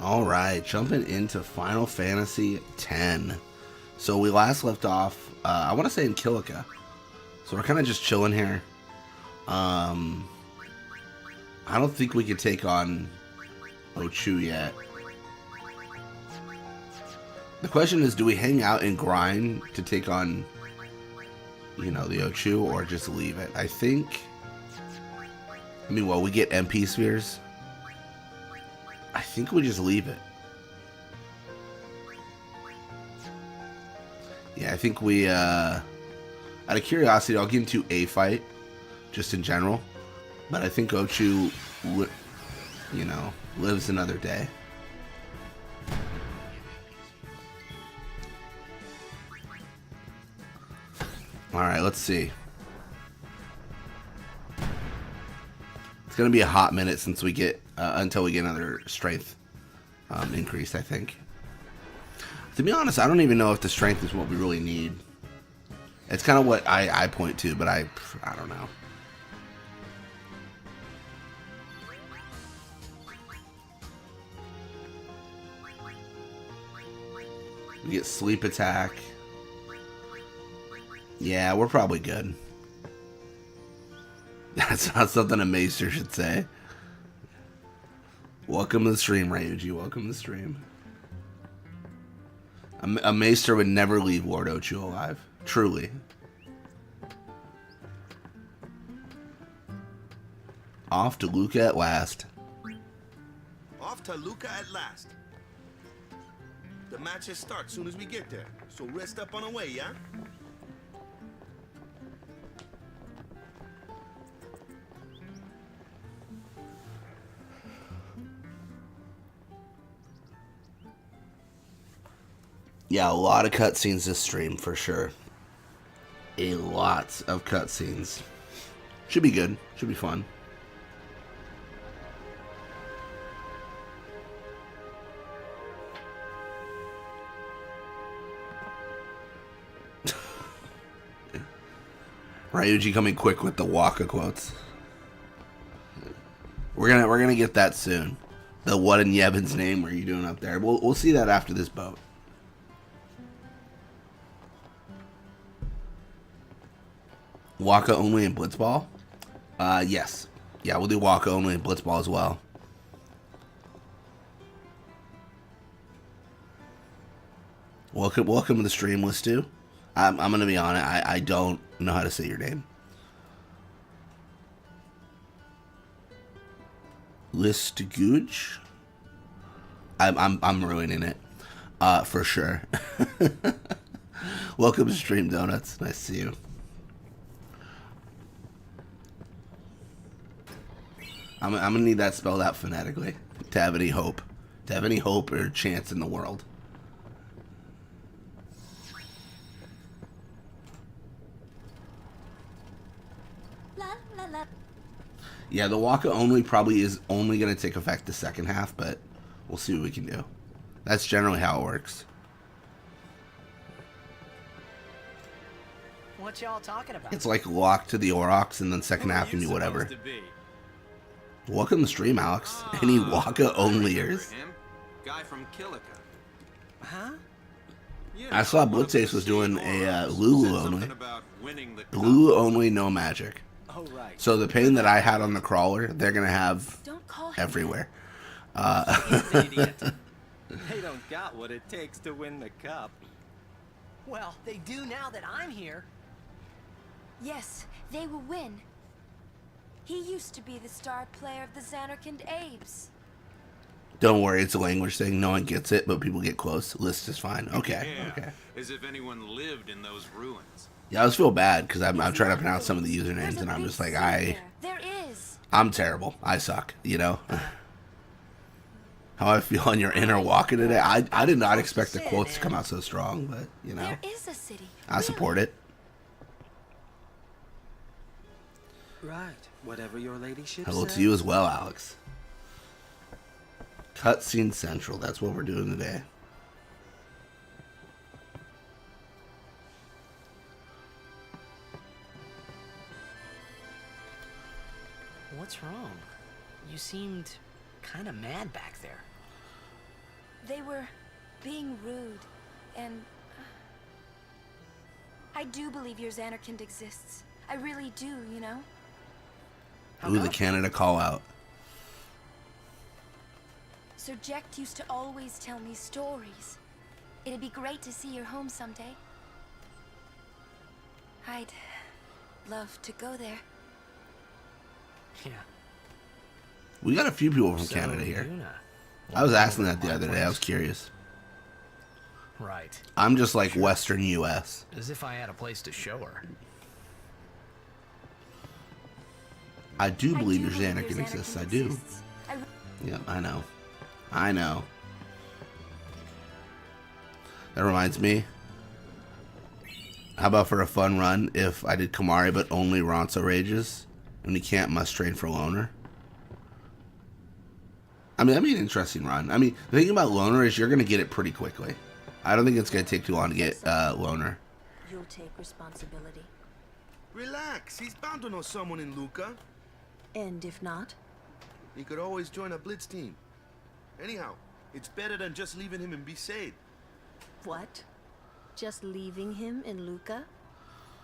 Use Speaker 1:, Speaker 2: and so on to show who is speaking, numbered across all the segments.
Speaker 1: All right, jumping into Final Fantasy X. So we last left off, I want to say in Kilika. So we're kind of just chilling here. I don't think we could take on Ochu yet. The question is, do we hang out and grind to take on, you know, the Ochu, or just leave it? I think, I mean, well, we get MP spheres. I think we just leave it. Yeah, I think we, out of curiosity, I'll get into a fight, just in general. But I think Ochu, you know, lives another day. Alright, let's see. It's going to be a hot minute since we get, until we get another strength increase, I think. To be honest, I don't even know if the strength is what we really need. It's kind of what I point to, but I don't know. We get sleep attack. Yeah, we're probably good. That's not something a Maester should say. Welcome to the stream, Ryuji. Welcome to the stream. A Maester would never leave Lord Ochu alive. Truly. Off to Luca at last.
Speaker 2: Off to Luca at last. The matches start soon as we get there, so rest up on the way, yeah?
Speaker 1: Yeah, a lot of cutscenes this stream, for sure. A lot of cutscenes. Should be good. Should be fun. Ryuji coming quick with the Wakka quotes. We're gonna get that soon. The what in Yevon's name are you doing up there? We'll see that after this boat. Wakka only in Blitzball? Yes. Yeah, we'll do Wakka only in Blitzball as well. Welcome to the stream, Listu. I'm gonna be on it. I don't know how to say your name. Listguj? I'm ruining it. For sure. Welcome to Stream Donuts. Nice to see you. I'm gonna need that spelled out phonetically to have any hope. To have any hope or chance in the world. Yeah, the Wakka only probably is only going to take effect the second half, but we'll see what we can do. That's generally how it works.
Speaker 3: What y'all talking about?
Speaker 1: It's like locked to the Aurochs, and then second half can do whatever. Welcome to the stream, Alex. Any Wakka onlyers?
Speaker 4: Guy from Kilika.
Speaker 3: Huh?
Speaker 1: I saw Blitzace was doing a Lulu only. Lulu only, no magic.
Speaker 3: Oh, right.
Speaker 1: So the pain that I had on the crawler, they're gonna have everywhere.
Speaker 3: He's an idiot. They don't got what it takes to win the cup. Well, they do now that I'm here.
Speaker 5: Yes, they will win. He used to be the star player of the Xanarkand Abes.
Speaker 1: Don't worry, it's a language thing. No one gets it, but people get close. List is fine. Okay,
Speaker 4: Yeah,
Speaker 1: okay.
Speaker 4: as if anyone lived in those ruins.
Speaker 1: Yeah, I always feel bad because I'm trying to pronounce some of the usernames, and I'm just like,
Speaker 5: There is.
Speaker 1: I'm terrible. I suck, you know? How I feel on your inner Wakka today. I did not expect the quotes to come out so strong, but, you know.
Speaker 5: There is a city.
Speaker 1: I support it.
Speaker 3: Right. Whatever your ladyship
Speaker 1: Hello
Speaker 3: says.
Speaker 1: to you as well, Alex. Cutscene Central. That's what we're doing today.
Speaker 3: What's wrong? You seemed kind of mad back there.
Speaker 5: They were being rude, and I do believe your Xanarkand exists. I really do, you know?
Speaker 1: Ooh, the Canada call out.
Speaker 5: Sir Jecht used to always tell me stories. It'd be great to see your home someday. I'd love to go there.
Speaker 3: Yeah.
Speaker 1: We got a few people from Canada here. I was asking that the other day. I was curious.
Speaker 6: Right.
Speaker 1: I'm just like Western U.S.
Speaker 6: As if I had a place to show her.
Speaker 1: I do believe your
Speaker 5: believe
Speaker 1: Xanarkand
Speaker 5: your
Speaker 1: exists.
Speaker 5: Xanarkand
Speaker 1: I do.
Speaker 5: exists.
Speaker 1: Yeah, I know. I know. That reminds me. How about for a fun run if I did Kamari but only Ronso rages and he can't must train for Loner? I mean, that'd be an interesting run. I mean, the thing about Loner is you're going to get it pretty quickly. I don't think it's going to take too long to get Loner.
Speaker 7: You'll take responsibility.
Speaker 2: Relax. He's bound to know someone in Luca.
Speaker 7: And if not?
Speaker 2: He could always join a Blitz team. Anyhow, it's better than just leaving him in Besaid.
Speaker 7: What? Just leaving him in Luca?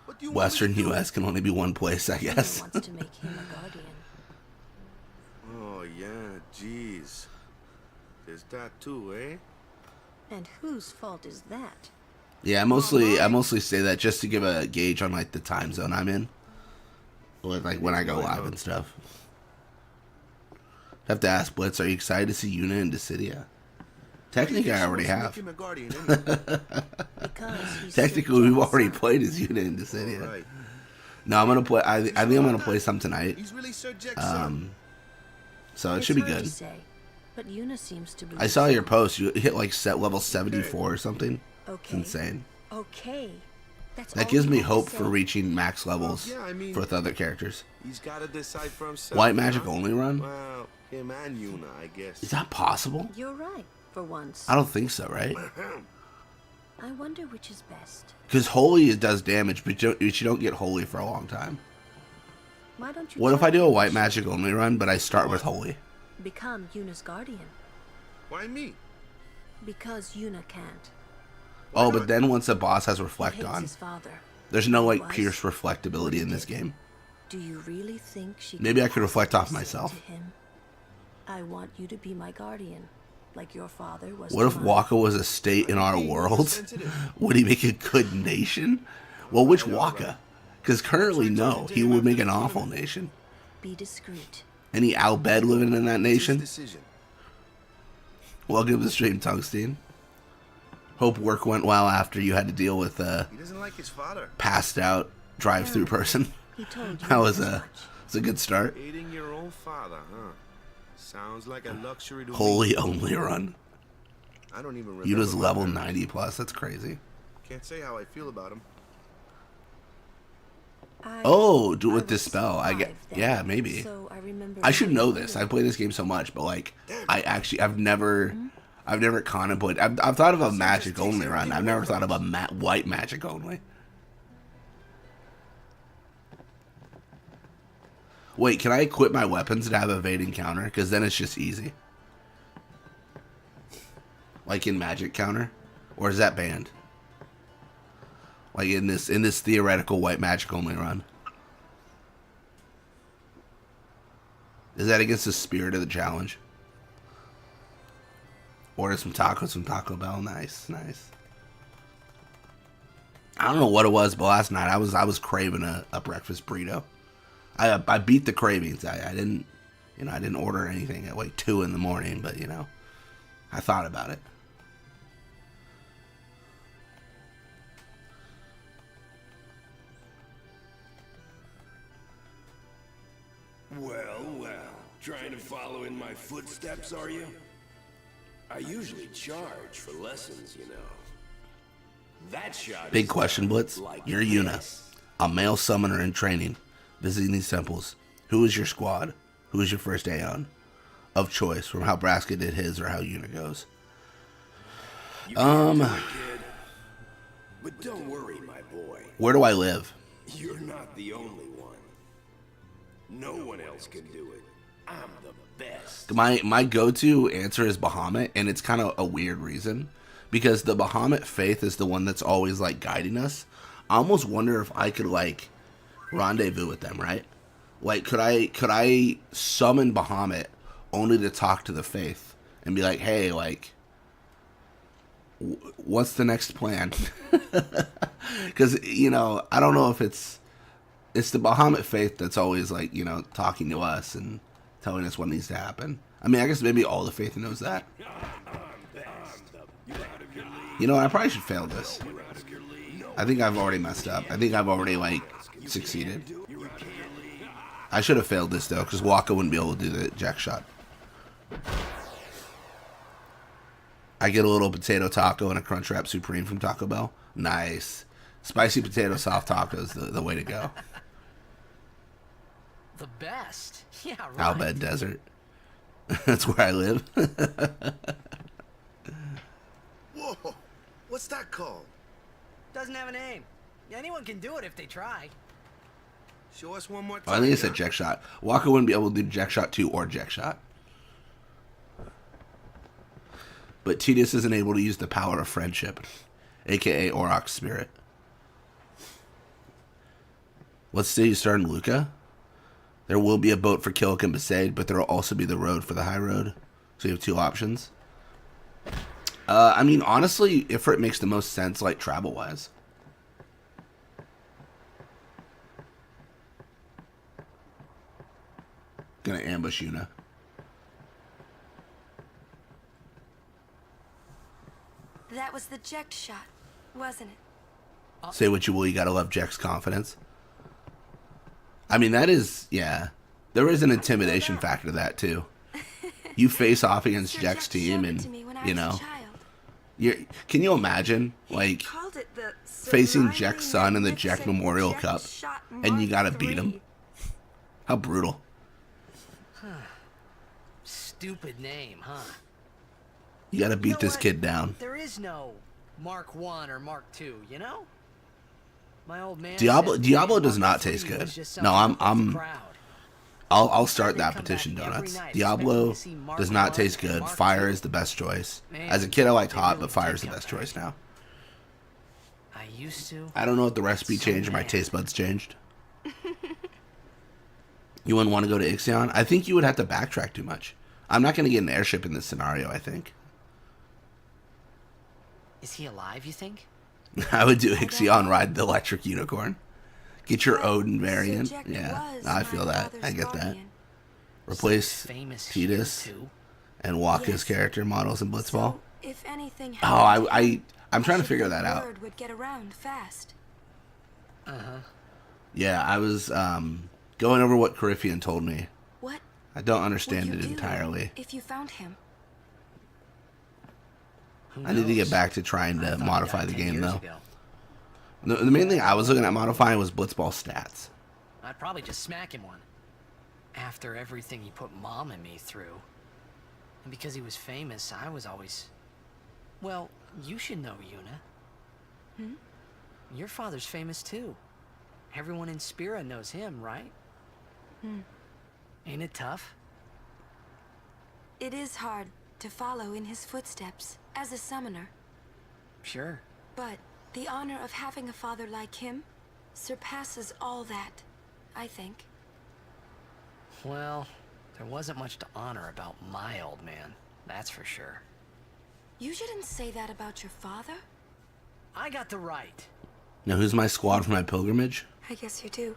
Speaker 2: What do you
Speaker 1: Western
Speaker 2: want me to do?
Speaker 1: U.S. can only be one place, I
Speaker 7: Yuna
Speaker 1: guess.
Speaker 7: wants to make him a guardian.
Speaker 2: Oh, yeah, jeez. There's that too, eh?
Speaker 7: And whose fault is that?
Speaker 1: Yeah, I mostly say that just to give a gauge on like the time zone I'm in, or like when I go live and stuff. Have to ask Blitz, are you excited to see Yuna in Dissidia? Technically, I already have.
Speaker 2: Make him a guardian anyway.
Speaker 7: Because he's
Speaker 1: Technically, we've already played as Yuna in Dissidia.
Speaker 2: Right.
Speaker 1: No, I'm gonna play. I think I'm gonna play some tonight.
Speaker 2: He's really Sir Jecht's son.
Speaker 1: So it
Speaker 7: It's
Speaker 1: should be
Speaker 7: hard
Speaker 1: good.
Speaker 7: to say, but Yuna seems to believe
Speaker 1: I saw your
Speaker 7: so.
Speaker 1: post. You hit like set level 74 or something.
Speaker 7: Okay.
Speaker 1: It's insane.
Speaker 7: Okay. That's
Speaker 1: That
Speaker 7: all
Speaker 1: gives
Speaker 7: you
Speaker 1: me
Speaker 7: have to
Speaker 1: hope
Speaker 7: say.
Speaker 1: for reaching max levels
Speaker 2: Yeah, I mean-
Speaker 1: with other characters.
Speaker 2: He's got to decide for himself.
Speaker 1: White magic
Speaker 2: huh?
Speaker 1: only run?
Speaker 2: Well, him and Yuna, I guess.
Speaker 1: Is that possible?
Speaker 7: You're right, for once.
Speaker 1: I don't think so, right?
Speaker 7: I wonder which is best.
Speaker 1: Because holy does damage, but you don't get holy for a long time.
Speaker 7: Why don't you
Speaker 1: What if I do a
Speaker 7: try
Speaker 1: white magic only run, but I start with holy?
Speaker 7: become Yuna's guardian?
Speaker 2: Why me?
Speaker 7: Because Yuna can't.
Speaker 1: Oh, but then once a boss has
Speaker 7: He
Speaker 1: reflect
Speaker 7: hates
Speaker 1: on,
Speaker 7: his father.
Speaker 1: there's no like
Speaker 7: Otherwise,
Speaker 1: pierce reflectability in this game.
Speaker 7: Do you really think she
Speaker 1: Maybe I could
Speaker 7: possibly
Speaker 1: reflect off
Speaker 7: say
Speaker 1: myself.
Speaker 7: to him, I want you to be my guardian, like your father was.
Speaker 1: What
Speaker 7: to
Speaker 1: if
Speaker 7: mine."
Speaker 1: Wakka was a state in our world? Would he make a good nation? Well, which Wakka? Because currently, no. He would make an awful nation.
Speaker 7: Be discreet.
Speaker 1: Any Albed living in that
Speaker 2: His
Speaker 1: nation?
Speaker 2: decision.
Speaker 1: Welcome to the stream, Tungsten. Hope work went well after you had to deal with a
Speaker 2: He doesn't like his father.
Speaker 1: passed out drive-through person.
Speaker 7: He told you
Speaker 1: That was
Speaker 7: as
Speaker 1: a,
Speaker 7: much.
Speaker 1: it's a good start.
Speaker 2: Hating your own father, huh? Sounds like a luxury to me.
Speaker 1: Holy only run.
Speaker 2: I don't even remember.
Speaker 1: Yuna's
Speaker 2: my
Speaker 1: level
Speaker 2: parents.
Speaker 1: 90 plus. That's crazy.
Speaker 2: Can't say how I feel about him.
Speaker 1: Oh, do it
Speaker 7: I
Speaker 1: with this
Speaker 7: was
Speaker 1: spell. I get.
Speaker 7: 5 then,
Speaker 1: Yeah, maybe.
Speaker 7: So I remember.
Speaker 1: I should
Speaker 7: my
Speaker 1: know this. I
Speaker 7: feelings.
Speaker 1: play this game so much, but like, I've never contemplated. I've thought of a magic only run. I've never thought of a white magic only. Wait, can I equip my weapons to have evading counter? Because then it's just easy. Like in magic counter, or is that banned? Like in this theoretical white magic only run. Is that against the spirit of the challenge? Order some tacos from Taco Bell. Nice, nice. I don't know what it was, but last night I was craving a breakfast burrito. I beat the cravings. I didn't order anything at like 2 in the morning, but I thought about it.
Speaker 8: Well, well. Trying to follow in my footsteps, are you? I usually charge for lessons, you know. That shot
Speaker 1: Big
Speaker 8: is
Speaker 1: question, Blitz.
Speaker 8: like
Speaker 1: You're Yuna,
Speaker 8: this.
Speaker 1: a male summoner in training, visiting these temples. Who is your squad? Who is your first Aeon of choice from how Braska did his or how Yuna goes?
Speaker 8: You can do it, kid. But don't worry, my boy.
Speaker 1: Where do I live?
Speaker 8: You're not the only one. No one else can do it. I'm the best.
Speaker 1: My go-to answer is Bahamut, and it's kind of a weird reason, because the Bahamut faith is the one that's always like guiding us. I almost wonder if I could like rendezvous with them, right? Like, could I summon Bahamut only to talk to the faith and be like, hey, like, what's the next plan? Because, you know, I don't know if it's the Bahamut faith that's always like, you know, talking to us and telling us what needs to happen. I mean, I guess maybe all the faith knows that. You know, I probably should fail this. I think I've already messed up. I think I've already, like, succeeded. I should have failed this, though, because Wakka wouldn't be able to do the jack shot. I get a little potato taco and a Crunchwrap Supreme from Taco Bell. Nice. Spicy potato soft tacos, the way to go.
Speaker 6: The best. Yeah, right.
Speaker 1: Albed Desert. That's where I live.
Speaker 2: Whoa! What's that called?
Speaker 3: Doesn't have a name. Anyone can do it if they try.
Speaker 2: Show us one more time.
Speaker 1: Oh, I think it said
Speaker 2: huh?
Speaker 1: jack shot. Wakka wouldn't be able to do jack shot 2 or jack shot. But Tidus isn't able to use the power of friendship, aka Auroch's spirit. Let's say you start in Luca. There will be a boat for Killick and Besaid, but there will also be the road for the high road. So you have 2 options. I mean, honestly, Ifrit makes the most sense, like, travel-wise. Gonna ambush Yuna.
Speaker 5: That was the eject shot, wasn't it?
Speaker 1: Say what you will, you gotta love Jack's confidence. I mean, that is, yeah. There is an intimidation factor to that, too. You face off against
Speaker 5: Sir
Speaker 1: Jack's
Speaker 5: Jack
Speaker 1: team,
Speaker 5: showed it
Speaker 1: and,
Speaker 5: to me when I
Speaker 1: you
Speaker 5: was a
Speaker 1: know,
Speaker 5: child.
Speaker 1: can you imagine,
Speaker 5: He
Speaker 1: like,
Speaker 5: called it the
Speaker 1: facing
Speaker 5: Sublime
Speaker 1: Jack's son in the Jack
Speaker 5: Magnificent
Speaker 1: Memorial
Speaker 5: Eject
Speaker 1: Cup,
Speaker 5: Shot
Speaker 1: and you gotta
Speaker 5: Mark
Speaker 1: beat him?
Speaker 5: III.
Speaker 1: How brutal.
Speaker 6: Stupid name, huh?
Speaker 1: You gotta
Speaker 3: You
Speaker 1: beat
Speaker 3: know
Speaker 1: this
Speaker 3: what?
Speaker 1: kid down.
Speaker 3: There is no Mark 1 or Mark 2, you know? My old man
Speaker 1: Diablo
Speaker 3: said
Speaker 1: Diablo does
Speaker 3: Mark
Speaker 1: not taste
Speaker 3: III
Speaker 1: good.
Speaker 3: was just
Speaker 1: No,
Speaker 3: something for the
Speaker 1: I'm
Speaker 3: crowd.
Speaker 1: I'll
Speaker 3: He
Speaker 1: start
Speaker 3: said
Speaker 1: that
Speaker 3: they'd come
Speaker 1: petition,
Speaker 3: back every
Speaker 1: donuts.
Speaker 3: night
Speaker 1: Diablo
Speaker 3: expecting to see Mark
Speaker 1: does not
Speaker 3: 1
Speaker 1: taste
Speaker 3: and
Speaker 1: good.
Speaker 3: Mark
Speaker 1: Fire
Speaker 3: 2.
Speaker 1: is the best choice.
Speaker 3: Man,
Speaker 1: As a kid, I liked
Speaker 3: they
Speaker 1: hot,
Speaker 3: really
Speaker 1: but fire
Speaker 3: did
Speaker 1: is the
Speaker 3: come
Speaker 1: best
Speaker 3: back.
Speaker 1: choice now.
Speaker 3: I used to.
Speaker 1: I don't know if the recipe
Speaker 3: So
Speaker 1: changed or my
Speaker 3: mad.
Speaker 1: taste buds changed. You wouldn't want to go to Ixion? I think you would have to backtrack too much. I'm not going to get an airship in this scenario, I think.
Speaker 3: Is he alive, you think?
Speaker 1: I would do
Speaker 5: don't
Speaker 1: Ixion,
Speaker 5: know.
Speaker 1: ride the electric unicorn. Get your
Speaker 5: Well,
Speaker 1: Odin
Speaker 5: Sir
Speaker 1: variant.
Speaker 5: Jack
Speaker 1: Yeah,
Speaker 5: was
Speaker 1: I
Speaker 5: my
Speaker 1: feel that.
Speaker 5: father's
Speaker 1: I get that.
Speaker 5: guardian.
Speaker 1: Replace
Speaker 3: Famous
Speaker 1: Tidus
Speaker 3: too.
Speaker 1: and Wakka's
Speaker 5: Yes.
Speaker 1: character models in Blitzball.
Speaker 5: So, if anything
Speaker 1: Oh,
Speaker 5: happened to him,
Speaker 1: I'm trying to
Speaker 5: I should
Speaker 1: figure
Speaker 5: think
Speaker 1: that out.
Speaker 5: Word would get around fast.
Speaker 1: Yeah, I was going over what Coryphean told me.
Speaker 5: What
Speaker 1: I don't
Speaker 5: would
Speaker 1: understand
Speaker 5: you
Speaker 1: it
Speaker 5: do
Speaker 1: entirely.
Speaker 5: if you found him?
Speaker 3: Who
Speaker 1: I need to get
Speaker 3: knows?
Speaker 1: back to trying
Speaker 3: I
Speaker 1: to
Speaker 3: thought he
Speaker 1: modify
Speaker 3: died
Speaker 1: the
Speaker 3: 10
Speaker 1: game,
Speaker 3: years
Speaker 1: though.
Speaker 3: ago.
Speaker 1: The main thing I was looking at modifying was Blitzball stats.
Speaker 3: I'd probably just smack him one. After everything he put Mom and me through. And because he was famous, I was always... Well, you should know, Yuna. Your father's famous too. Everyone in Spira knows him, right? Ain't it tough?
Speaker 5: It is hard to follow in his footsteps as a summoner,
Speaker 3: Sure.
Speaker 5: but the honor of having a father like him surpasses all that, I think.
Speaker 3: Well, there wasn't much to honor about my old man, that's for sure.
Speaker 5: You shouldn't say that about your father.
Speaker 3: I got the right.
Speaker 1: Now, who's my squad for my pilgrimage?
Speaker 5: I guess you do.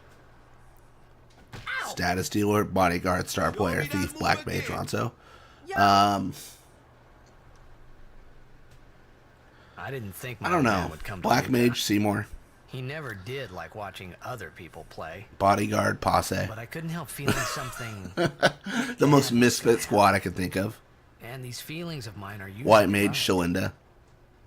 Speaker 1: Status dealer, bodyguard, star player, thief, black mage, Ronso.
Speaker 6: I didn't think my
Speaker 1: I don't
Speaker 6: man
Speaker 1: know.
Speaker 6: would come to
Speaker 1: Black
Speaker 6: Luca.
Speaker 1: mage, Seymour,
Speaker 6: He never did like watching other people play,
Speaker 1: bodyguard, posse.
Speaker 6: but I couldn't help feeling something.
Speaker 1: The most misfit squad I could think of.
Speaker 6: And these feelings of mine are usually
Speaker 1: White mage,
Speaker 6: right.
Speaker 1: Shalinda,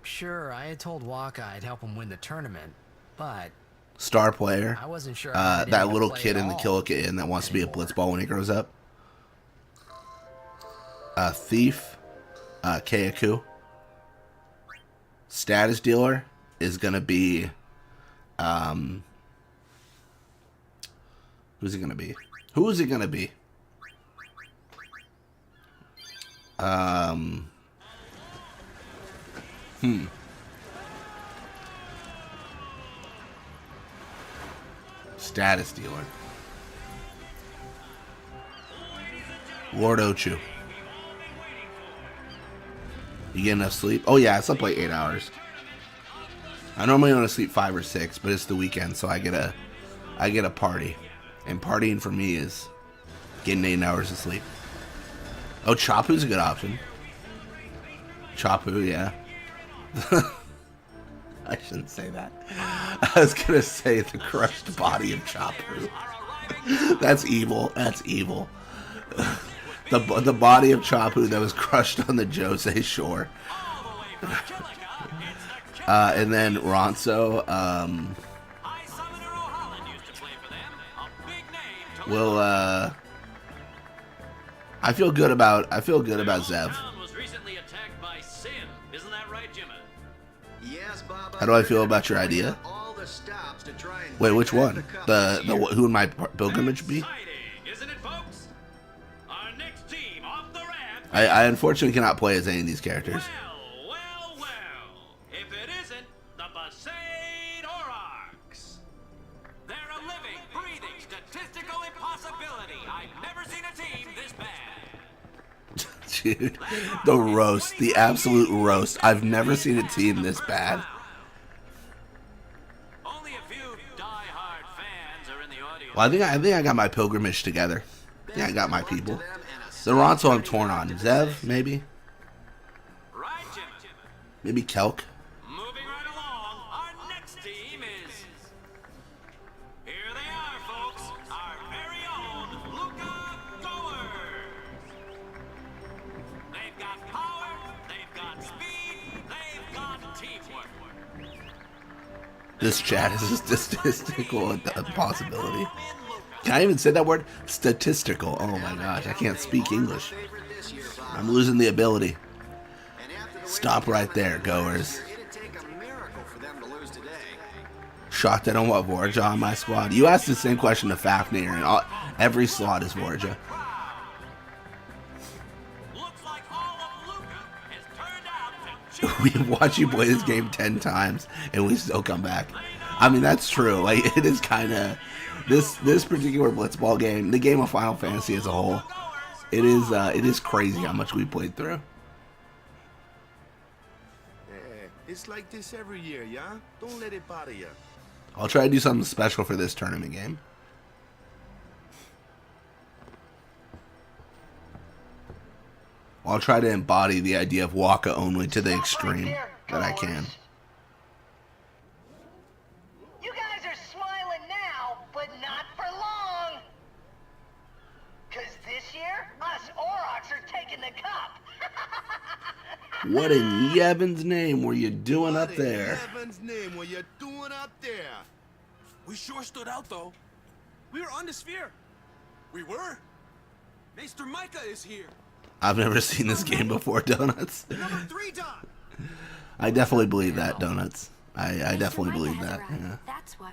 Speaker 6: Sure, I had told Wakka I'd help him win the tournament, but
Speaker 1: star player.
Speaker 6: I wasn't sure. I had
Speaker 1: That
Speaker 6: any to
Speaker 1: little
Speaker 6: play
Speaker 1: kid
Speaker 6: at
Speaker 1: in the
Speaker 6: all.
Speaker 1: Killica Inn that wants to be a
Speaker 6: anymore.
Speaker 1: Blitzball when he grows up. Thief, Keiku. Status dealer is gonna be, who's it gonna be? Who is it gonna be? Um. Status dealer. Lord Ochu. You get enough sleep? Oh yeah, I slept like 8 hours. I normally only sleep 5 or 6, but it's the weekend, so I get a party. And partying for me is getting 8 hours of sleep. Oh, Chapu's a good option. Chapu, yeah. I shouldn't say that. I was gonna say the crushed body of Chapu. That's evil. That's evil. The body of Chapu that was crushed on the Jose shore. And then Ronso, will I feel good about Zev. How do I feel about your idea? Wait, which one? The who would my pilgrimage be? I unfortunately cannot play as any of these characters.
Speaker 9: Well. If it isn't the Besaid Aurochs. They're a living, breathing, statistical impossibility. I've never seen a team this bad.
Speaker 1: Dude, the roast, the absolute roast. I've never seen a team this bad.
Speaker 9: Only a few die-hard fans are in the audience.
Speaker 1: Well, I think I got my pilgrimage together. Yeah, I got my people. The Ronso I'm torn on. Zev, maybe?
Speaker 9: Right, Jimmy.
Speaker 1: Maybe Kelk.
Speaker 9: Moving right along, our next team is... Here they are, folks. Our very own Luca Goers. They've got power, they've got speed, they've got teamwork.
Speaker 1: This chat is a statistical possibility. Can I even say that word? Statistical. Oh my gosh, I can't speak English. I'm losing the ability. Stop right there, goers. Shocked I don't want Vorja on my squad. You asked the same question to Fafnir, and every slot is Vorja. We watch you play this game 10 times, and we still come back. I mean, that's true. Like, it is kind of... This particular Blitzball game, the game of Final Fantasy as a whole, it is crazy how much we played through.
Speaker 2: It's like this every year, yeah? Don't let it bother you.
Speaker 1: I'll try to do something special for this tournament game. I'll try to embody the idea of Wakka only to the extreme that I can.
Speaker 10: You guys are smiling now, but not for long. 'Cause this year, us Aurochs are taking the cup.
Speaker 1: What in Yevon's name were you doing up there?
Speaker 2: Heaven's name, what you doing up there?
Speaker 11: We sure stood out, though. We were on the sphere. We were. Maester Micah is here.
Speaker 1: I've never seen this game before, Donuts.
Speaker 11: Number 3 dot.
Speaker 1: I definitely believe that, Donuts. I definitely believe that. Yeah.
Speaker 5: That's what.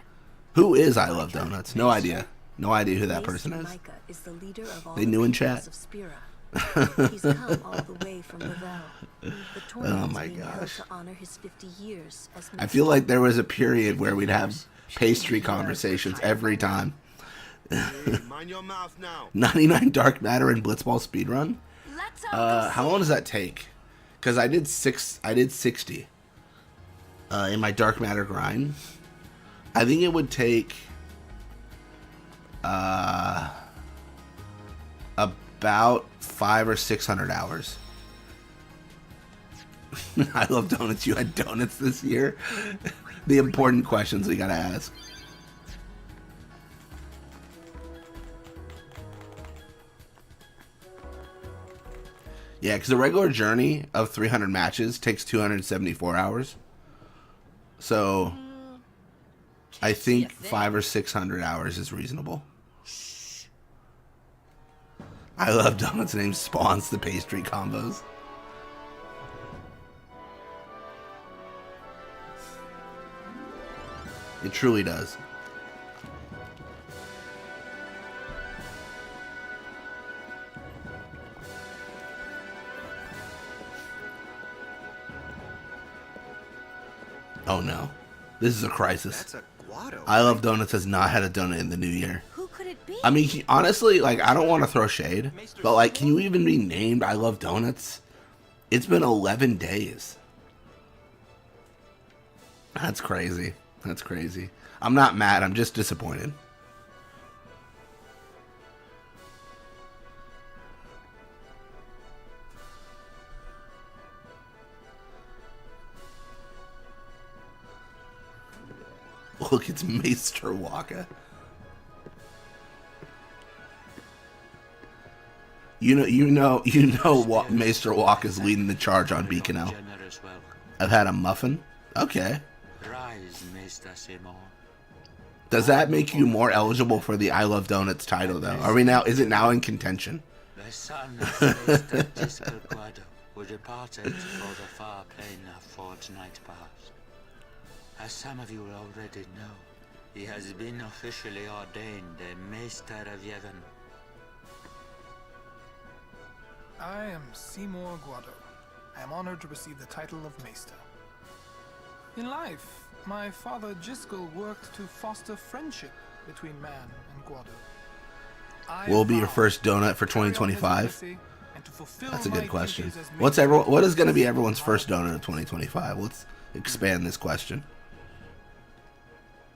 Speaker 1: Who is I Love Donuts? No idea. No idea who that person is.
Speaker 7: Micah is the leader of all
Speaker 1: They knew in
Speaker 7: peoples
Speaker 1: chat.
Speaker 7: of Spira. He's come all the way from Lavelle. The tournament's
Speaker 1: my
Speaker 7: being held
Speaker 1: gosh.
Speaker 7: to honor his 50 years as
Speaker 1: I feel like there was a period where we'd have pastry conversations every time.
Speaker 2: Hey, mind your mouth now.
Speaker 1: 99 Dark Matter and Blitzball speedrun?
Speaker 5: Let's all
Speaker 1: How long does that take? Because I did 60 in my Dark Matter grind. I think it would take about 500 or 600 hours. I love donuts. You had donuts this year. The important questions we gotta ask. Yeah, because the regular journey of 300 matches takes 274 hours. So I think 500 or 600 hours is reasonable. I love Donuts' name spawns the pastry combos. It truly does. Oh no. This is a crisis.
Speaker 2: That's a Guado.
Speaker 1: I Love Donuts has not had a donut in the new year.
Speaker 5: Who could it be?
Speaker 1: I mean, honestly, like, I don't want to throw shade, but, like, can you even be named I Love Donuts? It's been 11 days. That's crazy. That's crazy. I'm not mad. I'm just disappointed. Look, it's Maester Wakka. You know what Maester Wakka's leading the charge on Beacon. I've had a muffin. Okay.
Speaker 12: Rise, Maester Seymour.
Speaker 1: Does that make you more eligible for the I Love Donuts title, though? Are we now? Is it now in contention?
Speaker 12: The son of Maester Disco Guado, who departed for the far plane of fortnight past. As some of you already know, he has been officially ordained a Maester of Yevon.
Speaker 13: I am Seymour Guado. I am honored to receive the title of Maester. In life, my father Jiskel worked to foster friendship between man and Guado.
Speaker 1: Will be your first donut for 2025? That's a good question. What is going to be everyone's first donut of 2025? Let's expand this question.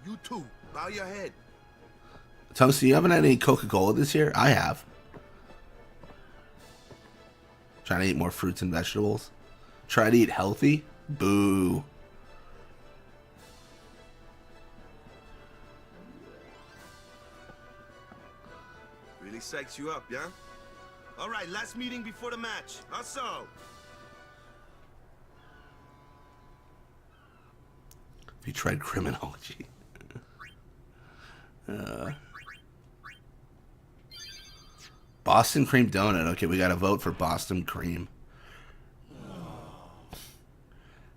Speaker 2: You too. Bow your head.
Speaker 1: Toasty, you haven't had any Coca-Cola this year? I have. Trying to eat more fruits and vegetables. Try to eat healthy? Boo.
Speaker 2: Really psychs you up, yeah? All right, last meeting before the match. How so?
Speaker 1: If you tried criminology. Boston cream donut. Okay, we got to vote for Boston cream.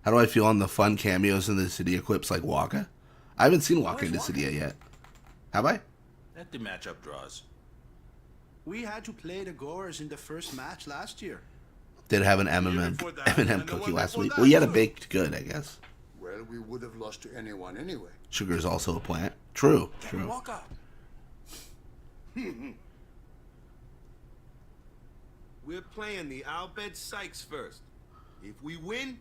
Speaker 1: How do I feel on the fun cameos in the city clips like Wakka? I haven't seen Wakka in the city yet. Have I?
Speaker 11: Let the matchup draws. We had to play the Goers in the first match last year.
Speaker 1: Did have an M&M cookie last week. Well, you had a baked good, I guess.
Speaker 14: Well, we would have lost to anyone anyway.
Speaker 1: Sugar is also a plant. True.
Speaker 11: Walk up.
Speaker 2: We're playing the Albed Sykes first. If we win,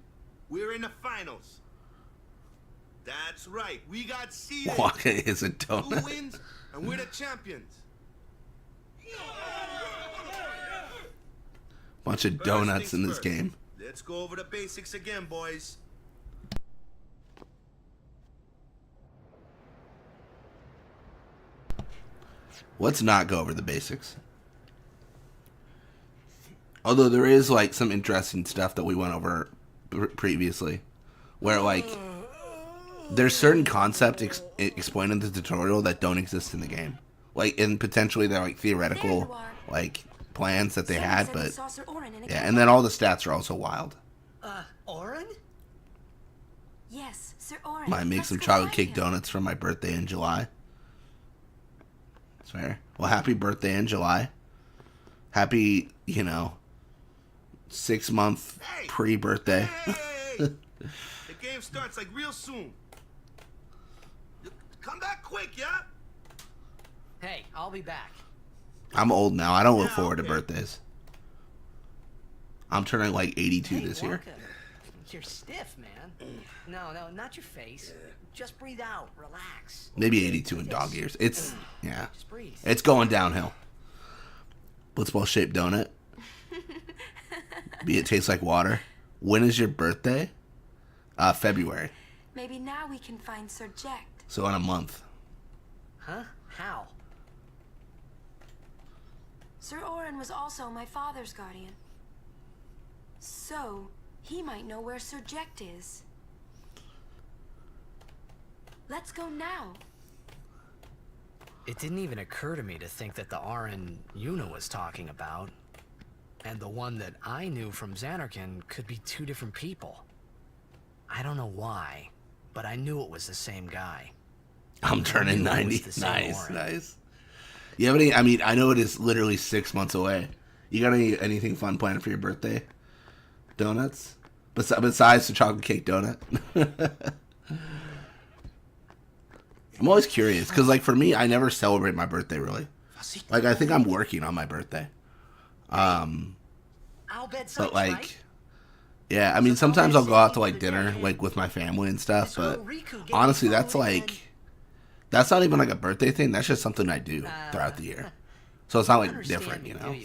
Speaker 2: we're in the finals. That's right. We got seeded.
Speaker 1: Wakka is a donut.
Speaker 2: Who wins, and we're the champions.
Speaker 1: Bunch of donuts in this game.
Speaker 2: Let's go over the basics again, boys.
Speaker 1: Let's not go over the basics. Although there is like some interesting stuff that we went over previously, where like there's certain concepts explained in the tutorial that don't exist in the game. Like, and potentially they're like theoretical like plans that they had, but yeah, and then all the stats are also wild.
Speaker 3: Oren?
Speaker 5: Yes, Sir Oren.
Speaker 1: Might make some chocolate cake donuts for my birthday in July. That's fair. Well, happy birthday in July. Happy, 6-month pre-birthday.
Speaker 2: The game starts like real soon. Come back quick, yeah?
Speaker 3: Hey, I'll be back.
Speaker 1: I'm old now. I don't look forward to birthdays. I'm turning like 82 this year.
Speaker 3: You're stiff, man. No, not your face. Just breathe out. Relax.
Speaker 1: Maybe 82 in dog years. It's, yeah.
Speaker 3: Just breathe.
Speaker 1: It's going downhill. Blitzball shaped donut. Be it tastes like water. When is your birthday? February.
Speaker 5: Maybe now we can find Sir Jack.
Speaker 1: So in a month.
Speaker 3: Huh? How?
Speaker 5: Sir Oren was also my father's guardian. So, he might know where Sir Jekt is. Let's go now.
Speaker 6: It didn't even occur to me to think that the Oren Yuna was talking about and the one that I knew from Xanarkand could be two different people. I don't know why, but I knew it was the same guy.
Speaker 1: I'm turning 90. Nice. You have any? I mean, I know it is literally 6 months away. You got anything fun planned for your birthday? Donuts? Besides the chocolate cake donut? I'm always curious because, like, for me, I never celebrate my birthday really. Like, I think I'm working on my birthday. But like, yeah, I mean, sometimes I'll go out to like dinner, like with my family and stuff. But honestly, that's like, that's not even like a birthday thing. That's just something I do throughout the year. So it's not like different, you know.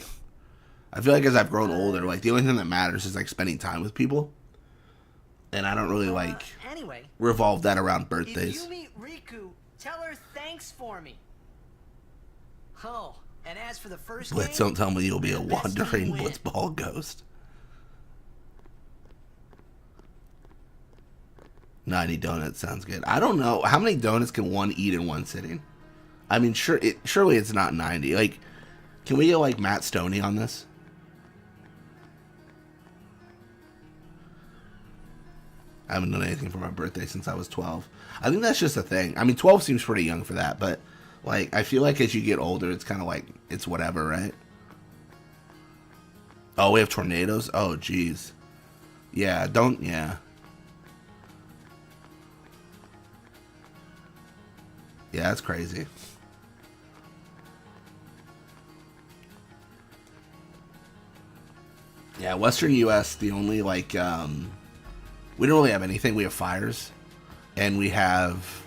Speaker 1: I feel like as I've grown older, like the only thing that matters is like spending time with people, and I don't really like revolve that around birthdays.
Speaker 3: If you meet Riku, tell her thanks for me. Oh, and as for the first
Speaker 1: Blitz,
Speaker 3: game,
Speaker 1: don't tell me you'll be a wandering Blitzball ghost. 90 donuts sounds good. I don't know how many donuts can one eat in one sitting. I mean, surely it's not 90. Like, can we get like Matt Stoney on this? I haven't done anything for my birthday since I was 12. I think that's just a thing. I mean, 12 seems pretty young for that, but like, I feel like as you get older, it's kind of like, it's whatever, right? Oh, we have tornadoes? Oh, geez. Yeah, yeah. Yeah, that's crazy. Yeah, Western U.S., the only, like, we don't really have anything. We have fires, and we have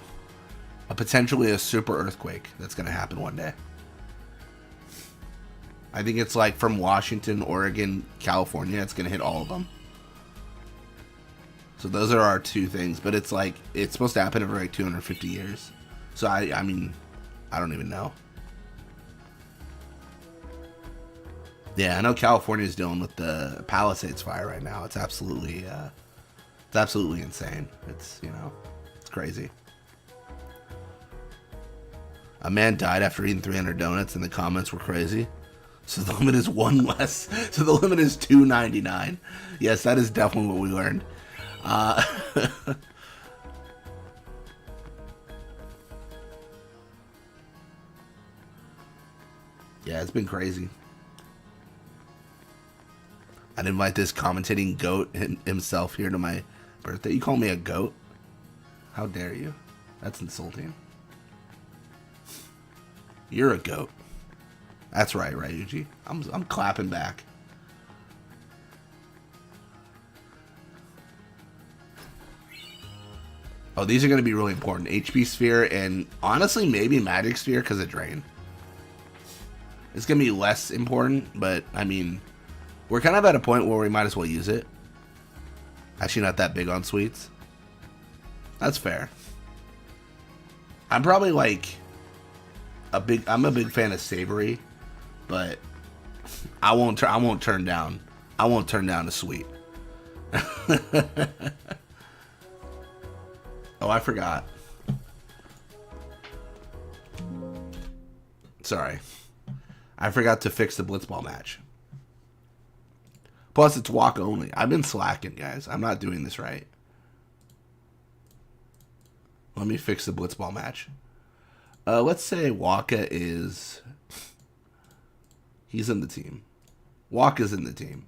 Speaker 1: potentially a super earthquake that's going to happen one day. I think it's, like, from Washington, Oregon, California. It's going to hit all of them. So those are our two things, but it's, like, it's supposed to happen every, like, 250 years. So, I mean, I don't even know. Yeah, I know California's dealing with the Palisades fire right now. It's absolutely insane. It's, you know, it's crazy. A man died after eating 300 donuts, and the comments were crazy. So the limit is one less. So the limit is $2.99. Yes, that is definitely what we learned. Yeah, it's been crazy. I'd invite this commentating goat himself here to my birthday. You call me a goat? How dare you? That's insulting. You're a goat. That's right, Ryuji. I'm clapping back. Oh, these are going to be really important. HP Sphere and honestly maybe Magic Sphere because of Drain. It's going to be less important, but I mean, we're kind of at a point where we might as well use it. Actually not that big on sweets. That's fair. I'm probably like I'm a big fan of savory, but I won't turn down a sweet. Oh, I forgot. Sorry. I forgot to fix the Blitzball match. Plus, it's Wakka only. I've been slacking, guys. I'm not doing this right. Let me fix the Blitzball match. Let's say Wakka is... He's in the team. Wakka's in the team.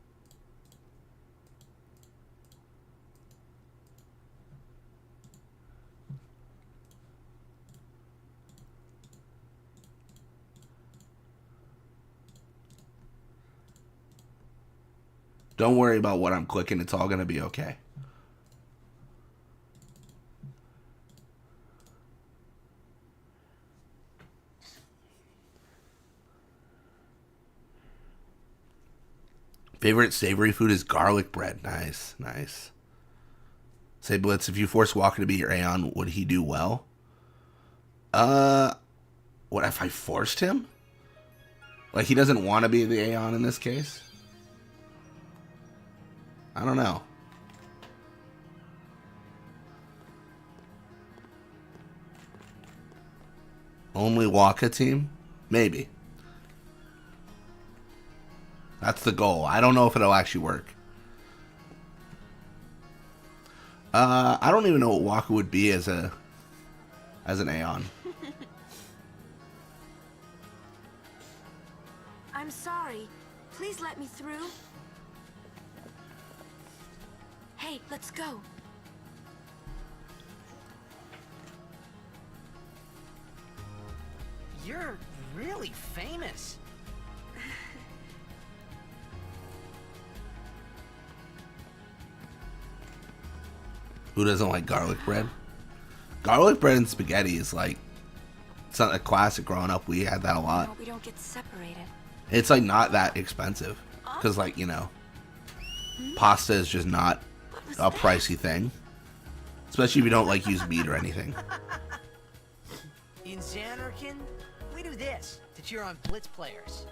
Speaker 1: Don't worry about what I'm clicking. It's all going to be okay. Favorite savory food is garlic bread. Nice, nice. Say, Blitz, if you force Wakka to be your Aeon, would he do well? What if I forced him? Like, he doesn't want to be the Aeon in this case? I don't know. Only Wakka team? Maybe. That's the goal. I don't know if it'll actually work. I don't even know what Wakka would be as an Aeon.
Speaker 5: I'm sorry. Please let me through. Hey, let's go.
Speaker 3: You're really famous.
Speaker 1: Who doesn't like garlic bread? Garlic bread and spaghetti is like, it's not a classic growing up. We had that a lot.
Speaker 5: No, we don't get separated.
Speaker 1: It's like not that expensive. Because like, you know, pasta is just not a pricey thing. Especially if you don't like use meat or anything.
Speaker 3: In Xanarkin, we do this to cheer on Blitz players.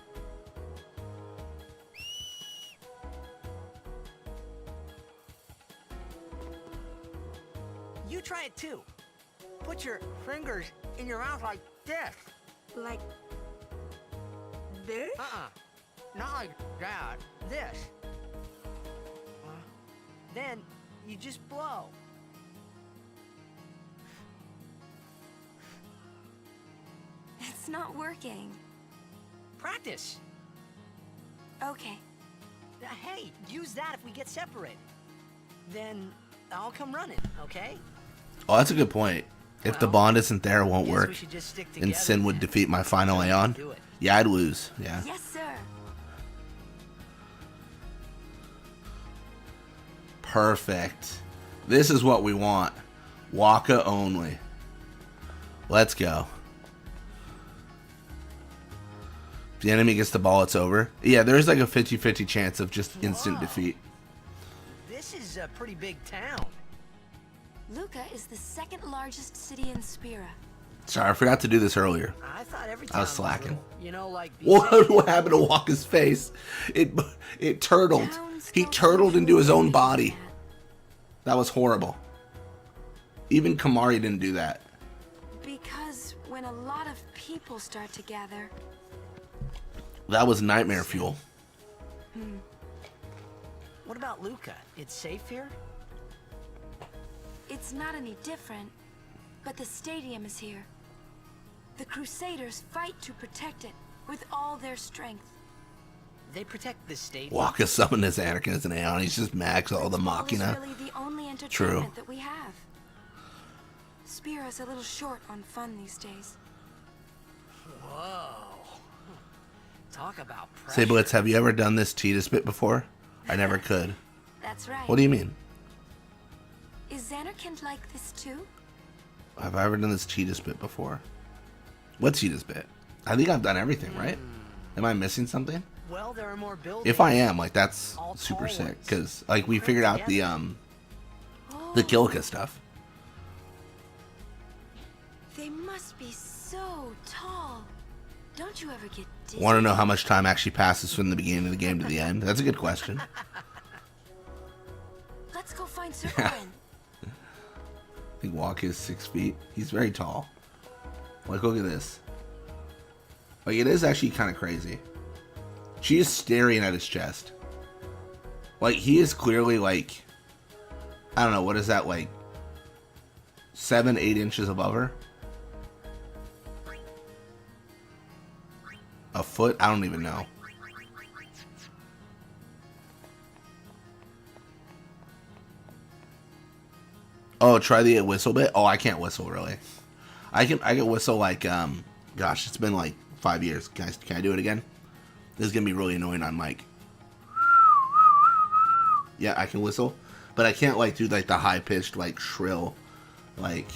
Speaker 3: You try it too. Put your fingers in your mouth like this.
Speaker 5: Like this?
Speaker 3: Not like that. This. Then you just blow.
Speaker 5: It's not working.
Speaker 3: Practice.
Speaker 5: Okay.
Speaker 3: Hey, use that if we get separated. Then I'll come running, okay?
Speaker 1: Oh, that's a good point. If the bond isn't there, it won't
Speaker 3: guess
Speaker 1: work.
Speaker 3: we should just stick
Speaker 1: And
Speaker 3: together
Speaker 1: Sin would
Speaker 3: then.
Speaker 1: defeat my final Aeon.
Speaker 3: Do it.
Speaker 1: Yeah, I'd lose. Yeah.
Speaker 5: Yes, sir.
Speaker 1: Perfect. This is what we want. Wakka only. Let's go. If the enemy gets the ball, it's over. Yeah, there's like a 50-50 chance of just instant defeat.
Speaker 3: This is a pretty big town.
Speaker 5: Luca is the second largest city in Spira.
Speaker 1: Sorry, I forgot to do this earlier.
Speaker 3: I thought every
Speaker 1: I
Speaker 3: town
Speaker 1: was slacking.
Speaker 3: little, you know, like
Speaker 1: What happened to Wakka's face? It turtled. He turtled into his own body. That was horrible. Even Kamari didn't do that.
Speaker 5: Because when a lot of people start to gather.
Speaker 1: That was nightmare fuel.
Speaker 3: What about Luca? It's safe here?
Speaker 5: It's not any different, but the stadium is here. The Crusaders fight to protect it with all their strength.
Speaker 3: They protect the stadium.
Speaker 1: Wakka summoned his Anakin as an Aeon. He's just max all the Machina.
Speaker 5: It's really the only entertainment
Speaker 1: True.
Speaker 5: that we have. Spira's a little short on fun these days.
Speaker 3: Whoa. Talk about pressure.
Speaker 1: Say, Blitz, have you ever done this cheetah bit before? I never could.
Speaker 5: That's right.
Speaker 1: What do you mean?
Speaker 5: Is Xanarkand like this too?
Speaker 1: Have I ever done this cheetah bit before? What cheetah bit? I think I've done everything, right? Am I missing something?
Speaker 3: Well, there are more buildings.
Speaker 1: If I am, like, that's
Speaker 3: All
Speaker 1: super
Speaker 3: tall
Speaker 1: sick.
Speaker 3: ones.
Speaker 1: Because, like, we figured out the Kilika stuff.
Speaker 5: They must be so tall. Don't you ever get dizzy?
Speaker 1: Want to know how much time actually passes from the beginning of the game to the end? That's a good question.
Speaker 5: Let's go find Sir Orin.
Speaker 1: I think Wakka is 6 feet. He's very tall. Like, look at this. Like, it is actually kind of crazy. She is staring at his chest. Like, he is clearly, like, I don't know, what is that, like, 7, 8 inches above her? A foot? I don't even know. Oh, try the whistle bit? Oh, I can't whistle, really. I can whistle, like, gosh, it's been, like, 5 years. Can I do it again? This is going to be really annoying on mic. Yeah, I can whistle. But I can't, like, do, like, the high-pitched, like, shrill, like...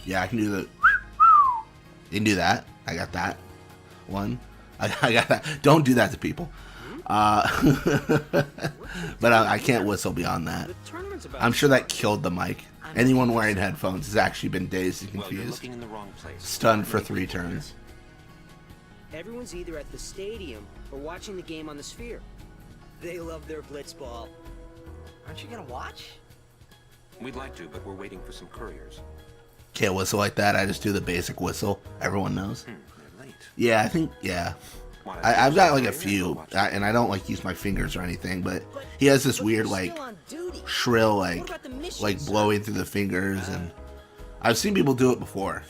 Speaker 1: Yeah, I can do the... You can do that. I got that. One. I got that. Don't do that to people. But I can't whistle beyond that. I'm sure that killed the mic. Anyone wearing headphones has actually been dazed and
Speaker 15: Well, you're
Speaker 1: confused.
Speaker 15: looking in the wrong place.
Speaker 1: Stunned for 3 turns.
Speaker 16: Everyone's either at the stadium or watching the game on the sphere. They love their Blitzball.
Speaker 3: Aren't you gonna watch?
Speaker 15: We'd like to, but we're waiting for some couriers.
Speaker 1: Can't whistle like that. I just do the basic whistle. Everyone knows.
Speaker 15: They're late.
Speaker 1: Yeah, I think, yeah. I've got like a few, and I don't like use my fingers or anything, but he has this weird like shrill like blowing through the fingers, and I've seen people do it before.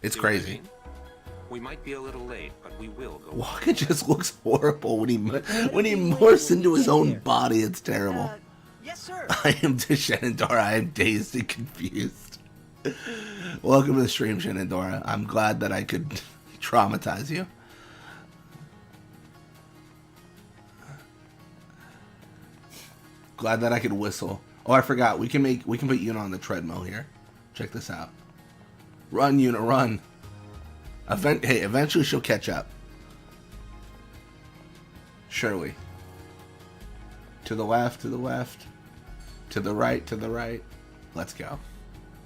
Speaker 1: It's crazy.
Speaker 15: We might be a little late, but we will go.
Speaker 1: Wakka just looks horrible when he morphs into his own body. It's terrible.
Speaker 3: Yes, sir.
Speaker 1: I am Deshenandar. I am dazed and confused. Welcome to the stream, Shenandoah. I'm glad that I could traumatize you. Glad that I could whistle. Oh, I forgot. We can put Yuna on the treadmill here. Check this out. Run, Yuna, run. Hey, eventually she'll catch up. Surely. To the left, to the left. To the right, to the right. Let's go.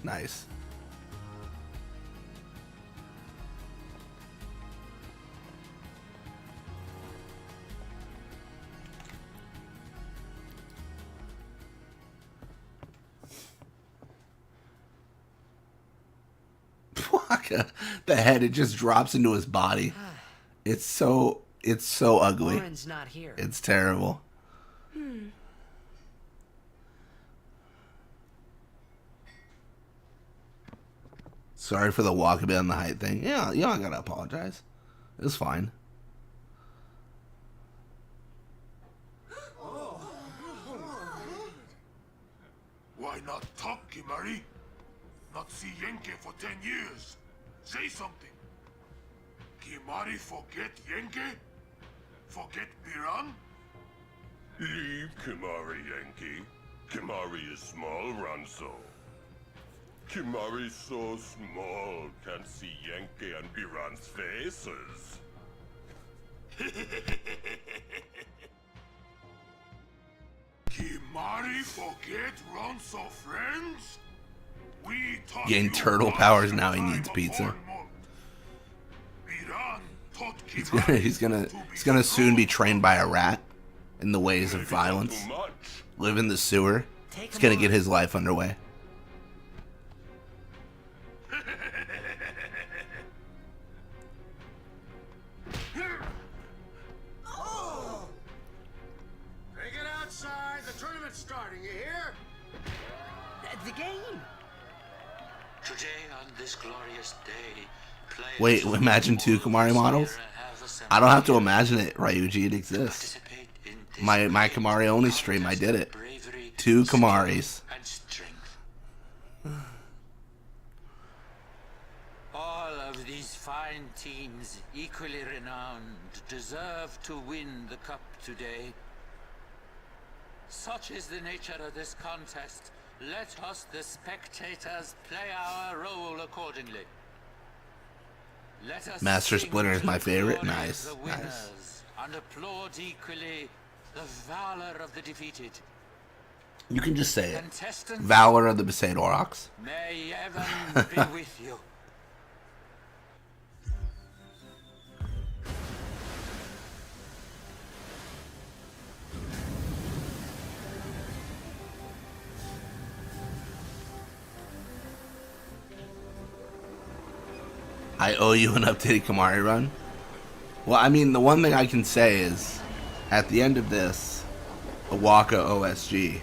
Speaker 1: Nice. Wakka, the head, it just drops into his body. It's so ugly.
Speaker 3: Oren's not here.
Speaker 1: It's terrible. Sorry for the walkabout and the height thing. Yeah, you don't gotta apologize. It was fine.
Speaker 17: Why not talk, Kimari? Not see Yenke for 10 years. Say something. Kimari forget Yenke? Forget Biran?
Speaker 18: Leave Kimari, Yankee. Kimari is small, Ranso. Kimari so small, can't see Yankee and Biran's faces.
Speaker 17: Kimari forget Ranso friends? We taught
Speaker 1: Gain
Speaker 17: you
Speaker 1: turtle
Speaker 17: once
Speaker 1: powers,
Speaker 17: in
Speaker 1: now he
Speaker 17: time
Speaker 1: needs
Speaker 17: of
Speaker 1: pizza.
Speaker 17: Hornmont. Biran taught
Speaker 1: He's gonna soon be trained by a rat in the ways of violence. Live in the sewer. He's gonna get his life underway.
Speaker 19: Take it outside. The tournament's starting. You hear?
Speaker 3: The game.
Speaker 12: Today, on this glorious day,
Speaker 1: Wait, imagine 2 Kimari models? I don't have to imagine it, Ryuji. It exists. My Kimari only stream, I did it. 2 Kimaris.
Speaker 12: and strength. All of these fine teams, equally renowned, deserve to win the cup today. Such is the nature of this contest. Let us, the spectators, play our role accordingly. Let us
Speaker 1: Maester
Speaker 12: sing
Speaker 1: Splinter is
Speaker 12: to
Speaker 1: my
Speaker 12: the
Speaker 1: favorite.
Speaker 12: glory of
Speaker 1: Nice,
Speaker 12: the
Speaker 1: nice.
Speaker 12: winners, and applaud equally the valor of the defeated.
Speaker 1: You can just say it.
Speaker 12: Contestants,
Speaker 1: Valor of the Besaid Aurochs.
Speaker 12: may heaven be with you.
Speaker 1: I owe you an updated Kimari run. Well, I mean, the one thing I can say is, at the end of this, a Wakka OSG,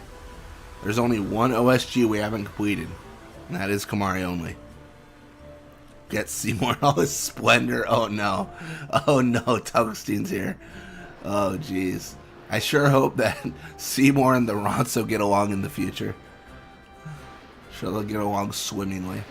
Speaker 1: there's only one OSG we haven't completed, and that is Kimari only. Get Seymour in all his splendor. Oh no. Oh no, Tungsten's here. Oh jeez. I sure hope that Seymour and the Ronso get along in the future. Sure they'll get along swimmingly.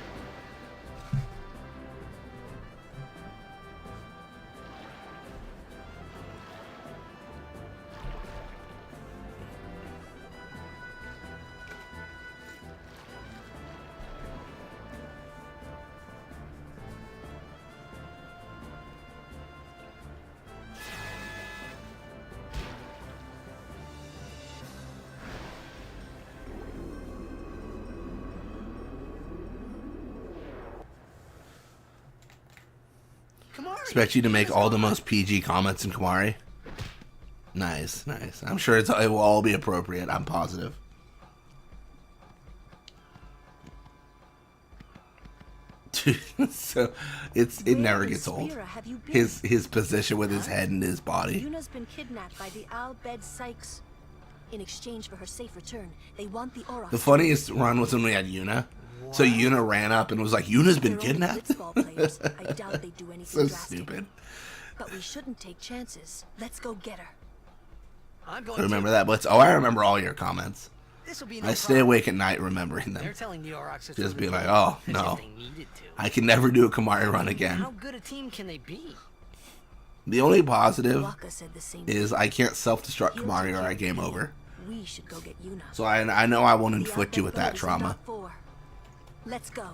Speaker 1: Expect you to make all the most PG comments in Kimari. Nice, nice. I'm sure it will all be appropriate. I'm positive. Dude, so it never gets old. His position with his head and his body.
Speaker 7: Yuna's been kidnapped by the Al Bed Sykes. In exchange for her safe return, they want the Aurochs.
Speaker 1: The funniest run was when we had Yuna. So Yuna ran up and was like, "Yuna's been kidnapped."
Speaker 7: I doubt they do anything
Speaker 1: So
Speaker 7: drastic.
Speaker 1: stupid.
Speaker 7: But we shouldn't take chances. Let's go get her.
Speaker 3: I'm
Speaker 1: I remember that Blitz. Oh, I remember all your comments.
Speaker 3: This'll be
Speaker 1: I stay awake at night remembering them.
Speaker 3: They're telling the Aurochs to
Speaker 1: Just
Speaker 3: throw
Speaker 1: being
Speaker 3: the
Speaker 1: like,
Speaker 3: game
Speaker 1: oh,
Speaker 3: as if
Speaker 1: no.
Speaker 3: they needed to.
Speaker 1: I can never do a Kamari run again.
Speaker 3: How good a team can they be?
Speaker 1: The only positive
Speaker 7: Wakka said the same
Speaker 1: is
Speaker 7: thing.
Speaker 1: I can't self-destruct
Speaker 7: He'll
Speaker 1: Kamari
Speaker 7: take
Speaker 1: or
Speaker 7: care
Speaker 1: I
Speaker 7: of
Speaker 1: game
Speaker 7: you.
Speaker 1: over.
Speaker 7: We should go get Yuna.
Speaker 1: So I know I won't
Speaker 7: The
Speaker 1: inflict you with that
Speaker 7: outback
Speaker 1: trauma.
Speaker 7: boat is in dock 4. Let's go.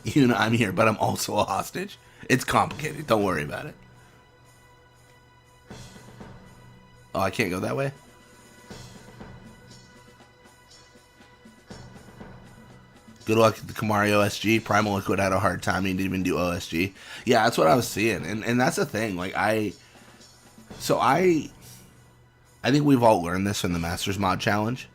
Speaker 1: Yuna, I'm here, but I'm also a hostage. It's complicated. Don't worry about it. Oh, I can't go that way? Good luck at the Kamari OSG. Primal Liquid had a hard time. He didn't even do OSG. Yeah, that's what I was seeing. And that's the thing. Like, I think we've all learned this from the Masters Mod Challenge.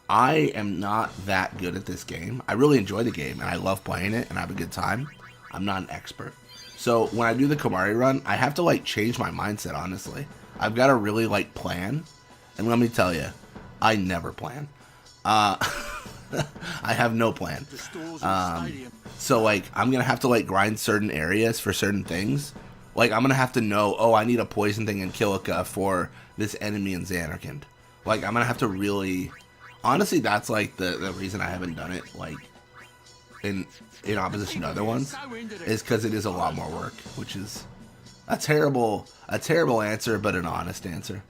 Speaker 1: I am not that good at this game. I really enjoy the game, and I love playing it, and I have a good time. I'm not an expert. So when I do the Kamari run, I have to, like, change my mindset, honestly. I've got to really, like, plan. And let me tell you, I never plan. I have no plan. So, like, I'm going to have to, like, grind certain areas for certain things. Like, I'm going to have to know, oh, I need a poison thing in Kilika for this enemy in Xanarkand. Like, I'm going to have to really... Honestly, that's, like, the reason I haven't done it, like, in opposition to other ones, is because it is a lot more work, which is a terrible answer, but an honest answer.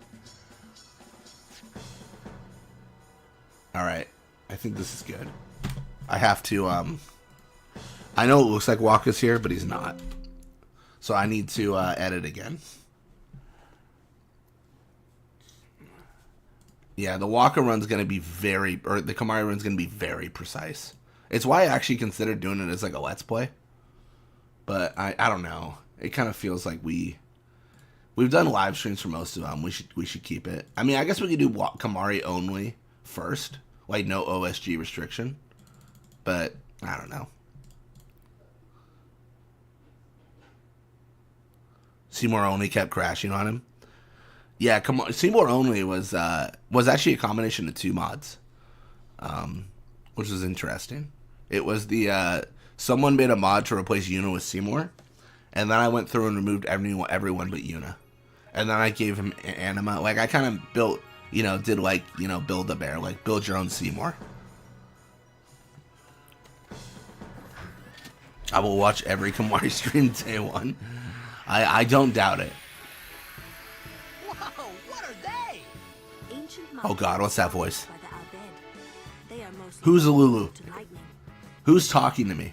Speaker 1: Alright, I think this is good. I have to, I know it looks like Wakka's here, but he's not. So I need to edit again. Yeah, the Wakka run's going to be the Kamari run's going to be very precise. It's why I actually considered doing it as like a Let's Play. But I don't know. It kind of feels like we've done live streams for most of them. We should keep it. I mean, I guess we could do Kamari only first. Like, no OSG restriction. But, I don't know. Seymour only kept crashing on him. Yeah, Seymour only was actually a combination of two mods, which was interesting. It was someone made a mod to replace Yuna with Seymour, and then I went through and removed everyone but Yuna, and then I gave him Anima. Like, I kind of built, did like, build a bear, like build your own Seymour. I will watch every Kamari stream day one. I don't doubt it. Oh God, what's that voice? Who's Lulu? Who's talking to me?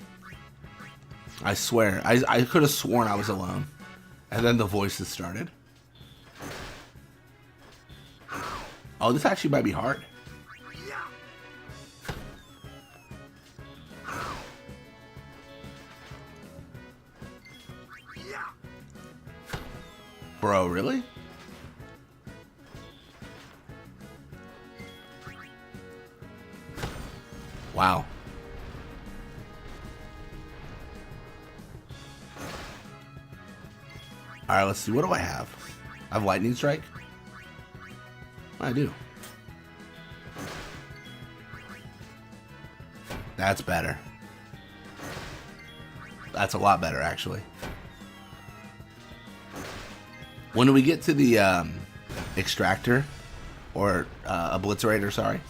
Speaker 1: I swear, I could have sworn I was alone. And then the voices started. Oh, this actually might be hard. Bro, really? Wow. Alright, let's see. What do I have? I have Lightning Strike? I do. That's better. That's a lot better, actually. When we get to the extractor, or obliterator, sorry,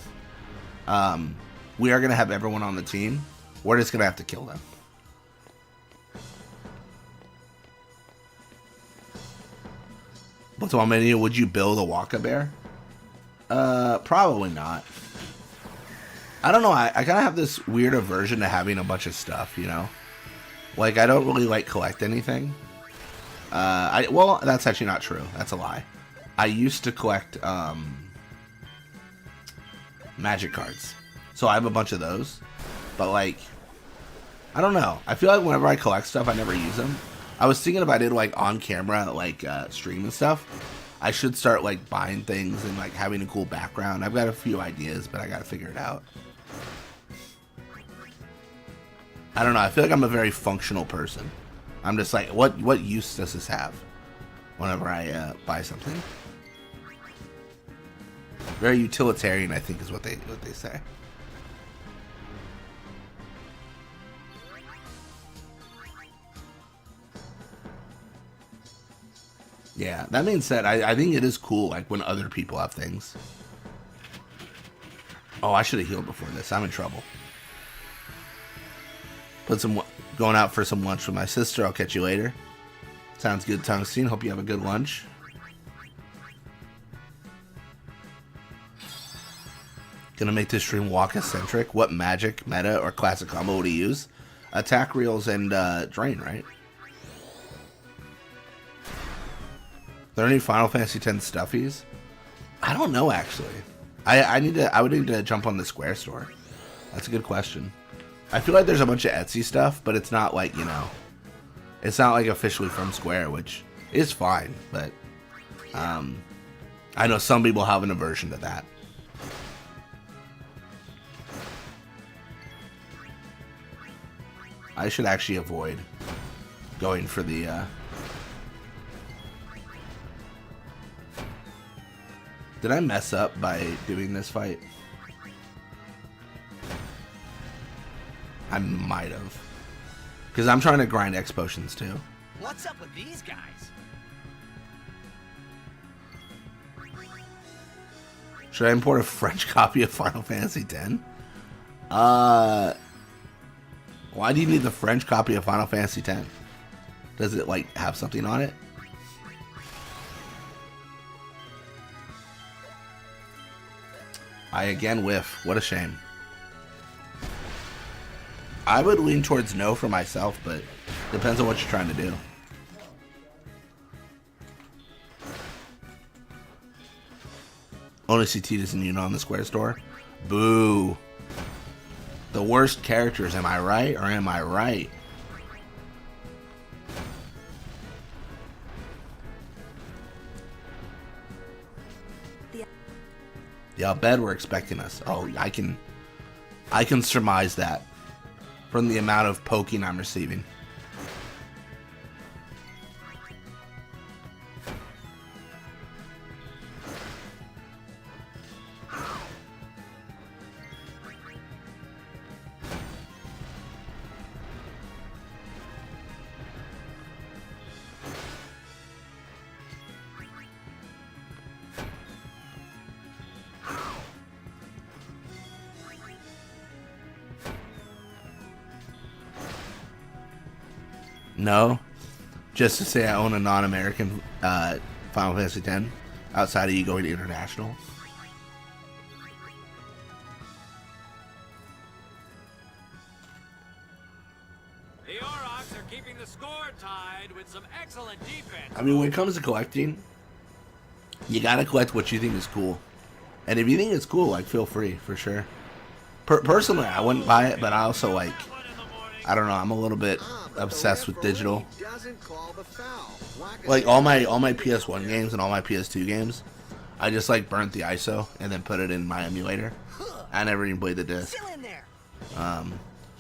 Speaker 1: we are going to have everyone on the team. We're just going to have to kill them. What's on menu? Would you build a Wakka bear? Probably not. I don't know. I kind of have this weird aversion to having a bunch of stuff, Like, I don't really like collect anything. Well, that's actually not true. That's a lie. I used to collect magic cards. So I have a bunch of those. But, like, I don't know. I feel like whenever I collect stuff, I never use them. I was thinking if I did, like, on camera, like, stream and stuff, I should start, like, buying things and, like, having a cool background. I've got a few ideas, but I gotta figure it out. I don't know. I feel like I'm a very functional person. I'm just like, what use does this have whenever I buy something? Very utilitarian, I think, is what they say. Yeah, that being said, I think it is cool, like, when other people have things. Oh, I should have healed before this. I'm in trouble. Going out for some lunch with my sister. I'll catch you later. Sounds good, Tungsten. Hope you have a good lunch. Gonna make this stream Wakka-centric. What magic, meta, or classic combo would he use? Attack reels and drain, right? Are there any Final Fantasy X stuffies? I don't know, actually. I would need to jump on the Square store. That's a good question. I feel like there's a bunch of Etsy stuff, but it's not like, you know, it's not like officially from Square, which is fine, but I know some people have an aversion to that. I should actually avoid going for the Did I mess up by doing this fight? I might have. Because I'm trying to grind X potions too.
Speaker 6: What's up with these guys?
Speaker 1: Should I import a French copy of Final Fantasy X? Why do you need the French copy of Final Fantasy X? Does it, like, have something on it? I again whiff. What a shame. I would lean towards no for myself, but depends on what you're trying to do. Only CT doesn't you know on the Square store? Boo. The worst characters, am I right or am I right? Yeah, I'll bet we're expecting us. Oh, I can surmise that from the amount of poking I'm receiving. No, just to say I own a non-American Final Fantasy X outside of you going to international.
Speaker 9: The Aurochs are keeping the score tied with some excellent defense.
Speaker 1: I mean, when it comes to collecting, you gotta collect what you think is cool, and if you think it's cool, like, feel free for sure. Personally, I wouldn't buy it, but I also like, I don't know, I'm a little bit obsessed with digital. Like all my PS1 games and all my PS2 games, I just like burnt the ISO and then put it in my emulator. I never even played the disc.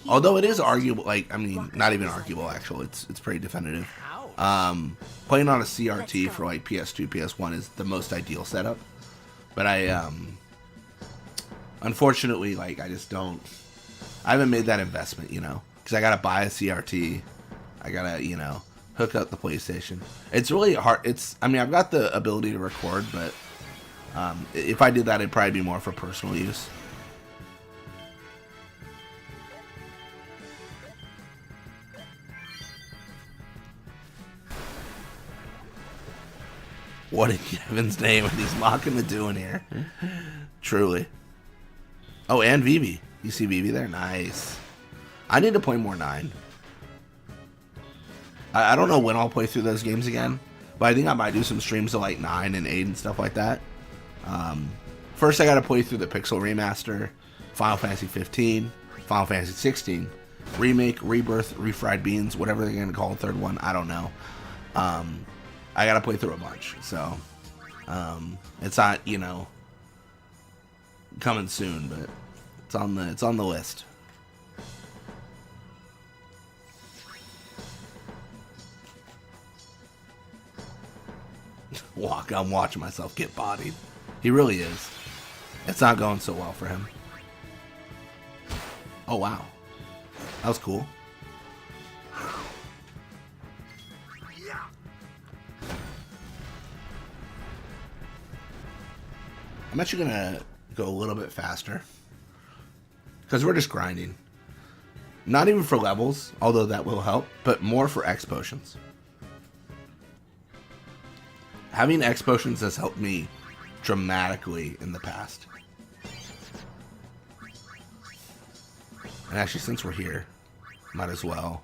Speaker 1: Although it is arguable, like, I mean, not even arguable actually. It's pretty definitive. Playing on a CRT for like PS2, PS1 is the most ideal setup. But I unfortunately, like, I haven't made that investment, you know. Because I gotta buy a CRT, I gotta, you know, hook up the PlayStation. It's really hard. I mean, I've got the ability to record, but if I did that, it'd probably be more for personal use. What in heaven's name are these Makima doing here? Truly. Oh, and Vivi. You see Vivi there? Nice. I need to play more 9. I don't know when I'll play through those games again, but I think I might do some streams of like 9 and 8 and stuff like that. First, I got to play through the Pixel Remaster, Final Fantasy 15, Final Fantasy 16, Remake, Rebirth, Refried Beans, whatever they're going to call the third one. I don't know. I got to play through a bunch, so it's not, you know, coming soon, but it's on the list. Wakka, I'm watching myself get bodied. He really is. It's not going so well for him. Oh, wow. That was cool. I'm actually going to go a little bit faster Because we're just grinding. Not even for levels, although that will help, but more for X potions. Having X potions has helped me dramatically in the past. And actually, since we're here, might as well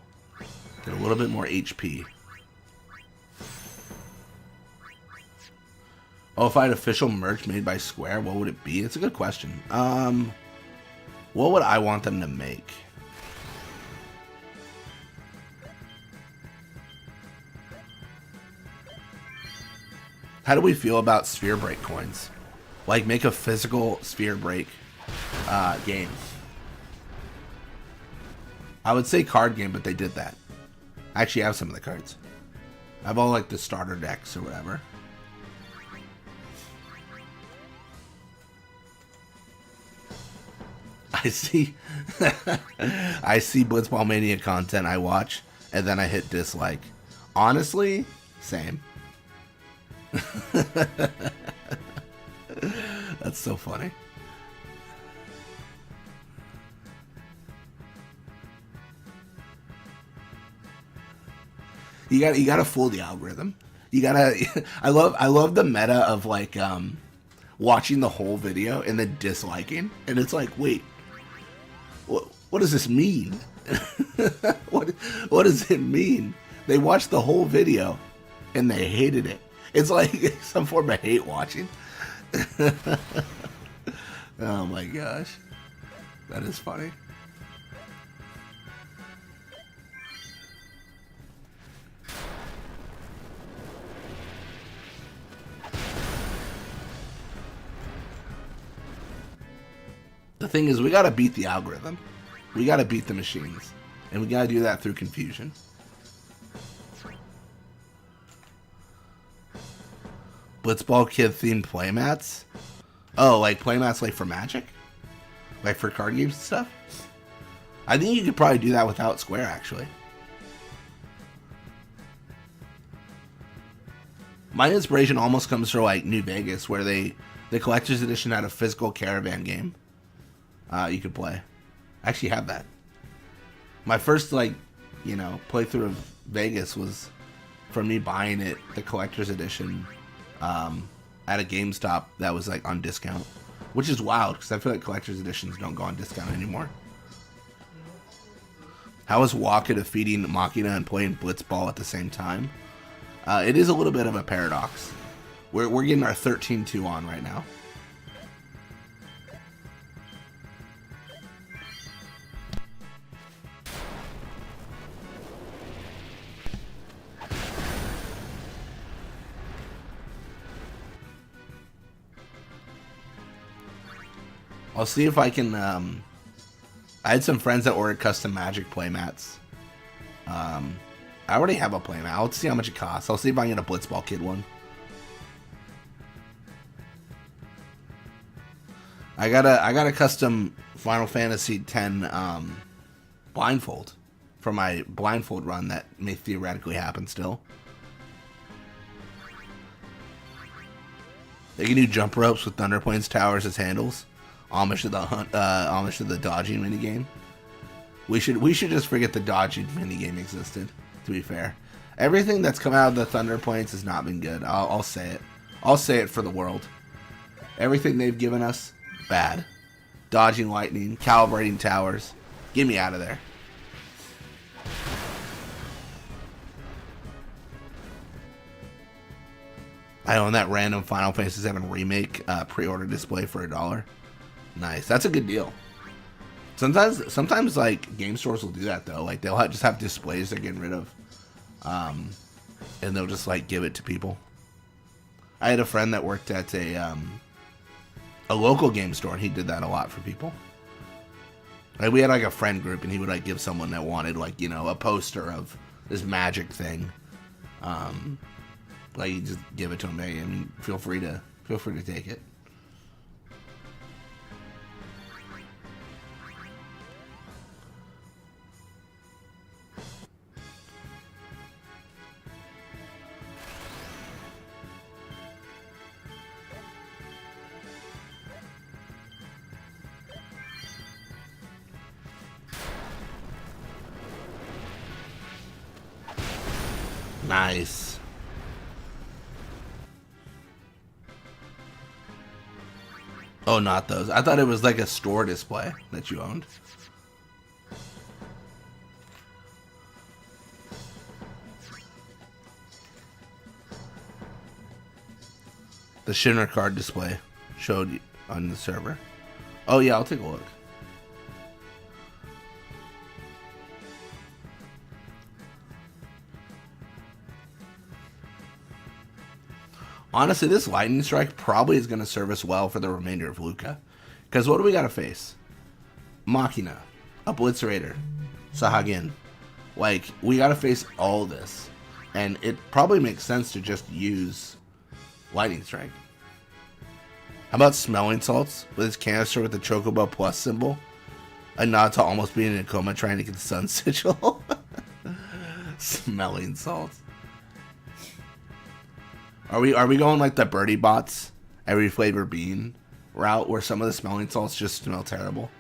Speaker 1: get a little bit more HP. Oh, if I had official merch made by Square, what would it be? It's a good question. What would I want them to make? How do we feel about Sphere Break coins? Like, make a physical Sphere Break game. I would say card game, but they did that. I actually have some of the cards. I have all, like, the starter decks or whatever. I see I see Blitzball Mania content I watch, and then I hit dislike. Honestly, same. That's so funny. You gotta fool the algorithm. You gotta. I love the meta of like watching the whole video and then disliking, and it's like, wait, what does this mean? what does it mean? They watched the whole video and they hated it. It's like some form of hate watching. Oh my gosh, that is funny. The thing is, we gotta beat the algorithm. We gotta beat the machines. And we gotta do that through confusion. Blitzball Kid themed playmats? Oh, like playmats like for Magic? Like for card games and stuff? I think you could probably do that without Square, actually. My inspiration almost comes from like New Vegas, where the collector's edition had a physical caravan game. You could play. I actually have that. My first, like, you know, playthrough of Vegas was from me buying it, the collector's edition, at a GameStop that was like on discount, which is wild because I feel like collector's editions don't go on discount anymore. How is Wakka defeating Machina and playing Blitzball at the same time? It is a little bit of a paradox. We're getting our 13-2 on right now. I'll see if I can, I had some friends that ordered custom Magic playmats. I already have a playmat. I'll see how much it costs. I'll see if I can get a Blitzball Kid one. I got a custom Final Fantasy X blindfold for my blindfold run that may theoretically happen still. They can do jump ropes with Thunder Plains towers as handles. Homage to the dodging minigame. We should just forget the dodging minigame existed, to be fair. Everything that's come out of the Thunder Plains has not been good. I'll say it. I'll say it for the world. Everything they've given us, bad. Dodging lightning, calibrating towers. Get me out of there. I own that random Final Fantasy VII Remake pre-order display for $1. Nice. That's a good deal. Sometimes like game stores will do that though. Like they'll just have displays they're getting rid of, and they'll just like give it to people. I had a friend that worked at a local game store, and he did that a lot for people. Like we had like a friend group, and he would like give someone that wanted like, you know, a poster of this Magic thing. Like you just give it to him. Hey, I mean, feel free to take it. Nice. Oh, not those. I thought it was like a store display that you owned. The Shinra card display showed on the server. Oh yeah, I'll take a look. Honestly, this lightning strike probably is going to serve us well for the remainder of Luca. Because what do we got to face? Machina, obliterator, Sahagin. Like, we got to face all this. And it probably makes sense to just use lightning strike. How about smelling salts with his canister with the Chocobo Plus symbol? A nod to almost being in a coma trying to get the sun sigil. Smelling salts. Are we going like the Birdie Bots, every flavor bean route where some of the smelling salts just smell terrible?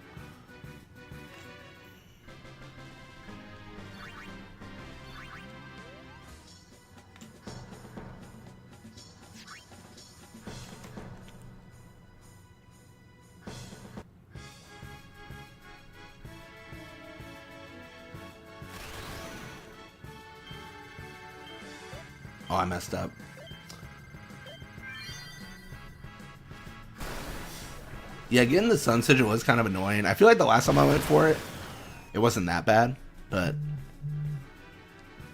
Speaker 1: Oh, I messed up. Yeah, getting the Sun Sigil was kind of annoying. I feel like the last time I went for it, it wasn't that bad. But,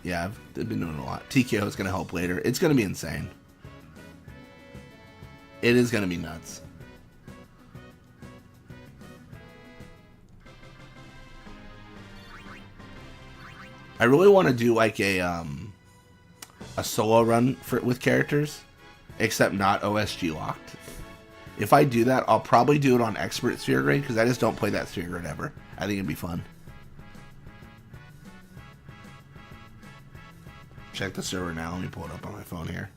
Speaker 1: yeah, I've been doing a lot. TKO is going to help later. It's going to be insane. It is going to be nuts. I really want to do like a solo run with characters, except not OSG locked. If I do that, I'll probably do it on Expert Sphere Grade, because I just don't play that Sphere Grade ever. I think it'd be fun. Check the server now. Let me pull it up on my phone here.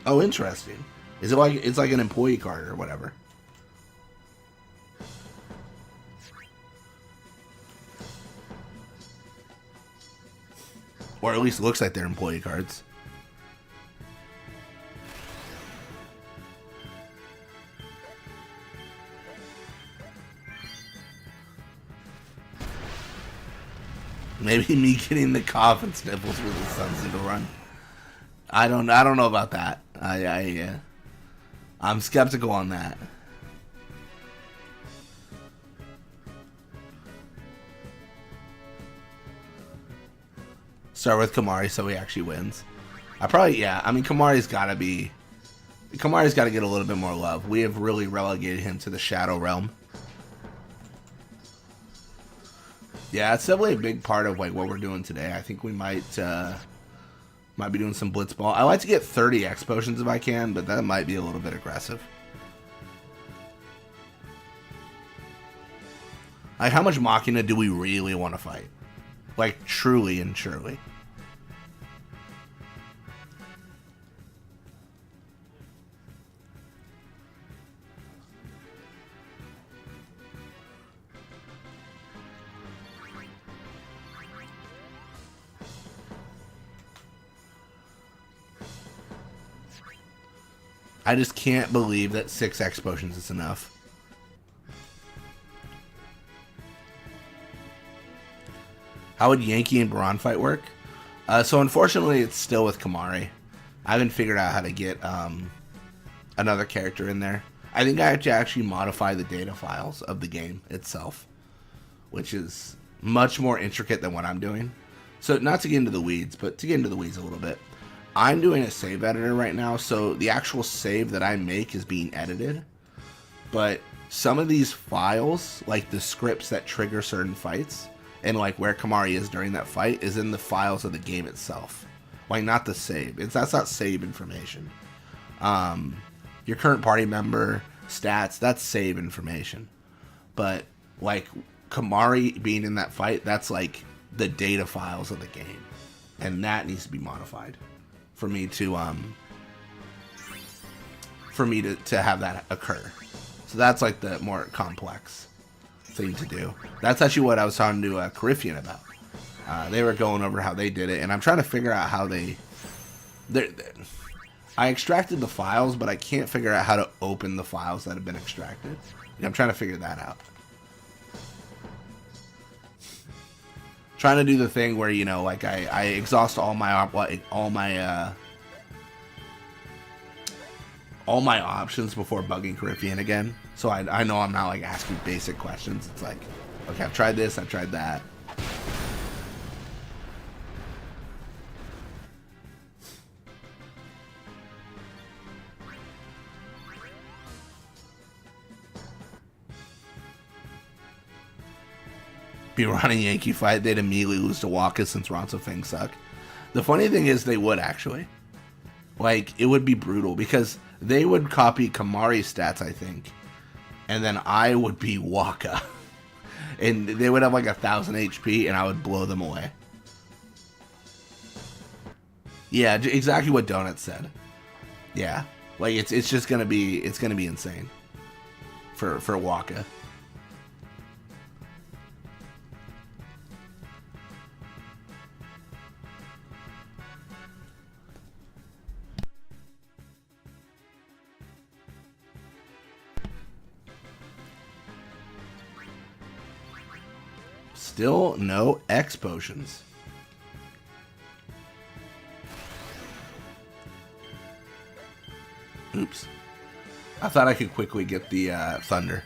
Speaker 1: Oh, interesting. Is it like it's like an employee card or whatever? Or at least it looks like they're employee cards. Maybe me getting the cough and sniffles with the Sun Sigil run. I don't know about that. I'm skeptical on that. Start with Kimahri so he actually wins. I mean, Kimahri's got to get a little bit more love. We have really relegated him to the Shadow Realm. Yeah, it's definitely a big part of like what we're doing today. I think we might be doing some Blitzball. I like to get 30 X potions if I can, but that might be a little bit aggressive. Like, how much Machina do we really want to fight? Like, truly and surely. I just can't believe that 6 X potions is enough. How would Yankee and Baron fight work? So unfortunately, it's still with Kimahri. I haven't figured out how to get another character in there. I think I have to actually modify the data files of the game itself, which is much more intricate than what I'm doing. So not to get into the weeds, but to get into the weeds a little bit. I'm doing a save editor right now, so the actual save that I make is being edited. But some of these files, like the scripts that trigger certain fights, and like where Kimahri is during that fight, is in the files of the game itself. Like, not the save. That's not save information. Your current party member, stats, that's save information. But like Kimahri being in that fight, that's like the data files of the game. And that needs to be modified for me to have that occur. So that's like the more complex thing to do. That's actually what I was talking to Carifian about. They were going over how they did it, and I'm trying to figure out how I extracted the files, but I can't figure out how to open the files that have been extracted. I'm trying to figure that out. Trying to do the thing where, you know, like I exhaust all my options before bugging Carifian again. So I know I'm not like asking basic questions. It's like, okay, I've tried this, I've tried that. Be running Yankee fight, they'd immediately lose to Wakka since Ronso Fang suck. The funny thing is they would actually. Like, it would be brutal because they would copy Kimari's stats, I think. And then I would be Wakka. And they would have like 1,000 HP and I would blow them away. Yeah, exactly what Donut said. Yeah. Like it's just gonna be insane. For Wakka. Still no X potions. Oops. I thought I could quickly get the thunder.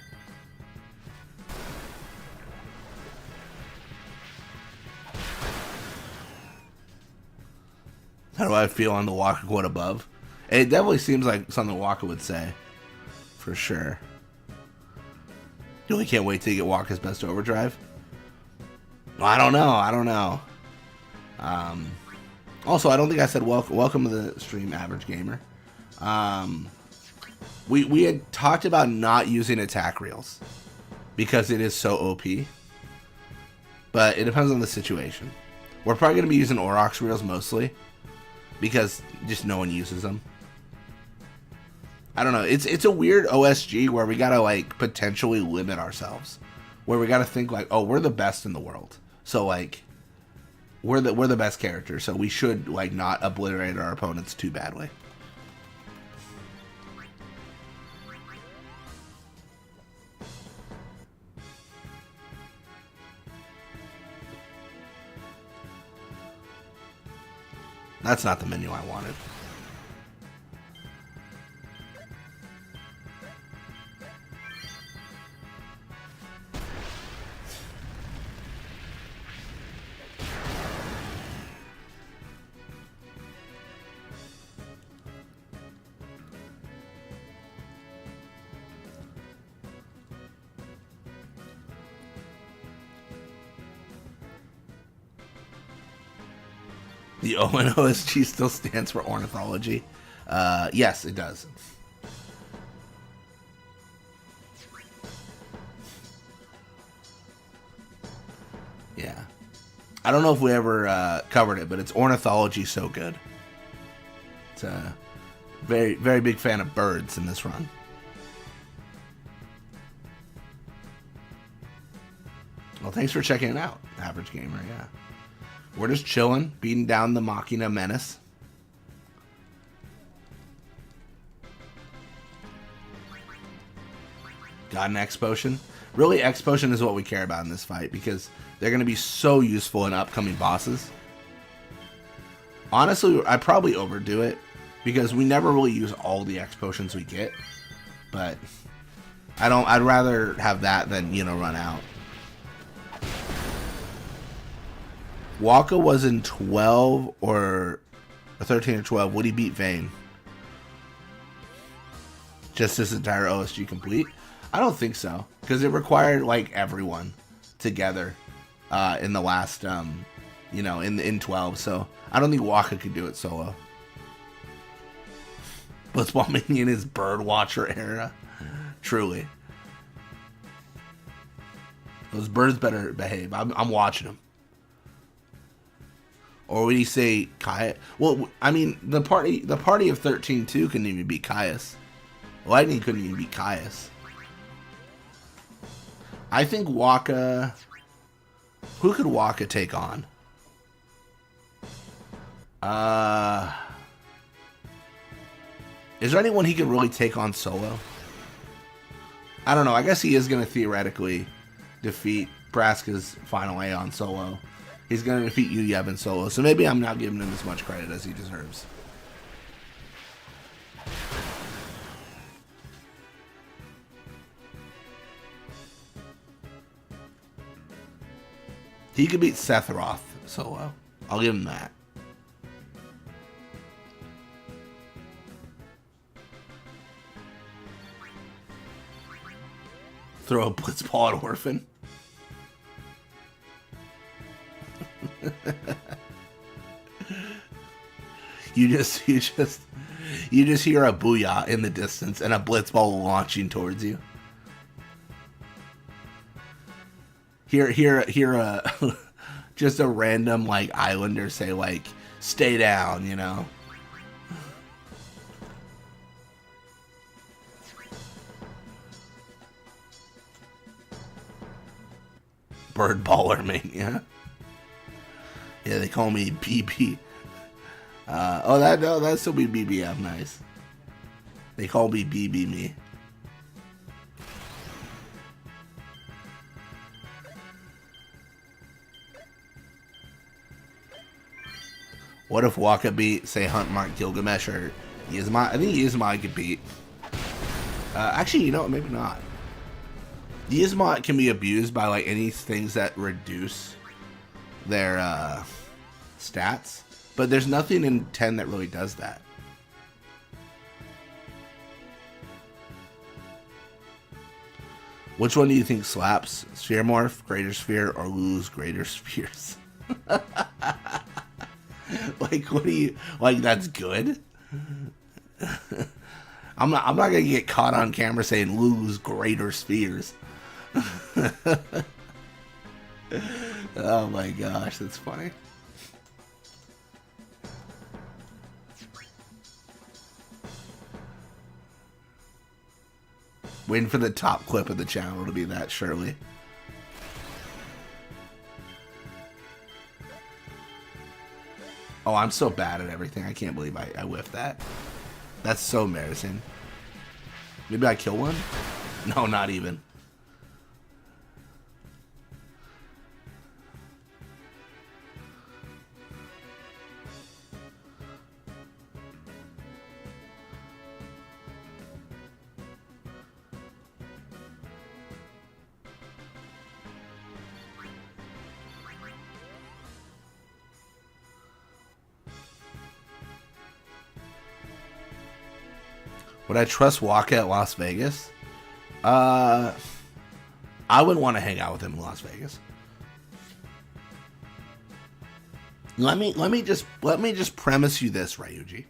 Speaker 1: How do I feel on the Wakka quote above? It definitely seems like something Wakka would say. For sure. Really can't wait to get Wakka's best overdrive. I don't know. Also, I don't think I said welcome to the stream, Average Gamer. We had talked about not using attack reels because it is so OP. But it depends on the situation. We're probably going to be using Aurochs reels mostly because just no one uses them. I don't know. It's a weird OSG where we got to like potentially limit ourselves. Where we got to think like, oh, we're the best in the world. So like we're the best character, so we should like not obliterate our opponents too badly. That's not the menu I wanted. The O in OSG still stands for ornithology. Yes, it does. Yeah. I don't know if we ever covered it, but it's ornithology so good. It's a very, very big fan of birds in this run. Well, thanks for checking it out, Average Gamer, yeah. We're just chilling, beating down the Machina Menace. Got an X Potion. Really, X Potion is what we care about in this fight because they're going to be so useful in upcoming bosses. Honestly, I probably overdo it because we never really use all the X Potions we get. But I'd rather have that than, you know, run out. Wakka was in 12 or 13 or 12. Would he beat Vayne? Just his entire OSG complete? I don't think so. Because it required, like, everyone together in the last, you know, in 12. So I don't think Wakka could do it solo. Blitzball minion is Birdwatcher era. Truly. Those birds better behave. I'm watching them. Or would he say Caius? Well, I mean, the party of 13-2 couldn't even beat Caius. Lightning couldn't even beat Caius. I think Wakka... Who could Wakka take on? Is there anyone he could really take on solo? I don't know. I guess he is going to theoretically defeat Braska's final Aeon solo. He's going to defeat Yu Yevon solo. So maybe I'm not giving him as much credit as he deserves. He could beat Sephiroth solo. I'll give him that. Throw a Blitzball at Orphan. You just hear a booyah in the distance and a Blitzball launching towards you. Hear a just a random like islander say like stay down, you know. Bird Baller Mania. Yeah, they call me BB. That'd still be BBF. Nice. They call me BB me. What if Wakka beat, say, Hunt Mark Gilgamesh or Yzma? I think Yzma could beat. Actually, you know what? Maybe not. Yzma can be abused by like any things that reduce their stats, but there's nothing in 10 that really does that. Which one do you think slaps? Sphere Morph, Greater Sphere, or Lulu's Greater Spheres? Like, what do you like? That's good. I'm not gonna get caught on camera saying Lulu's Greater Spheres. Oh my gosh, that's funny. Waiting for the top clip of the channel to be that, surely. Oh, I'm so bad at everything. I can't believe I whiffed that. That's so embarrassing. Maybe I kill one? No, not even. Would I trust Wakka at Las Vegas? I wouldn't want to hang out with him in Las Vegas. Let me just premise you this, Ryuji.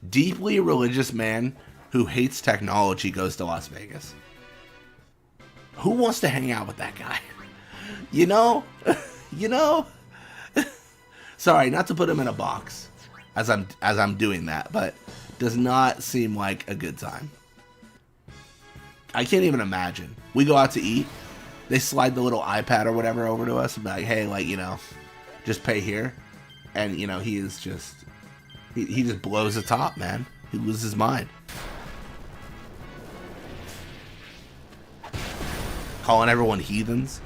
Speaker 1: Deeply religious man who hates technology goes to Las Vegas. Who wants to hang out with that guy? You know? Sorry, not to put him in a box as I'm doing that, but does not seem like a good time. I can't even imagine. We go out to eat, they slide the little iPad or whatever over to us and be like, hey, like, you know, just pay here. And, you know, he is just, he just blows the top, man. He loses his mind. Calling everyone heathens.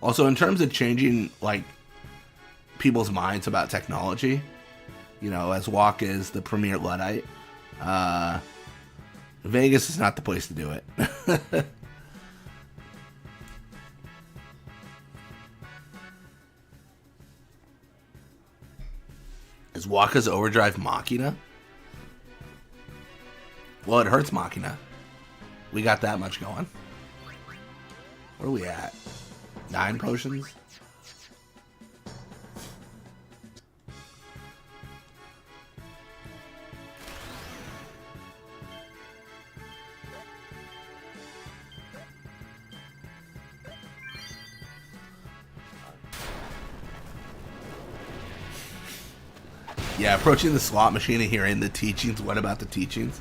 Speaker 1: Also, in terms of changing, like, people's minds about technology, you know, as Wakka is the premier Luddite, Vegas is not the place to do it. Is Wakka's overdrive Machina? Well, it hurts Machina. We got that much going. Where are we at? 9 potions? Yeah, approaching the slot machine and hearing the teachings. What about the teachings?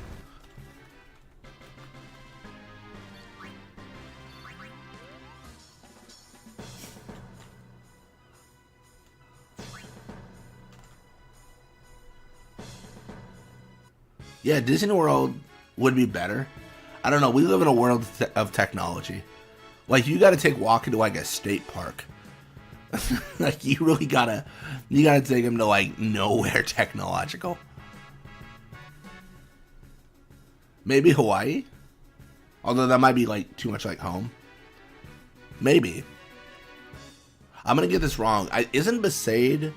Speaker 1: Yeah, Disney World would be better. I don't know. We live in a world of technology. Like, you got to take Wakka to like a state park. Like, you gotta take him to like nowhere technological. Maybe Hawaii, although that might be like too much like home. Maybe. I'm gonna get this wrong. Isn't Besaid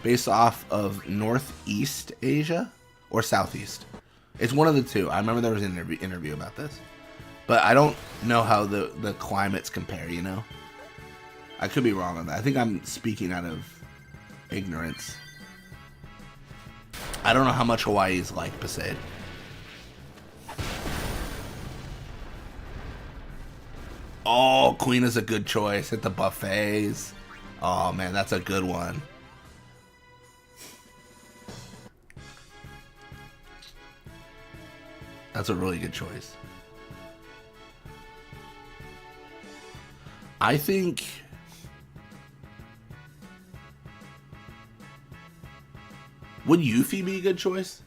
Speaker 1: based off of Northeast Asia or Southeast? It's one of the two. I remember there was an interview about this, but I don't know how the climates compare. You know. I could be wrong on that. I think I'm speaking out of ignorance. I don't know how much Hawaii is like Besaid. Oh, Queen is a good choice. At the buffets. Oh, man, that's a good one. That's a really good choice. I think... Would Yuffie be a good choice?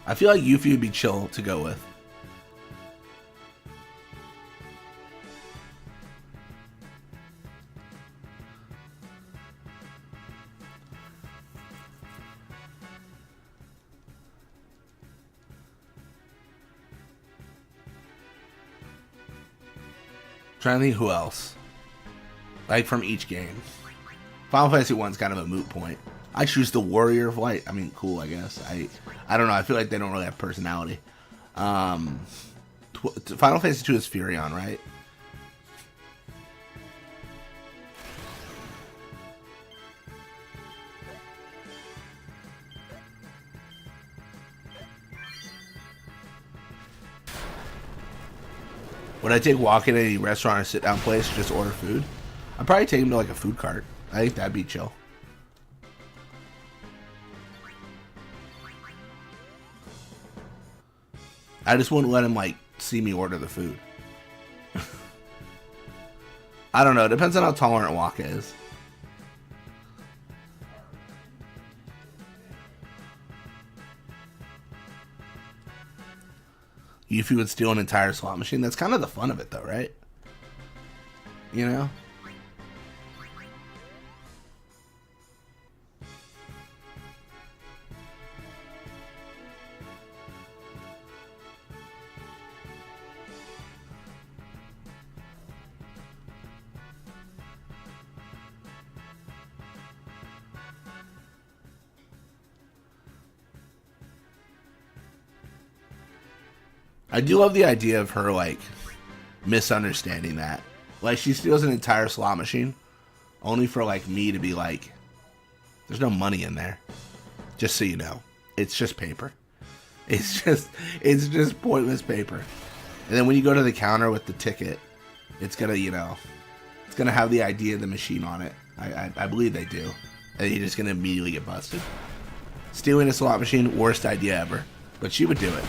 Speaker 1: I feel like Yuffie would be chill to go with. Trying to think who else. Like from each game. Final Fantasy 1's kind of a moot point. I choose the Warrior of Light. I mean, cool, I guess. I don't know. I feel like they don't really have personality. Final Fantasy 2 is Furion, right? Would I take Wakka to any restaurant or sit-down place to just order food? I'd probably take him to like a food cart. I think that'd be chill. I just wouldn't let him like see me order the food. I don't know. It depends on how tolerant Wakka is. Yuffie would steal an entire slot machine. That's kind of the fun of it, though, right? You know? I do love the idea of her, like, misunderstanding that. Like, she steals an entire slot machine only for, like, me to be like, there's no money in there. Just so you know. It's just paper. It's just pointless paper. And then when you go to the counter with the ticket, it's gonna, you know, it's gonna have the ID of the machine on it. I believe they do. And you're just gonna immediately get busted. Stealing a slot machine, worst idea ever. But she would do it.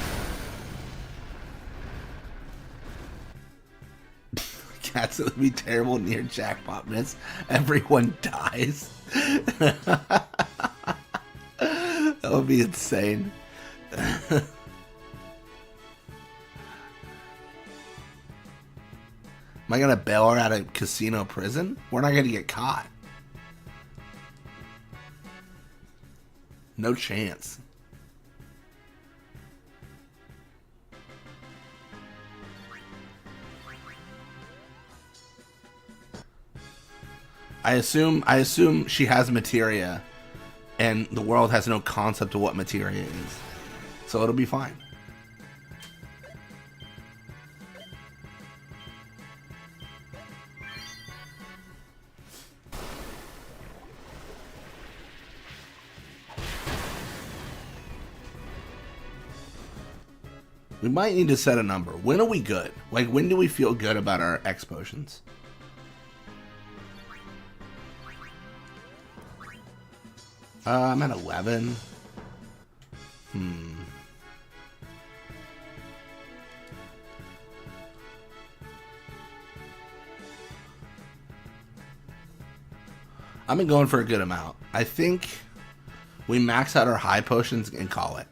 Speaker 1: Cats would be terrible near jackpot miss. Everyone dies. That would be insane. Am I gonna bail her out of casino prison? We're not gonna get caught. No chance. I assume she has materia, and the world has no concept of what materia is, so it'll be fine. We might need to set a number. When are we good? Like, when do we feel good about our X potions? I'm at 11. I've been going for a good amount. I think we max out our high potions and call it.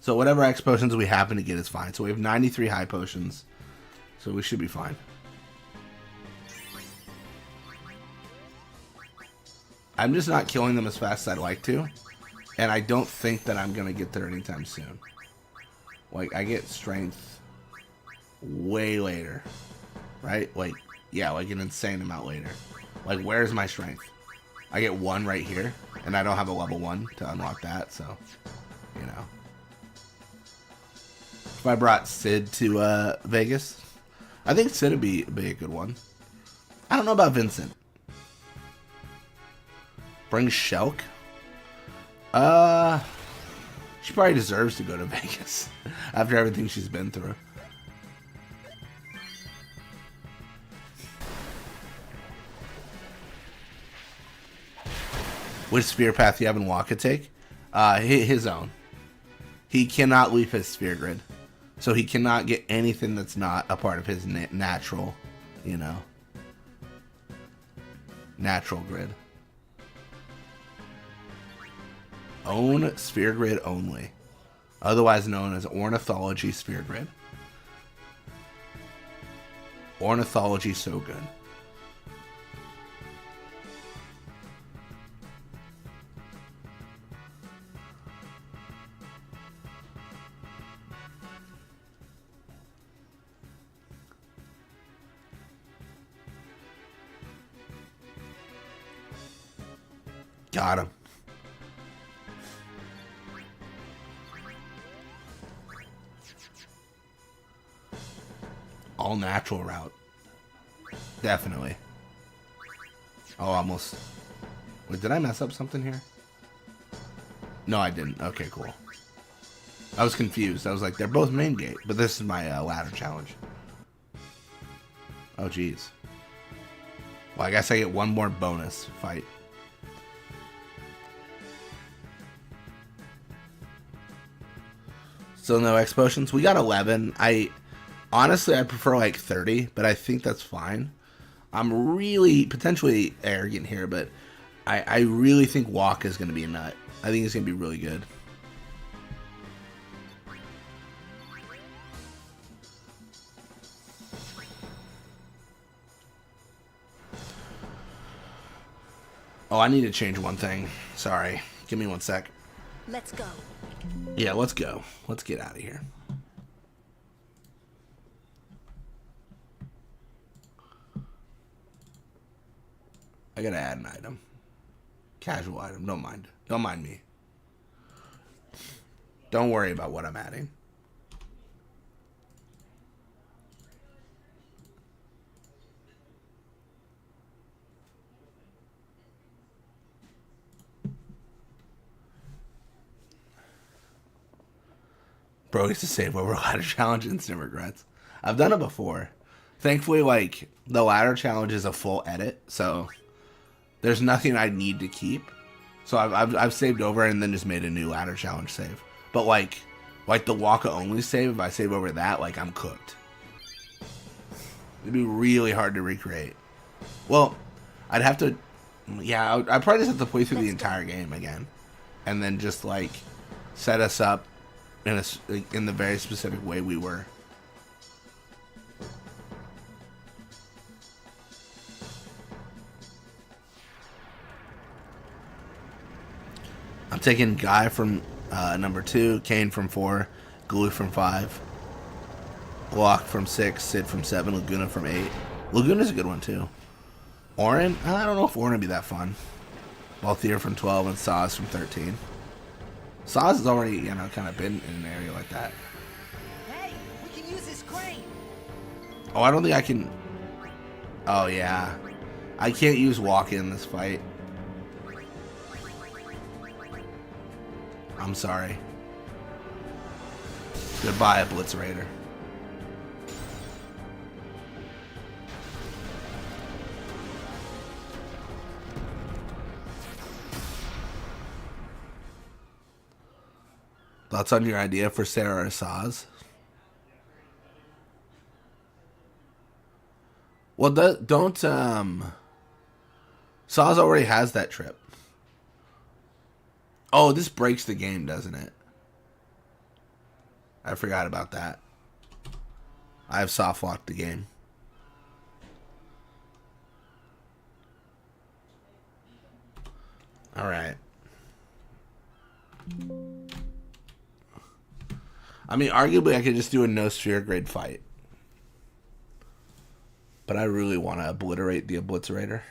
Speaker 1: So whatever X potions we happen to get is fine. So we have 93 high potions. So we should be fine. I'm just not killing them as fast as I'd like to. And I don't think that I'm going to get there anytime soon. Like, I get strength way later. Right? Like, yeah, like an insane amount later. Like, where's my strength? I get 1 right here. And I don't have a level 1 to unlock that, so, you know. If I brought Sid to Vegas, I think Sid would be a good one. I don't know about Vincent. Bring Shelk? She probably deserves to go to Vegas after everything she's been through. Which spear path you have in Wakka take? His own. He cannot leave his sphere grid. So he cannot get anything that's not a part of his natural, you know, natural grid. Own sphere grid only. Otherwise known as ornithology sphere grid. Ornithology so good. Got him. All natural route. Definitely. Oh, almost. Wait, did I mess up something here? No, I didn't. Okay, cool. I was confused. I was like, they're both main gate, but this is my ladder challenge. Oh, geez. Well, I guess I get one more bonus fight. Still no X potions. We got 11. Honestly, I prefer like 30, but I think that's fine. I'm really potentially arrogant here, but I really think Wakka is going to be a nut. I think it's going to be really good. Oh, I need to change one thing. Sorry. Give me 1 sec.
Speaker 7: Let's go.
Speaker 1: Yeah, let's go. Let's get out of here. I gotta add an item. Casual item. Don't mind. Don't mind me. Don't worry about what I'm adding. Bro used to save over a ladder challenge, instant regrets. I've done it before. Thankfully, like, the ladder challenge is a full edit, so there's nothing I need to keep. So I've saved over and then just made a new ladder challenge save. But like the Wakka only save, if I save over that, like, I'm cooked. It'd be really hard to recreate. Well, I'd have to, yeah, I'd probably just have to play through the entire game again, and then just like set us up in the very specific way we were. I'm taking Guy from number 2, Kane from 4, Glue from 5, Block from 6, Sid from 7, Laguna from 8. Laguna's a good one too. Orin? I don't know if Orin would be that fun. Balthier from 12 and Saz from 13. Saz has already, you know, kind of been in an area like that.
Speaker 10: Hey, we can use this crane.
Speaker 1: Oh, I don't think I can. Oh, yeah. I can't use Wakka in this fight. I'm sorry. Goodbye, obliterator. Thoughts on your idea for Sarah or Saz? Well, don't Saz already has that trip. Oh, this breaks the game, doesn't it? I forgot about that. I have soft locked the game. All right. I mean, arguably, I could just do a no sphere grade fight. But I really want to obliterate the obliterator.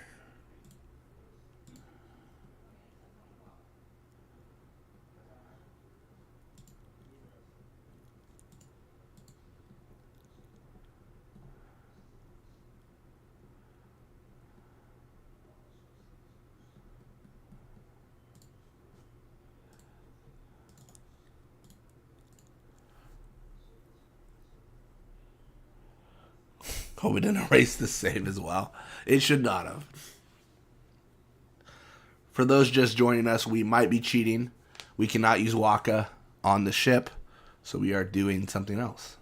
Speaker 1: Hope we didn't erase the save as well. It should not have. For those just joining us, we might be cheating. We cannot use Wakka on the ship, so we are doing something else.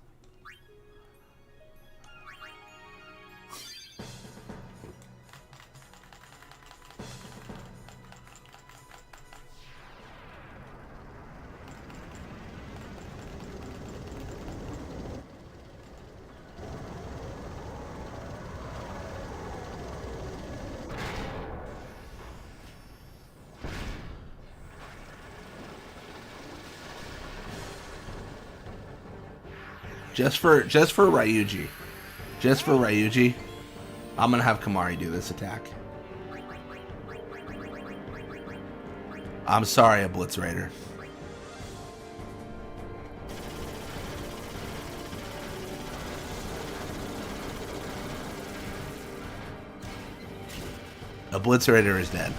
Speaker 1: Just for Ryuji. Just for Ryuji, I'm gonna have Kimahri do this attack. I'm sorry, Obliterator. Obliterator is dead.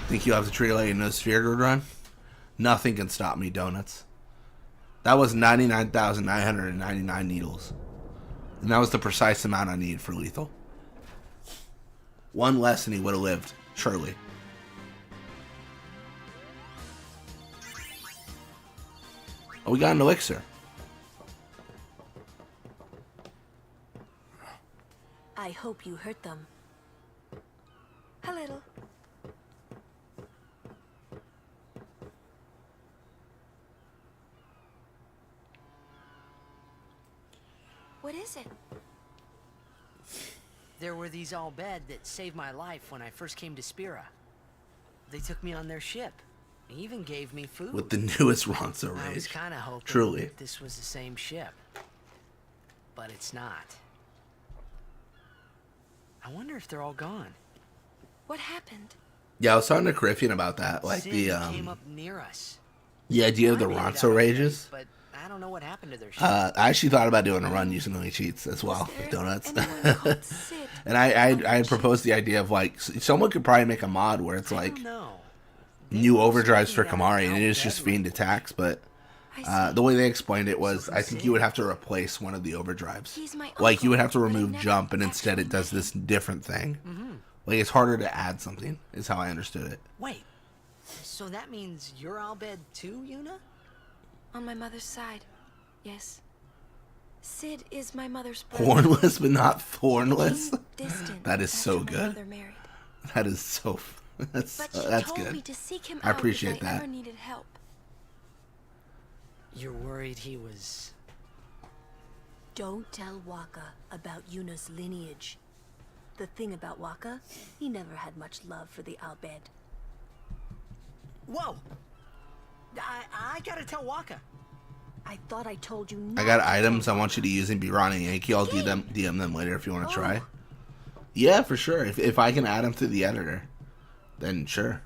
Speaker 1: Think you'll have to treat it like a no sphere grid run? Nothing can stop me, donuts. That was 99,999 needles. And that was the precise amount I need for lethal. One less and he would have lived, surely. Oh, we got an elixir.
Speaker 7: I hope you hurt them.
Speaker 5: A little. What is it?
Speaker 3: There were these Al Bhed that saved my life when I first came to Spira. They took me on their ship. They even gave me food.
Speaker 1: With the newest Ronso
Speaker 3: I was
Speaker 1: rage.
Speaker 3: kind of hoping
Speaker 1: Truly.
Speaker 3: this was the same ship. But it's not. I wonder if they're all gone.
Speaker 5: What happened?
Speaker 1: Yeah, I was talking to Griffin about that. Like
Speaker 3: Sin
Speaker 1: the
Speaker 3: came up near us.
Speaker 1: the idea of the
Speaker 3: I made it
Speaker 1: Ronso
Speaker 3: out
Speaker 1: rages.
Speaker 3: but I don't know what happened to their ship.
Speaker 1: I actually thought about doing a run using only cheats as well, donuts. And I had proposed the idea of like someone could probably make a mod where it's like new overdrives for Kimahri and it is just fiend attacks, but the way they explained it was I think you would have to replace one of the overdrives. Like you would have to remove jump and instead it does this different thing. Like it's harder to add something is how I understood it.
Speaker 3: Wait, so that means you're Al Bhed too, Yuna?
Speaker 5: On my mother's side, yes. Sid is my mother's brother.
Speaker 1: Hornless but not thornless.
Speaker 5: Distant
Speaker 1: That is so
Speaker 5: after my
Speaker 1: good.
Speaker 5: mother married.
Speaker 1: That is so that's
Speaker 5: But she
Speaker 1: that's
Speaker 5: told me
Speaker 1: good.
Speaker 5: to seek him
Speaker 1: I
Speaker 5: out
Speaker 1: appreciate
Speaker 5: if I
Speaker 1: that.
Speaker 5: ever needed help.
Speaker 3: You're worried he was...
Speaker 7: Don't tell Wakka about Yuna's lineage. The thing about Wakka, he never had much love for the Al Bhed.
Speaker 3: Whoa! I gotta tell Wakka.
Speaker 7: I thought I told you
Speaker 1: I got items I want you to use in Biran and Yankee. I'll DM them later if you want to try. Yeah, for sure. If I can add them through the editor, then sure.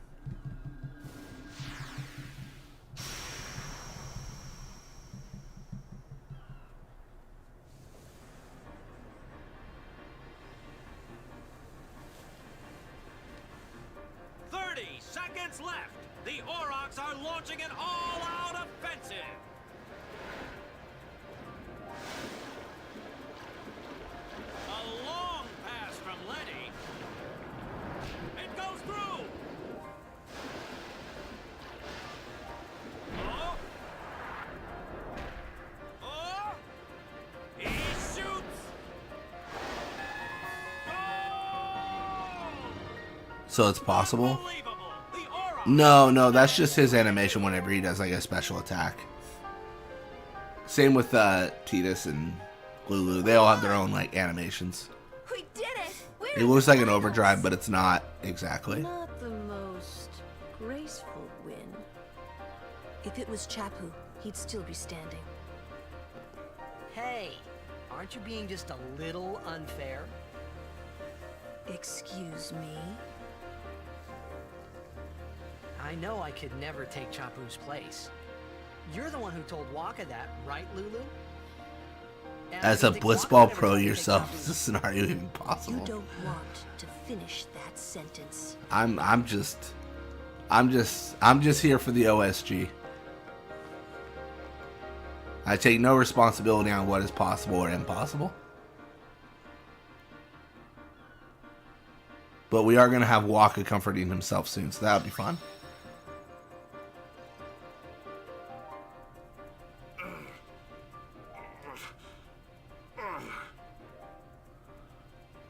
Speaker 9: Seconds left. The Aurochs are launching an all-out offensive! A long pass from Lenny. It goes through! Oh! Oh! He shoots!
Speaker 1: So it's possible? No, that's just his animation whenever he does like a special attack. Same with Titus and Lulu. They all have their own like animations.
Speaker 5: We did it!
Speaker 1: It looks like an overdrive, but it's not exactly.
Speaker 7: Not the most graceful win. If it was Chapu, he'd still be standing.
Speaker 3: Hey, aren't you being just a little unfair?
Speaker 7: Excuse me?
Speaker 3: I know I could never take Chapu's place. You're the one who told Wakka that, right, Lulu? And
Speaker 1: As a
Speaker 3: I think
Speaker 1: Blitzball
Speaker 3: Wakka
Speaker 1: pro
Speaker 3: never told
Speaker 1: yourself,
Speaker 3: Chapu.
Speaker 1: is this scenario even possible?
Speaker 7: You don't want to finish that sentence.
Speaker 1: I'm just here for the OSG. I take no responsibility on what is possible or impossible. But we are going to have Wakka comforting himself soon, so that would be fun.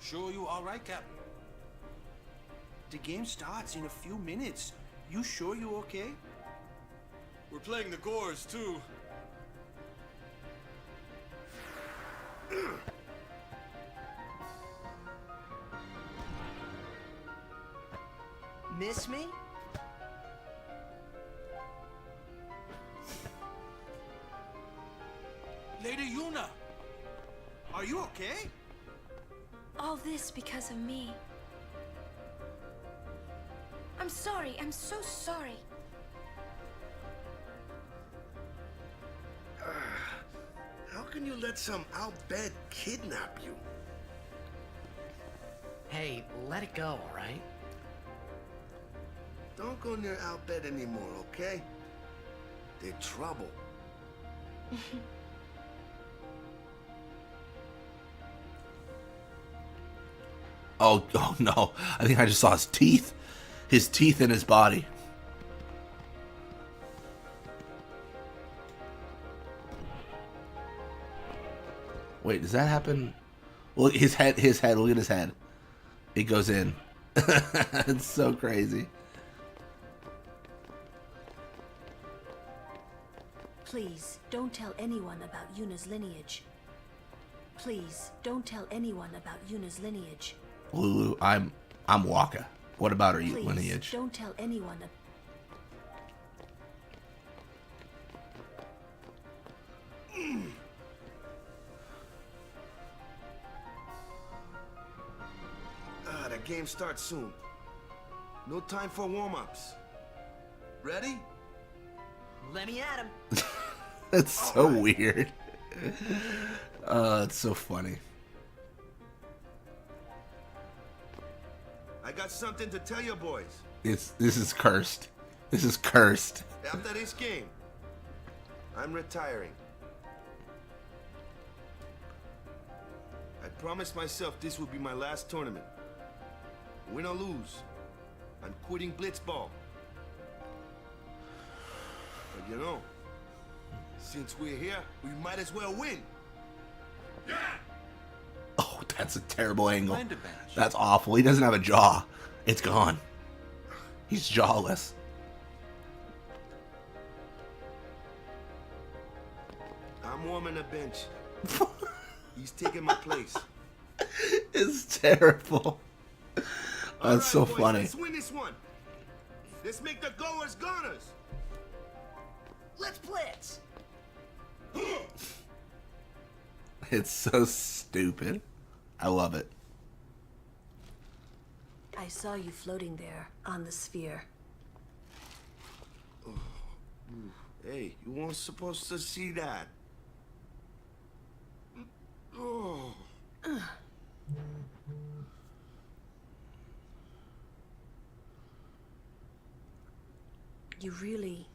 Speaker 11: Sure you all right, Captain? The game starts in a few minutes. You sure you okay?
Speaker 2: We're playing the Gores, too.
Speaker 3: Miss me?
Speaker 11: Lady Yuna! Are you okay?
Speaker 5: All this because of me. I'm sorry. I'm so sorry.
Speaker 2: How can you let some outbed kidnap you?
Speaker 3: Hey, let it go, alright?
Speaker 2: Don't go near outbed anymore, okay? They're trouble.
Speaker 1: Oh no. I think I just saw his teeth. His teeth in his body. Wait, does that happen? Well, his head, look at his head. It goes in. It's so crazy.
Speaker 7: Please, don't tell anyone about Yuna's lineage. Please, don't tell anyone about Yuna's lineage.
Speaker 1: Lulu, I'm Wakka. What about her
Speaker 7: Please,
Speaker 1: lineage?
Speaker 7: don't tell anyone.
Speaker 2: The game starts soon. No time for warm-ups. Ready?
Speaker 3: Let me at him.
Speaker 1: That's so weird. It's so funny.
Speaker 2: I got something to tell you boys.
Speaker 1: This is cursed. This is cursed.
Speaker 2: After this game, I'm retiring. I promised myself this would be my last tournament. Win or lose, I'm quitting Blitzball. But you know, since we're here, we might as well win. Yeah!
Speaker 1: Oh, that's a terrible angle.
Speaker 11: Find a bench.
Speaker 1: That's awful. He doesn't have a jaw. It's gone. He's jawless.
Speaker 2: I'm warming the bench. He's taking my place.
Speaker 1: It's terrible.
Speaker 2: All
Speaker 1: That's so
Speaker 2: right, boys,
Speaker 1: funny.
Speaker 2: Let's win this one. Let's make the goers goners.
Speaker 3: Let's blitz.
Speaker 1: It's so stupid. I love it.
Speaker 7: I saw you floating there on the sphere.
Speaker 2: Hey, you weren't supposed to see that. Oh.
Speaker 7: You really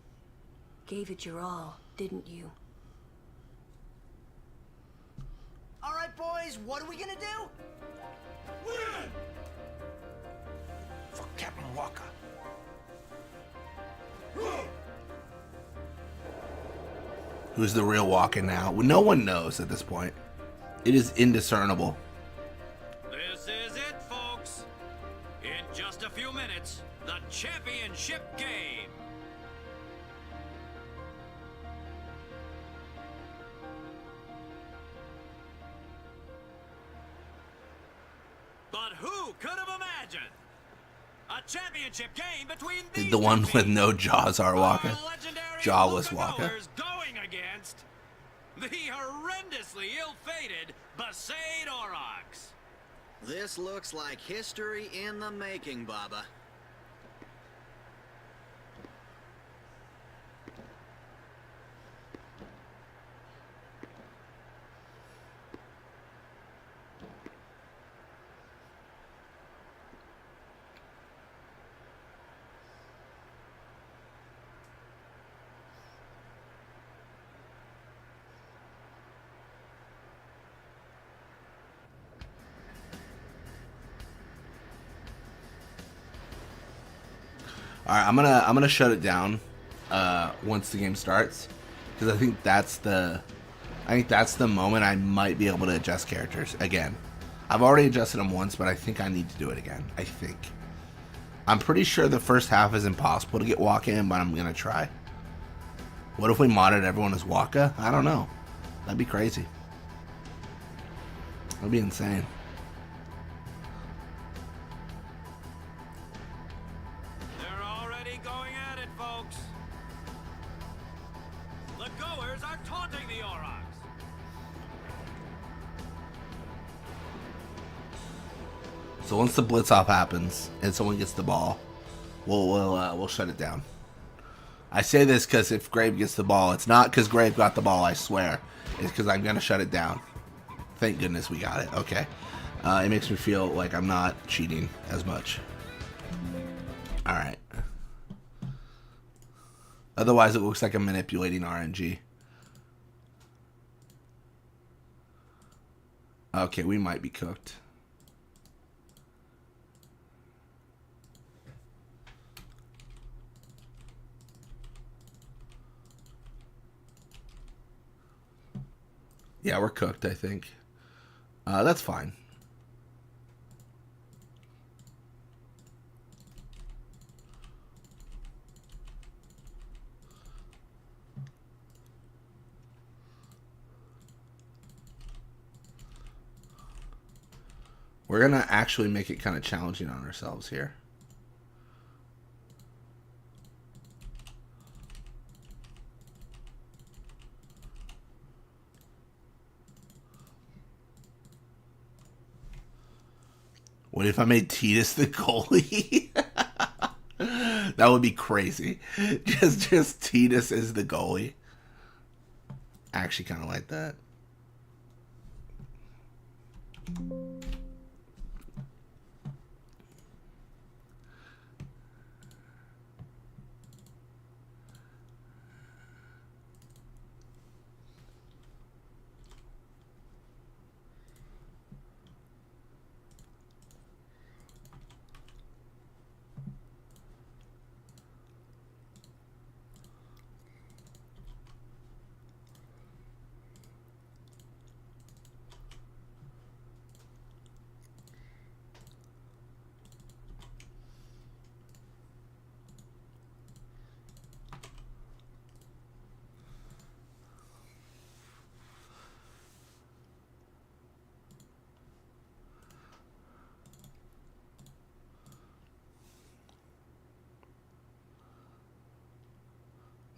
Speaker 7: gave it your all, didn't you?
Speaker 20: All right, boys, what are we gonna do?
Speaker 17: Win!
Speaker 11: For Captain Wakka.
Speaker 1: Who's the real Wakka now? Well, no one knows at this point. It is indiscernible.
Speaker 9: This is it, folks. In just a few minutes, the championship game. But who could have imagined a championship game between these
Speaker 1: The one
Speaker 9: two
Speaker 1: with
Speaker 9: teams?
Speaker 1: no jaws are Wakka.
Speaker 9: Our legendary
Speaker 1: Jawless
Speaker 9: Luca
Speaker 1: Wakka.
Speaker 9: goers going against the horrendously ill-fated Besaid Aurochs.
Speaker 20: This looks like history in the making, Baba.
Speaker 1: All right, I'm gonna shut it down once the game starts, because I think that's the moment I might be able to adjust characters again. I've already adjusted them once, but I think I need to do it again. I think. I'm pretty sure the first half is impossible to get Wakka in, but I'm gonna try. What if we modded everyone as Wakka? I don't know. That'd be crazy. That'd be insane.
Speaker 9: They're already going at it, folks. The goers are taunting the Aurochs.
Speaker 1: So once the blitz off happens and someone gets the ball, we'll shut it down. I say this because if Grave gets the ball, it's not because Grave got the ball. I swear, it's because I'm gonna shut it down. Thank goodness we got it. Okay, it makes me feel like I'm not cheating as much. All right. Otherwise, it looks like I'm manipulating RNG. Okay, we might be cooked. Yeah, we're cooked, I think. That's fine. We're gonna actually make it kind of challenging on ourselves here. What if I made Titus the goalie? That would be crazy. Just Titus as the goalie. I actually kind of like that.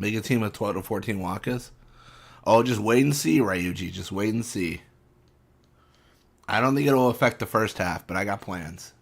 Speaker 1: Make a team of 12 to 14 Wakkas? Oh, just wait and see, Ryuji. Just wait and see. I don't think it'll affect the first half, but I got plans.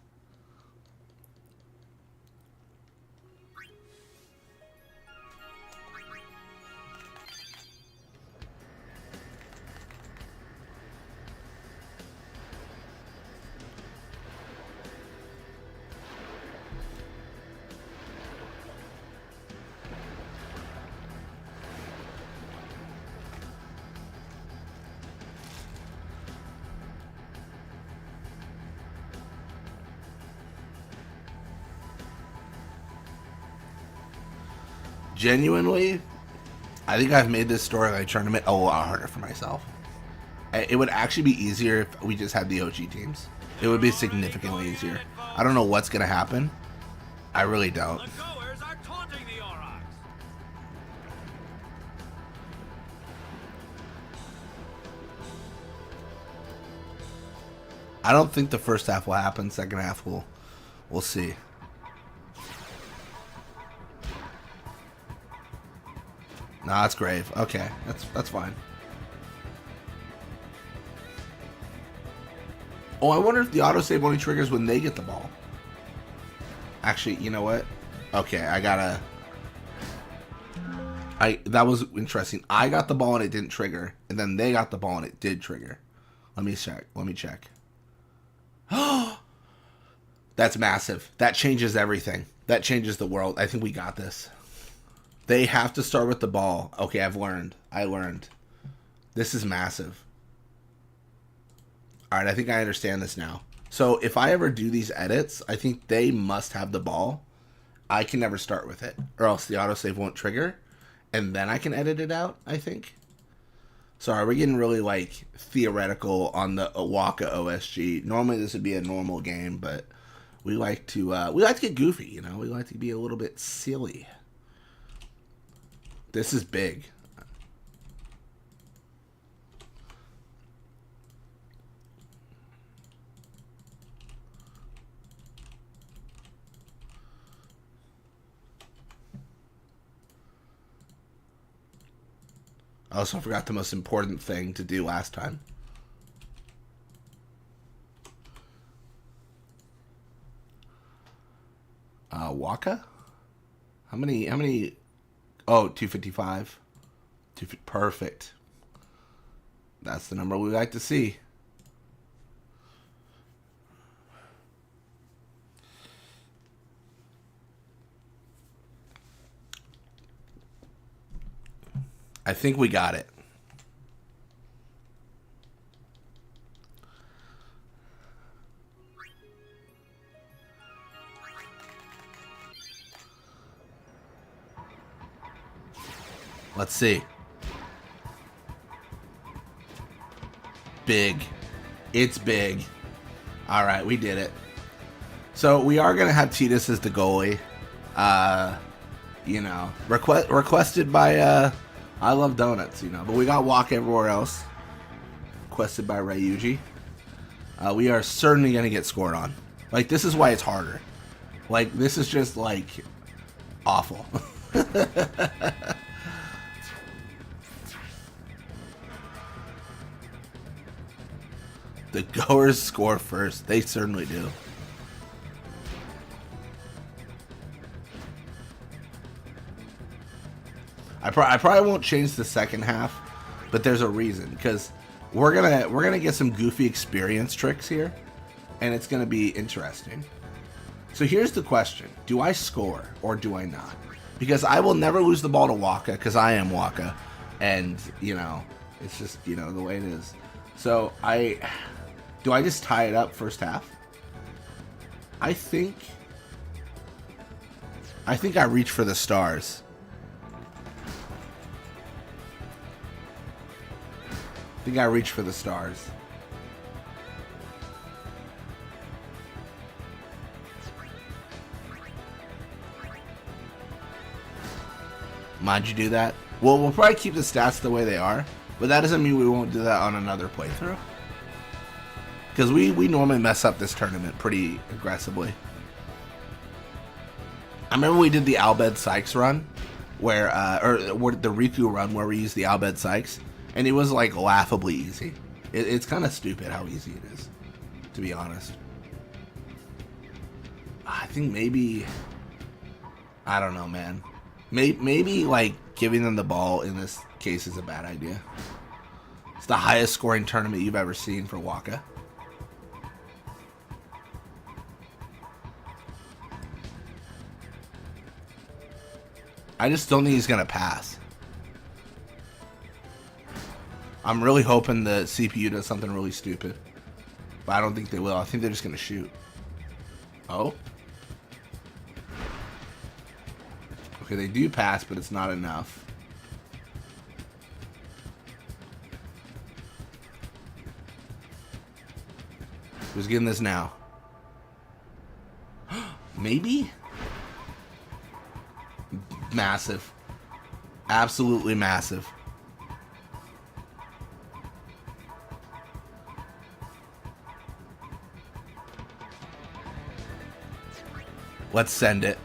Speaker 1: genuinely, I think I've made this storyline tournament a lot harder for myself. It would actually be easier if we just had the OG teams. It would be significantly easier. I don't know what's going to happen. I really don't. I don't think the first half will happen. Second half we'll see. Nah, it's grave. Okay, that's fine. Oh, I wonder if the autosave only triggers when they get the ball. Actually, you know what? Okay, that was interesting. I got the ball and it didn't trigger, and then they got the ball and it did trigger. Let me check. That's massive. That changes everything. That changes the world. I think we got this. They have to start with the ball. Okay, I learned. This is massive. Alright, I think I understand this now. So if I ever do these edits, I think they must have the ball. I can never start with it, or else the autosave won't trigger, and then I can edit it out, I think. Sorry, we're getting really, like, theoretical on the Wakka OSG. Normally this would be a normal game, but we like to get goofy, you know? We like to be a little bit silly. This is big. I also forgot the most important thing to do last time. Wakka? How many? Oh, 255. Perfect. That's the number we like to see. I think we got it. Let's see. Big. It's big. All right, we did it. So we are going to have Titus as the goalie. You know, requested by I Love Donuts, you know, but we got Wakka everywhere else. Requested by Reuniting. We are certainly going to get scored on. Like, this is why it's harder. Like, this is just, like, awful. The goers score first. They certainly do. I probably won't change the second half, but there's a reason, because we're gonna get some goofy experience tricks here, and it's gonna be interesting. So here's the question: do I score or do I not? Because I will never lose the ball to Wakka, because I am Wakka, and you know, it's just, you know, the way it is. So do I just tie it up first half? I think I reach for the stars. I think I reach for the stars. Mind you do that? Well, we'll probably keep the stats the way they are, but that doesn't mean we won't do that on another playthrough. Because we normally mess up this tournament pretty aggressively. I remember we did the Albed Sykes run, where or the Riku run where we used the Albed Sykes, and it was like laughably easy. It's kind of stupid how easy it is, to be honest. I think maybe, I don't know, man. Maybe like giving them the ball in this case is a bad idea. It's the highest scoring tournament you've ever seen for Wakka. I just don't think he's gonna pass. I'm really hoping the CPU does something really stupid, but I don't think they will. I think they're just gonna shoot. Oh. Okay, they do pass, but it's not enough. Who's getting this now? Maybe? Massive. Absolutely massive. Let's send it.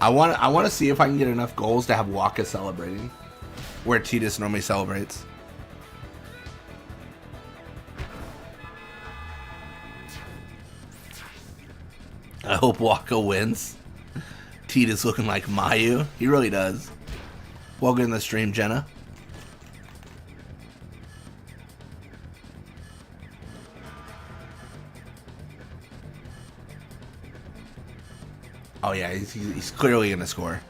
Speaker 1: I want to see if I can get enough goals to have Wakka celebrating, where Tidus normally celebrates. I hope Wakka wins. Tidus looking like Mayu. He really does. Welcome to the stream, Jenna. Oh yeah, he's clearly gonna score.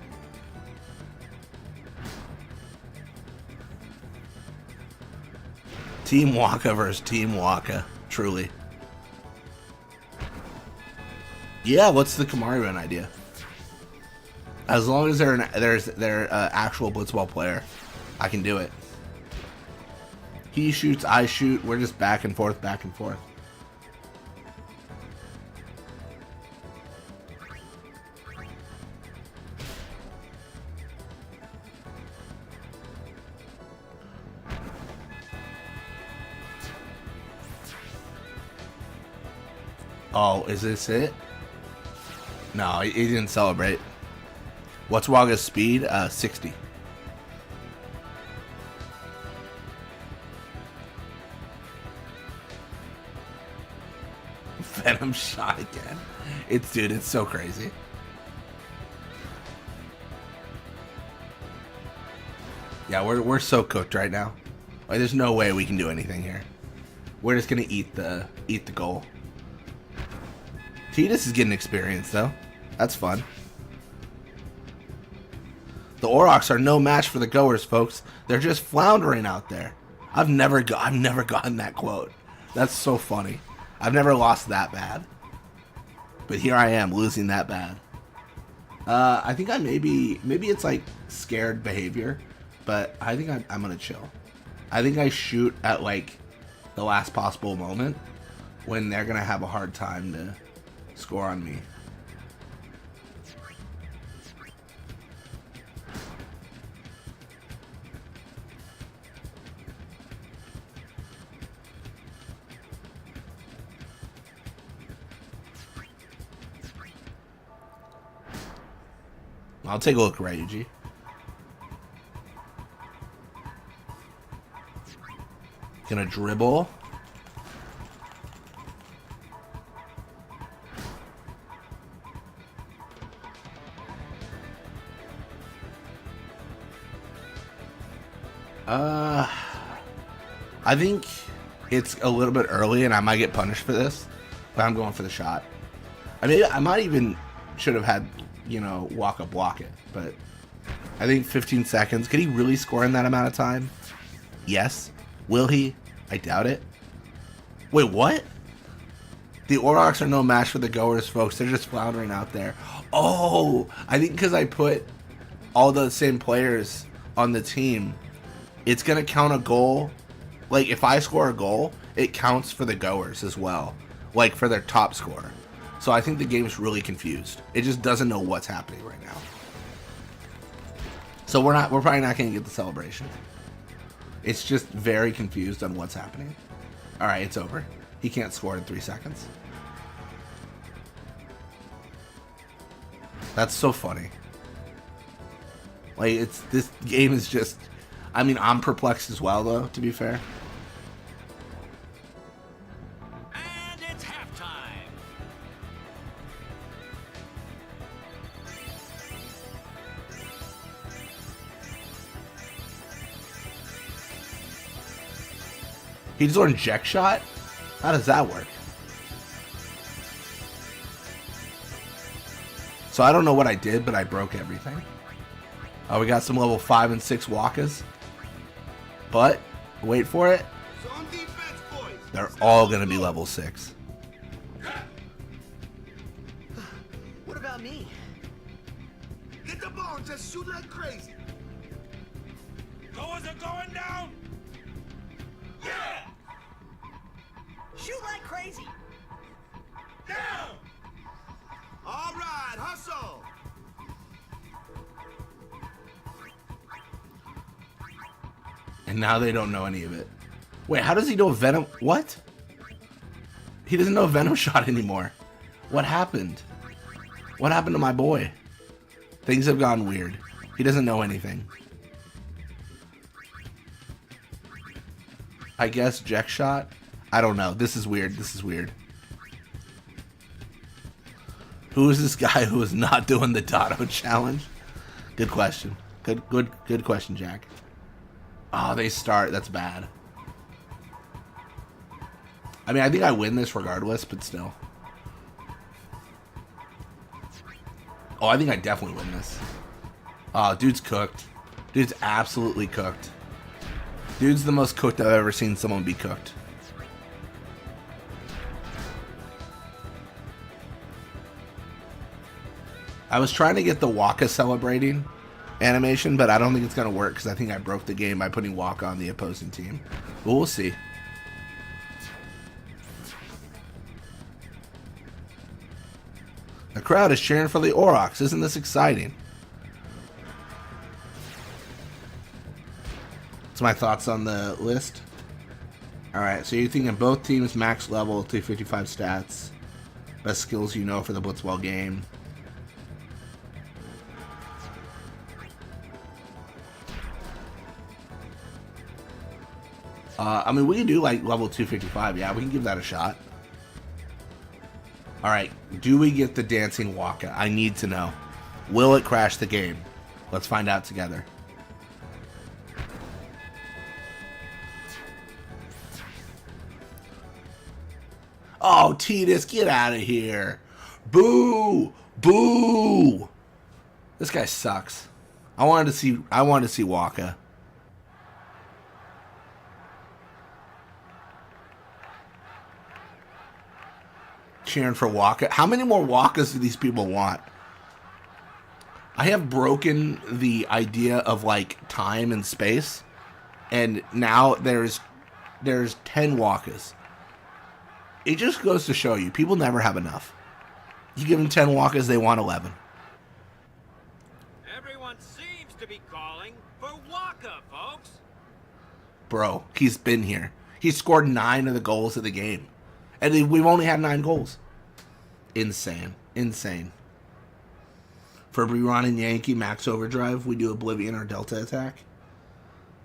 Speaker 1: Team Wakka versus Team Wakka, truly. Yeah, what's the Kamari run idea? As long as they're an actual Blitzball player, I can do it. He shoots, I shoot. We're just back and forth, back and forth. Oh, is this it? No, he didn't celebrate. What's Wakka's speed? 60. Venom shot again. Dude, it's so crazy. Yeah, we're so cooked right now. Like, there's no way we can do anything here. We're just gonna eat the goal. Tidus is getting experience though. That's fun. The Aurochs are no match for the goers, folks. They're just floundering out there. I've never gotten that quote. That's so funny. I've never lost that bad. But here I am losing that bad. I think I maybe it's like scared behavior, but I think I'm gonna chill. I think I shoot at like the last possible moment when they're gonna have a hard time to score on me. I'll take a look, Ryuji. Gonna dribble. I think it's a little bit early and I might get punished for this, but I'm going for the shot. I mean, I might even should have had, you know, Wakka block it, but I think 15 seconds. Could he really score in that amount of time? Yes. Will he? I doubt it. Wait, what? The Aurochs are no match for the goers, folks. They're just floundering out there. Oh, I think because I put all the same players on the team, it's going to count a goal. Like, if I score a goal, it counts for the goers as well. Like, for their top score. So I think the game's really confused. It just doesn't know what's happening right now. So we're probably not going to get the celebration. It's just very confused on what's happening. All right, it's over. He can't score in 3 seconds. That's so funny. Like, this game is just, I mean, I'm perplexed as well, though, to be fair.
Speaker 9: And it's halftime.
Speaker 1: He just learned Jack Shot? How does that work? So I don't know what I did, but I broke everything. Oh, we got some level 5 and 6 Wakkas. But, wait for it. They're all going to be level 6.
Speaker 16: What about me?
Speaker 2: Get the on, just shoot like crazy.
Speaker 17: Goers are going down! Yeah!
Speaker 10: Shoot like crazy!
Speaker 17: Down!
Speaker 2: All right, hustle!
Speaker 1: And now they don't know any of it. Wait, how does he know Venom? What? He doesn't know Venom shot anymore. What happened? What happened to my boy? Things have gone weird. He doesn't know anything. I guess Jack shot? I don't know. This is weird. This is weird. Who is this guy who is not doing the Dotto challenge? Good question. Good question, Jack. Oh, they start. That's bad. I mean, I think I win this regardless, but still. Oh, I think I definitely win this. Oh, dude's cooked. Dude's absolutely cooked. Dude's the most cooked I've ever seen someone be cooked. I was trying to get the Wakka celebrating animation, but I don't think it's going to work because I think I broke the game by putting Wakka on the opposing team. But we'll see. The crowd is cheering for the Aurochs. Isn't this exciting? That's my thoughts on the list. Alright, so you're thinking both teams max level 255 stats. Best skills you know for the Blitzball game. I mean, we can do like level 255. Yeah, we can give that a shot. Alright, do we get the dancing Wakka? I need to know. Will it crash the game? Let's find out together. Oh, Titus, get out of here. Boo! Boo! This guy sucks. I wanted to see Wakka. Cheering for Wakka. How many more Wakkas do these people want? I have broken the idea of like time and space, and now there's 10 Wakkas. It just goes to show you, people never have enough. You give them 10 Wakkas, they want 11.
Speaker 9: Everyone seems to be calling for Wakka, folks.
Speaker 1: Bro, he's been here. He scored 9 of the goals of the game. And we've only had 9 goals. Insane. Insane. For Reuniting Yankee Max Overdrive, we do Oblivion or Delta Attack.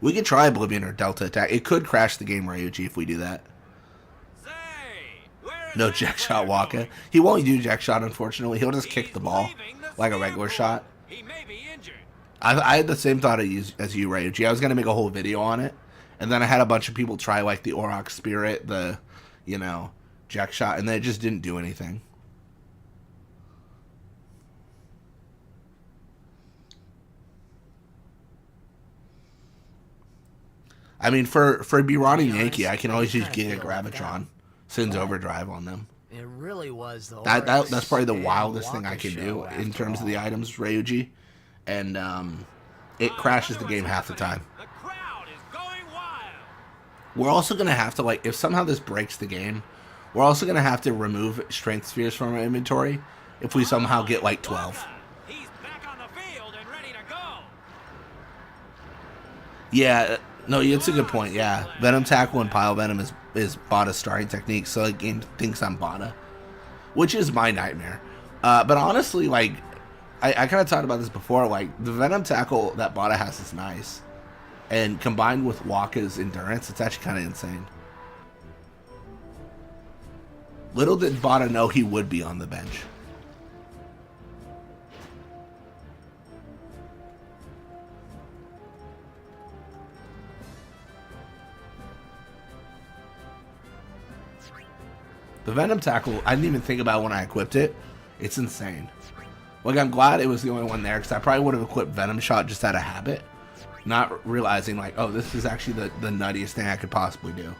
Speaker 1: We could try Oblivion or Delta Attack. It could crash the game, Ryuji, if we do that. No Jack Shot Wakka. He won't do Jack Shot, unfortunately. He'll just kick the ball like a regular shot. I had the same thought as you, Ryuji. I was going to make a whole video on it. And then I had a bunch of people try like the Auroch Spirit, the, you know, Jack Shot, and then it just didn't do anything. I mean, for Reuniting Yankee, I can always use Giga Gravitron. Sin's Overdrive on them.
Speaker 6: It really was the
Speaker 1: that's probably the wildest thing I can do in terms of the items, Ryuji. And it crashes the game half the time. We're also going to have to, like, if somehow this breaks the game, we're also going to have to remove strength spheres from our inventory if we somehow get, like, 12. Yeah, no, it's a good point, yeah. Venom Tackle and Pile Venom is Bada's starting technique, so the game thinks I'm Bada. Which is my nightmare. But honestly, like, I kind of talked about this before, like, the Venom Tackle that Bada has is nice. And combined with Wakka's endurance, it's actually kind of insane. Little did Bada know he would be on the bench. The Venom Tackle, I didn't even think about when I equipped it. It's insane. Like, I'm glad it was the only one there, because I probably would have equipped Venom Shot just out of habit. Not realizing, like, oh, this is actually the nuttiest thing I could possibly do.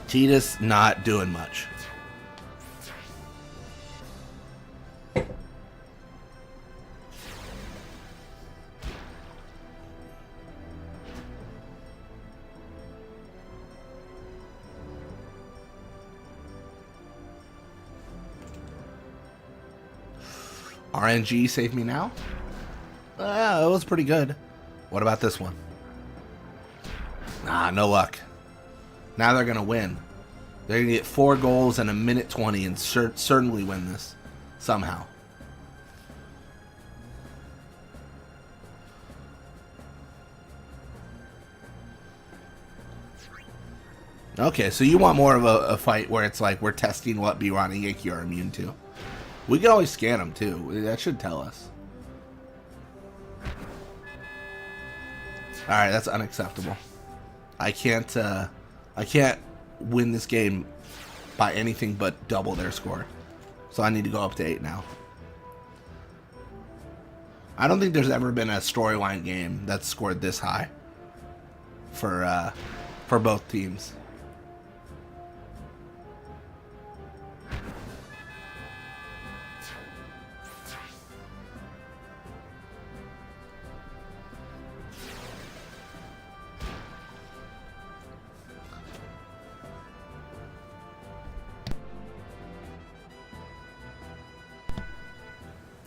Speaker 1: Tidus not doing much. RNG save me now? It was pretty good. What about this one? Nah, no luck. Now they're going to win. They're going to get 4 goals in a minute 20 and certainly win this. Somehow. Okay, so you want more of a fight where it's like we're testing what Biran and Yankee are immune to. We can always scan them too. That should tell us. Alright, that's unacceptable. I can't win this game by anything but double their score. So I need to go up to 8 now. I don't think there's ever been a storyline game that's scored this high for both teams.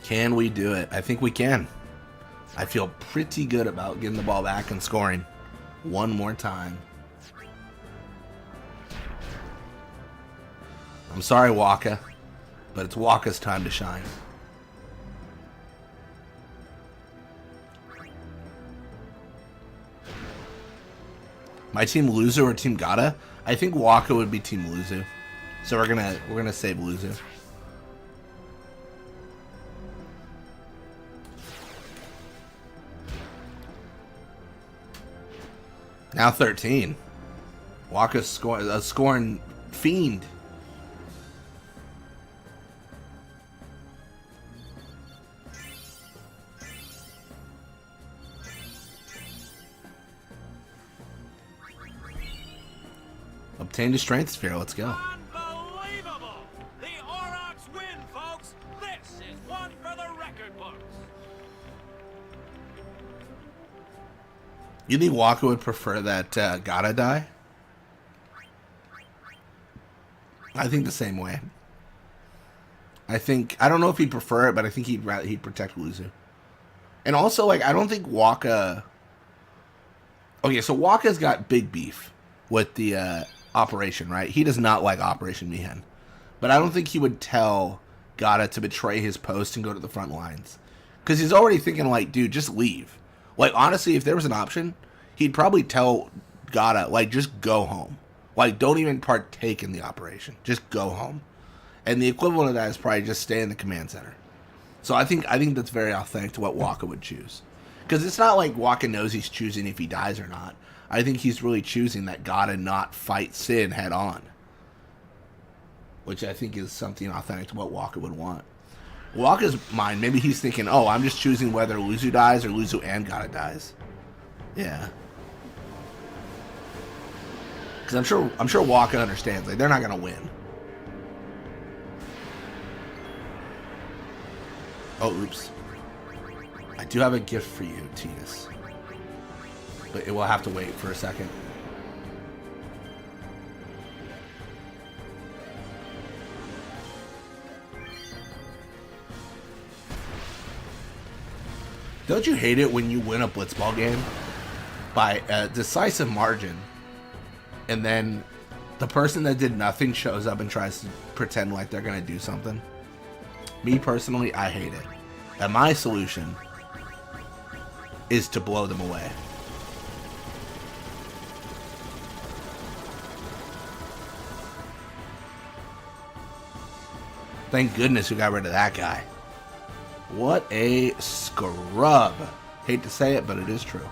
Speaker 1: Can we do it? I think we can. I feel pretty good about getting the ball back and scoring one more time. I'm sorry, Wakka, but it's Wakka's time to shine. My team Luzu or team Gata? I think Wakka would be team Luzu. So we're gonna save Luzu. Now 13. Wakka's scoring fiend. Obtained a strength sphere. Let's go.
Speaker 9: Unbelievable! The Aurochs win, folks. This is one for the record books.
Speaker 1: You think Wakka would prefer that Gata die? I think the same way. I don't know if he'd prefer it, but I think he'd protect Luzu. And also, like, I don't think Wakka. Okay, so Wakka's got big beef with the Operation, right? He does not like Operation Mihen, but I don't think he would tell Gata to betray his post and go to the front lines, because he's already thinking like, dude, just leave. Like, honestly, if there was an option, he'd probably tell Gata, like, just go home. Like, don't even partake in the operation. Just go home. And the equivalent of that is probably just stay in the command center. So I think that's very authentic to what Wakka would choose. Because it's not like Wakka knows he's choosing if he dies or not. I think he's really choosing that Gata not fight Sin head on. Which I think is something authentic to what Wakka would want. Wakka's mind, maybe he's thinking, oh, I'm just choosing whether Luzu dies or Luzu and Gata dies. Yeah. Because I'm sure Wakka understands. Like, they're not gonna win. Oh, oops. I do have a gift for you, Tidus. But it will have to wait for a second. Don't you hate it when you win a Blitzball game by a decisive margin, and then the person that did nothing shows up and tries to pretend like they're gonna do something? Me personally, I hate it. And my solution is to blow them away. Thank goodness we got rid of that guy. What a scrub. Hate to say it, but it is true.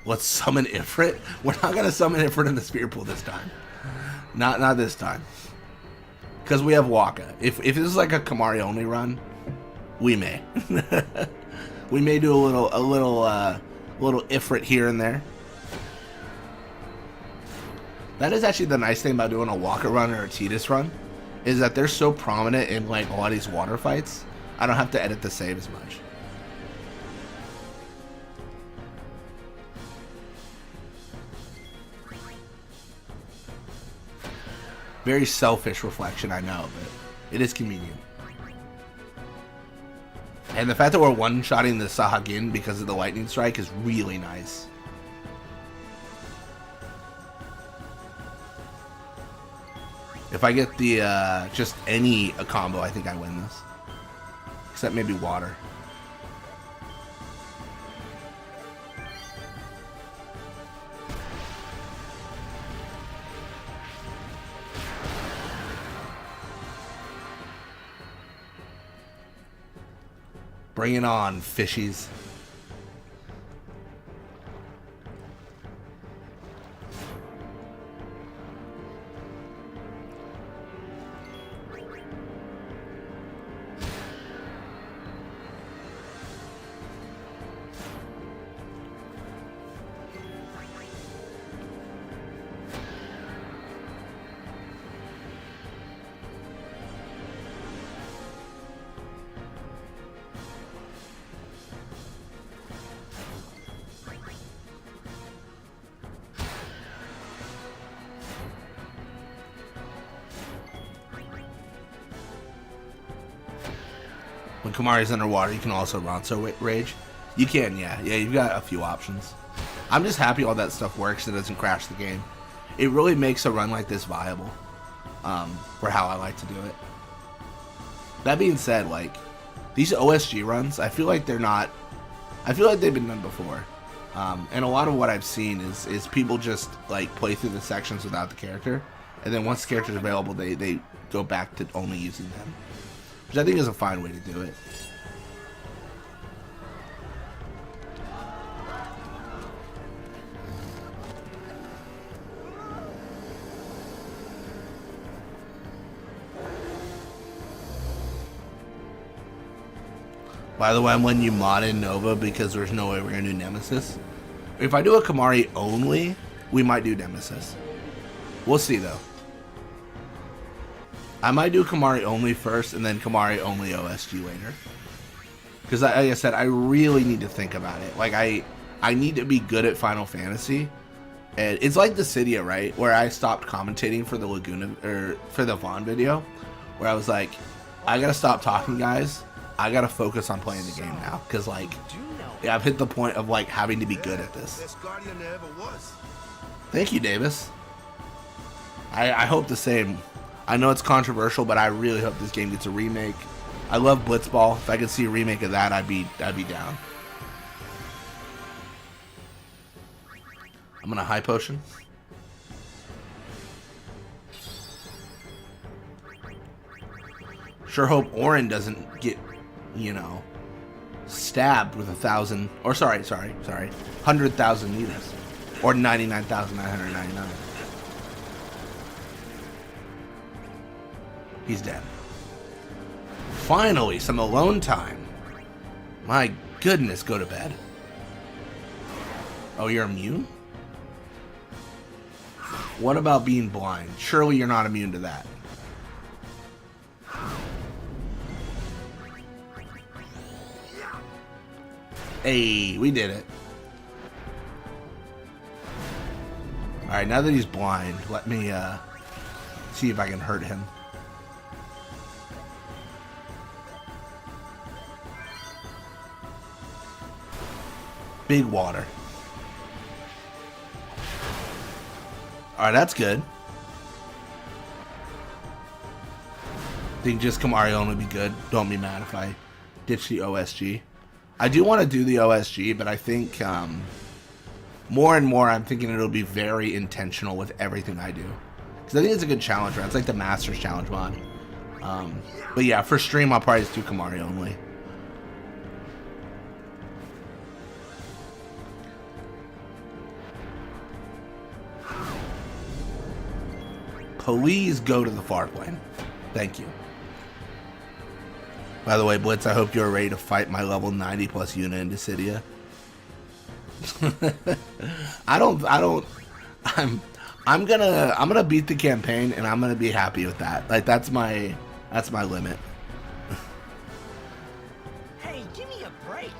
Speaker 1: Let's summon Ifrit. We're not going to summon Ifrit in the Spear Pool this time. Not this time. Because we have Wakka. If this is like a Kamari only run, we may. We may do a little A little Ifrit here and there. That is actually the nice thing about doing a Wakka run or a Tidus run, is that they're so prominent in like a lot of these water fights. I don't have to edit the save as much. Very selfish reflection, I know, but it is convenient. And the fact that we're one-shotting the Sahagin because of the lightning strike is really nice. If I get the just any combo, I think I win this. Except maybe water. Bring it on, fishies. When Kimahri's underwater, you can also Ronso Rage. You can, yeah. Yeah, you've got a few options. I'm just happy all that stuff works and doesn't crash the game. It really makes a run like this viable for how I like to do it. That being said, like, these OSG runs, I feel like they're not... I feel like they've been done before. And a lot of what I've seen is people just, like, play through the sections without the character. And then once the character's available, they go back to only using them. Which I think is a fine way to do it. By the way, I'm letting you mod in Nova because there's no way we're going to do Nemesis. If I do a Kimahri only, we might do Nemesis. We'll see though. I might do Kimahri only first and then Kimahri only OSG later. Because like I said, I really need to think about it. Like I need to be good at Final Fantasy. And it's like Dissidia, right? Where I stopped commentating for the Laguna or for the Vaughn video. Where I was like, I gotta stop talking, guys. I gotta focus on playing the game now. Cause like yeah, I've hit the point of like having to be good at this.
Speaker 2: Best guardian there ever was.
Speaker 1: Thank you, Davis. I hope the same. I know it's controversial, but I really hope this game gets a remake. I love Blitzball. If I could see a remake of that, I'd be down. I'm gonna high potion. Sure hope Orin doesn't get, you know, stabbed with 1,000 or sorry, 100,000 units or 99,999. He's dead. Finally, some alone time. My goodness, go to bed. Oh, you're immune? What about being blind? Surely you're not immune to that. Hey, we did it. Alright, now that he's blind, let me see if I can hurt him. Big water. Alright, that's good. I think just Kimahri only would be good. Don't be mad if I ditch the OSG. I do want to do the OSG, but I think more and more I'm thinking it'll be very intentional with everything I do. Because I think it's a good challenge run. It's like the Master's Challenge mod. But yeah, for stream I'll probably just do Kimahri only. Please go to the far plane. Thank you. By the way, Blitz, I hope you're ready to fight my level 90 plus unit in Dissidia. I'm gonna beat the campaign and I'm gonna be happy with that. Like that's my limit.
Speaker 3: Hey, give me a break.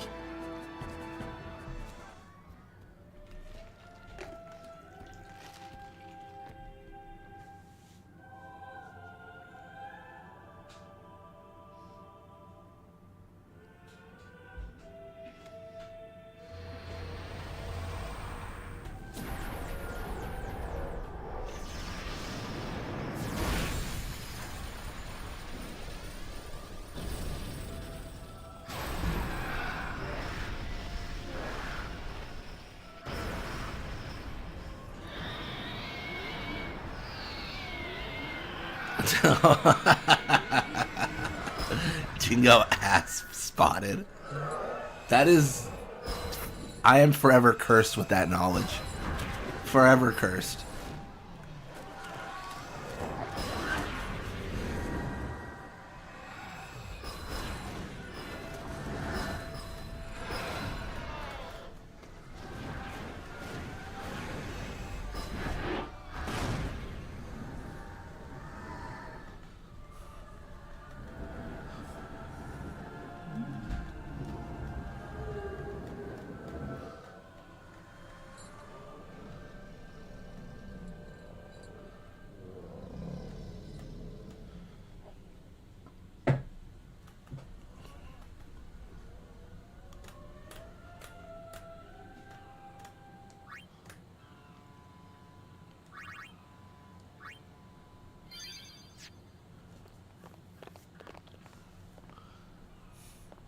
Speaker 1: Jingo ass spotted. That is... I am forever cursed with that knowledge. Forever cursed.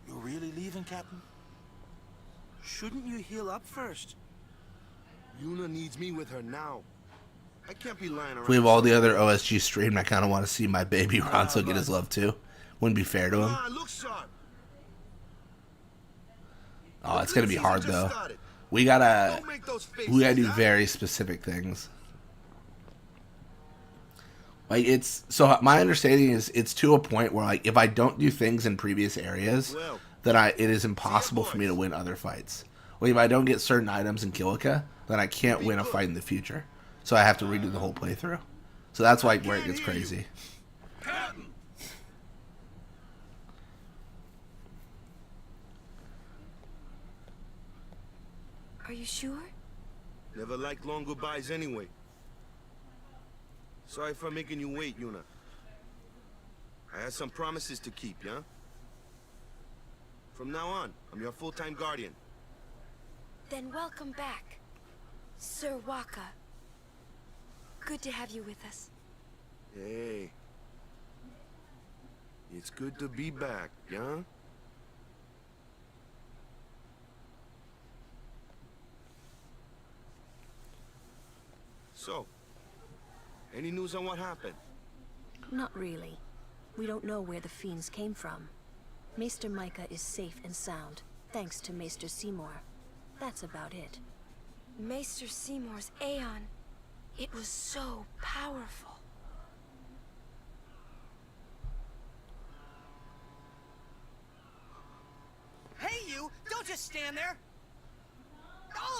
Speaker 11: You're really leaving, Captain? Shouldn't you heal up first?
Speaker 2: Yuna needs me with her now. I can't be lying around.
Speaker 1: If we have all the other OSG streamed, I kind of want to see my baby Ronso get his love too. Wouldn't be fair to him. Oh, it's gonna be hard though. We gotta do very specific things. Like it's so my understanding is it's to a point where like if I don't do things in previous areas, then it is impossible for me to win other fights. Like if I don't get certain items in Kilika, then I can't win a fight in the future. So I have to redo the whole playthrough. So that's like where it gets crazy.
Speaker 5: Are you sure?
Speaker 2: Never liked long goodbyes anyway. Sorry for making you wait, Yuna. I had some promises to keep, yeah? From now on, I'm your full-time guardian.
Speaker 5: Then welcome back, Sir Wakka. Good to have you with us.
Speaker 2: Hey. It's good to be back, yeah? So, any news on what happened?
Speaker 7: Not really. We don't know where the fiends came from. Maester Micah is safe and sound, thanks to Maester Seymour. That's about it.
Speaker 5: Maester Seymour's Aeon. It was so powerful.
Speaker 3: Hey, you! Don't just stand there!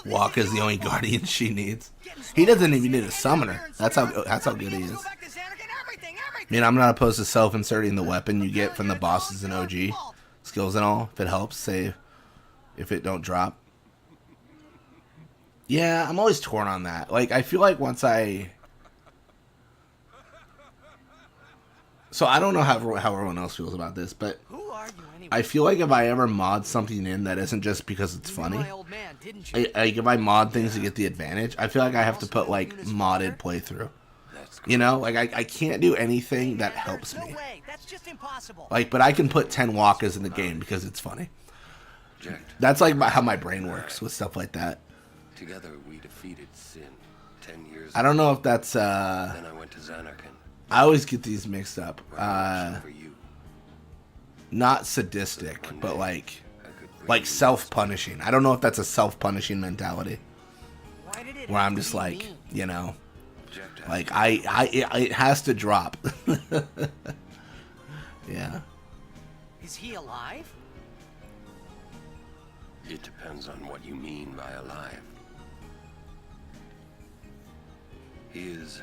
Speaker 1: Wakka's the only guardian she needs. He doesn't even need a summoner. That's how good he is. I mean, I'm not opposed to self-inserting the weapon you get from the bosses in OG skills and all, if it helps, say, if it don't drop. Yeah, I'm always torn on that. Like, I feel like once I... So I don't know how everyone else feels about this, but I feel like if I ever mod something in that isn't just because it's funny, like if I mod things to get the advantage, I feel like I have to put like modded playthrough. You know, like I can't do anything that helps me. Like, but I can put 10 Wakkas in the game because it's funny. That's like how my brain works with stuff like that.
Speaker 8: Together we defeated sin 10 years
Speaker 1: I don't know if that's
Speaker 8: Then I went to Zanarkand.
Speaker 1: I always get these mixed up. Not sadistic, but like self-punishing. I don't know if that's a self-punishing mentality. Where I'm just like, you know, like it has to drop. Yeah.
Speaker 3: Is he alive?
Speaker 8: It depends on what you mean by alive. He is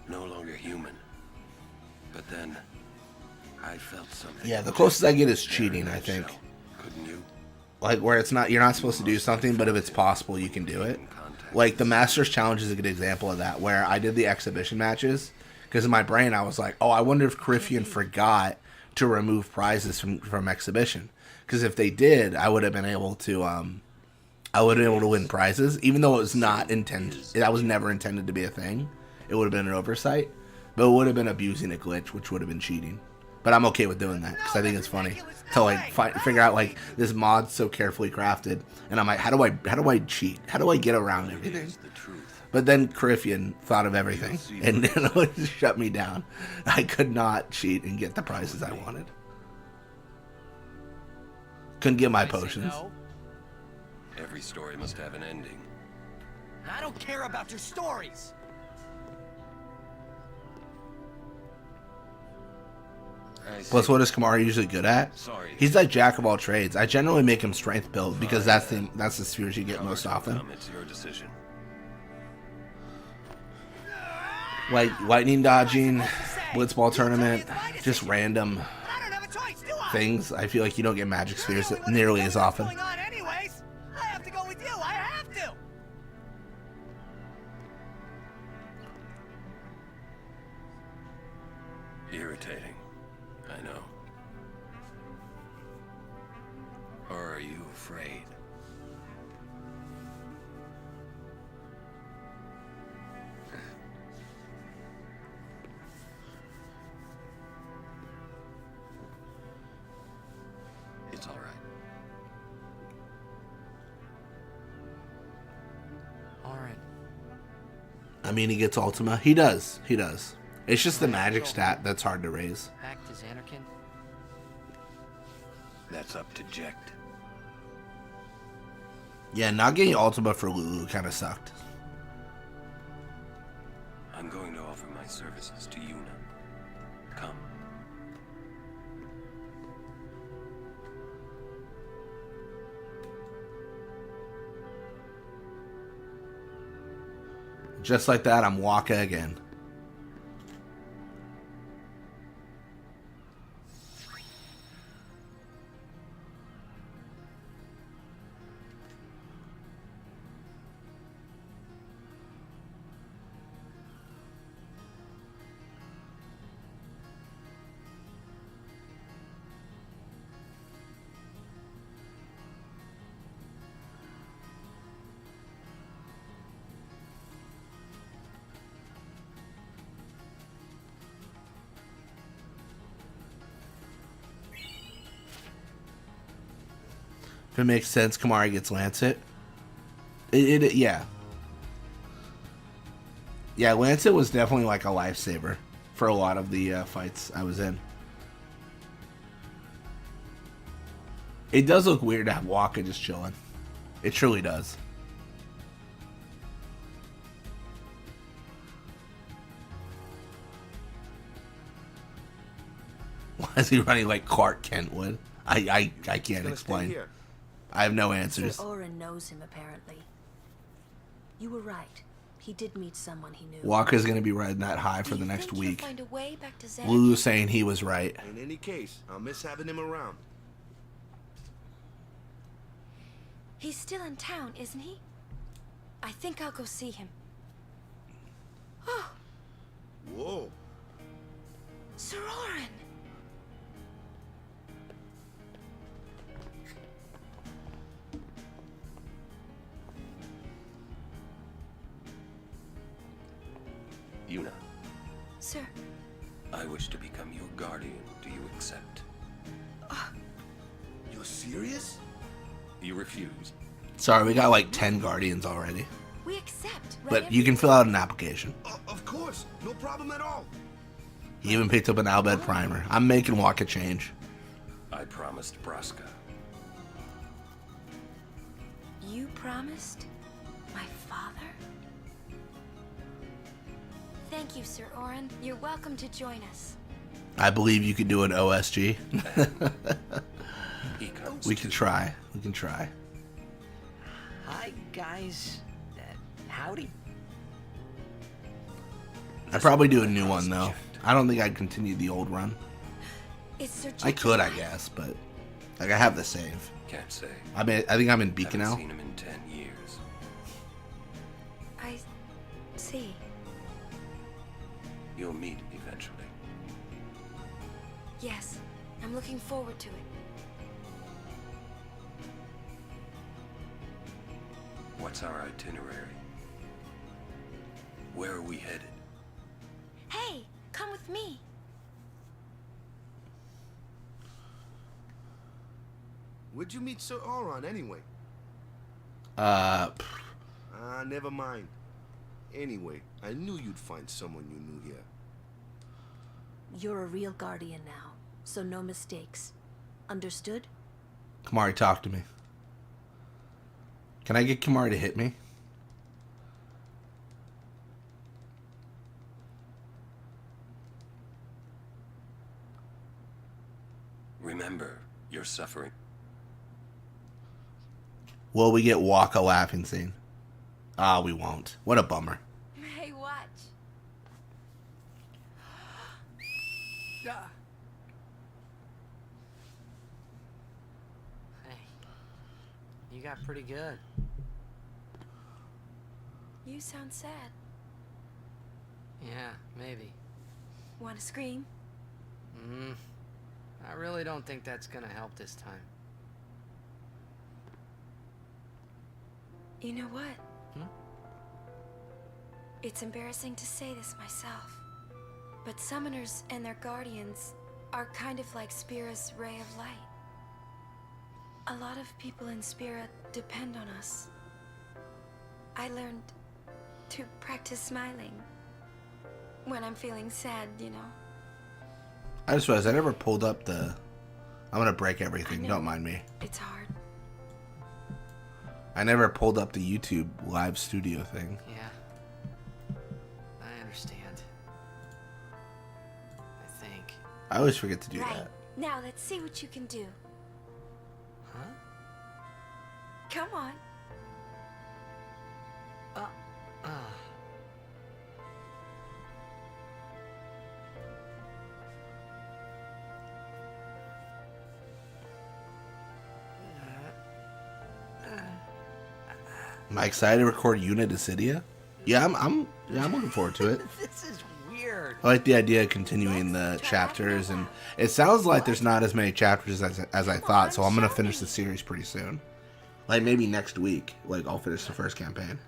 Speaker 8: no longer human. But then, I felt something.
Speaker 1: Yeah, the closest I get is cheating, I think.
Speaker 8: Couldn't you?
Speaker 1: Like, where it's not, you're not supposed to do something, but if it's possible, you can do it. Like, the Masters Challenge is a good example of that, where I did the exhibition matches, because in my brain I was like, oh, I wonder if Crifian forgot to remove prizes from exhibition. Because if they did, I would have been able to, win prizes, even though it was not intended. That was never intended to be a thing. It would have been an oversight, but it would have been abusing a glitch, which would have been cheating. But I'm okay with doing that because I think it's funny to like figure out like this mod's so carefully crafted, and I'm like, how do I cheat? How do I get around everything? But then Crifian thought of everything and shut me down. I could not cheat and get the prizes I wanted. Couldn't get my potions.
Speaker 8: Every story must have an ending.
Speaker 9: I don't care about your stories.
Speaker 1: Plus, what is Kamari usually good at? He's like jack of all trades. I generally make him strength build because that's the spheres you get most often.
Speaker 8: It's your decision.
Speaker 1: Like lightning dodging, blitzball tournament, just random things. I feel like you don't get magic spheres nearly as often.
Speaker 9: Anyways, I have to go with you. I have to.
Speaker 8: Irritating. I know. Or are you afraid? It's all right.
Speaker 3: All right.
Speaker 1: I mean, he gets Ultima. He does. He does. It's just the magic stat that's hard to raise.
Speaker 3: Back to Xanarkin.
Speaker 8: That's up to Jekt.
Speaker 1: Yeah, not getting Ultima for Lulu kind of sucked.
Speaker 8: I'm going to offer my services to Yuna. Come.
Speaker 1: Just like that, I'm Wakka again. If it makes sense, Kamari gets Lancet. Yeah. Yeah, Lancet was definitely like a lifesaver for a lot of the fights I was in. It does look weird to have Wakka just chilling. It truly does. Why is he running like Clark Kent would? I can't explain. I have no answers.
Speaker 7: Sir Oren knows him, apparently. You were right. He did meet someone he knew.
Speaker 1: Wakka's going to be riding that high for the next week.
Speaker 5: Find a way back to Xanarkin?
Speaker 1: Lulu's saying he was right.
Speaker 2: In any case, I'll miss having him around.
Speaker 5: He's still in town, isn't he? I think I'll go see him. Oh,
Speaker 2: Whoa.
Speaker 5: Sir Oren!
Speaker 8: Yuna,
Speaker 5: Sir.
Speaker 8: I wish to become your guardian. Do you accept?
Speaker 2: You're serious?
Speaker 8: You refuse.
Speaker 1: Sorry, we got like 10 Guardians already.
Speaker 5: We accept, right?
Speaker 1: But you can fill out an application.
Speaker 2: Of course. No problem at all.
Speaker 1: He even picked up an Albed primer. I'm making Wakka change.
Speaker 8: I promised Braska.
Speaker 5: You promised? My father? Thank you, Sir Oren. You're welcome to join us.
Speaker 1: I believe you could do an OSG. We can try. We can try.
Speaker 6: Hi, guys. Howdy.
Speaker 1: I'd probably do a new one though. I don't think I'd continue the old run. I could, I guess, but like I have the save.
Speaker 15: Can't say.
Speaker 1: I think I'm in Beacon now.
Speaker 15: Haven't seen him in 10 years.
Speaker 5: I see.
Speaker 15: You'll meet eventually.
Speaker 5: Yes, I'm looking forward to it.
Speaker 15: What's our itinerary? Where are we headed?
Speaker 5: Hey, come with me.
Speaker 2: Where'd you meet Sir Auron anyway? Never mind. Anyway, I knew you'd find someone you knew here.
Speaker 7: You're a real guardian now, so no mistakes. Understood?
Speaker 1: Kimahri, talk to me. Can I get Kimahri to hit me?
Speaker 15: Remember, you're suffering.
Speaker 1: Will we get Wakka laughing scene? Ah, we won't. What a bummer.
Speaker 5: Hey, watch.
Speaker 6: Hey, you got pretty good.
Speaker 5: You sound sad.
Speaker 6: Yeah, maybe.
Speaker 5: Want to scream?
Speaker 6: I really don't think that's gonna help this time.
Speaker 5: You know what?
Speaker 6: Hmm?
Speaker 5: It's embarrassing to say this myself, but summoners and their guardians are kind of like Spira's ray of light. A lot of people in Spira depend on us. I learned to practice smiling when I'm feeling sad, you know.
Speaker 1: I just realized I never pulled up the... I'm gonna break everything, don't mind me.
Speaker 5: It's hard.
Speaker 1: I never pulled up the YouTube live studio thing.
Speaker 6: Yeah. I understand. I think.
Speaker 1: I always forget to do
Speaker 5: Right.
Speaker 1: that.
Speaker 5: Now let's see what you can do.
Speaker 6: Huh?
Speaker 5: Come on.
Speaker 1: Am I excited to record Una Dissidia? Yeah, I'm looking forward to it.
Speaker 6: This is weird.
Speaker 1: I like the idea of continuing the chapters, and it sounds like there's not as many chapters as I thought, so I'm gonna finish the series pretty soon. Like maybe next week, like I'll finish the first campaign.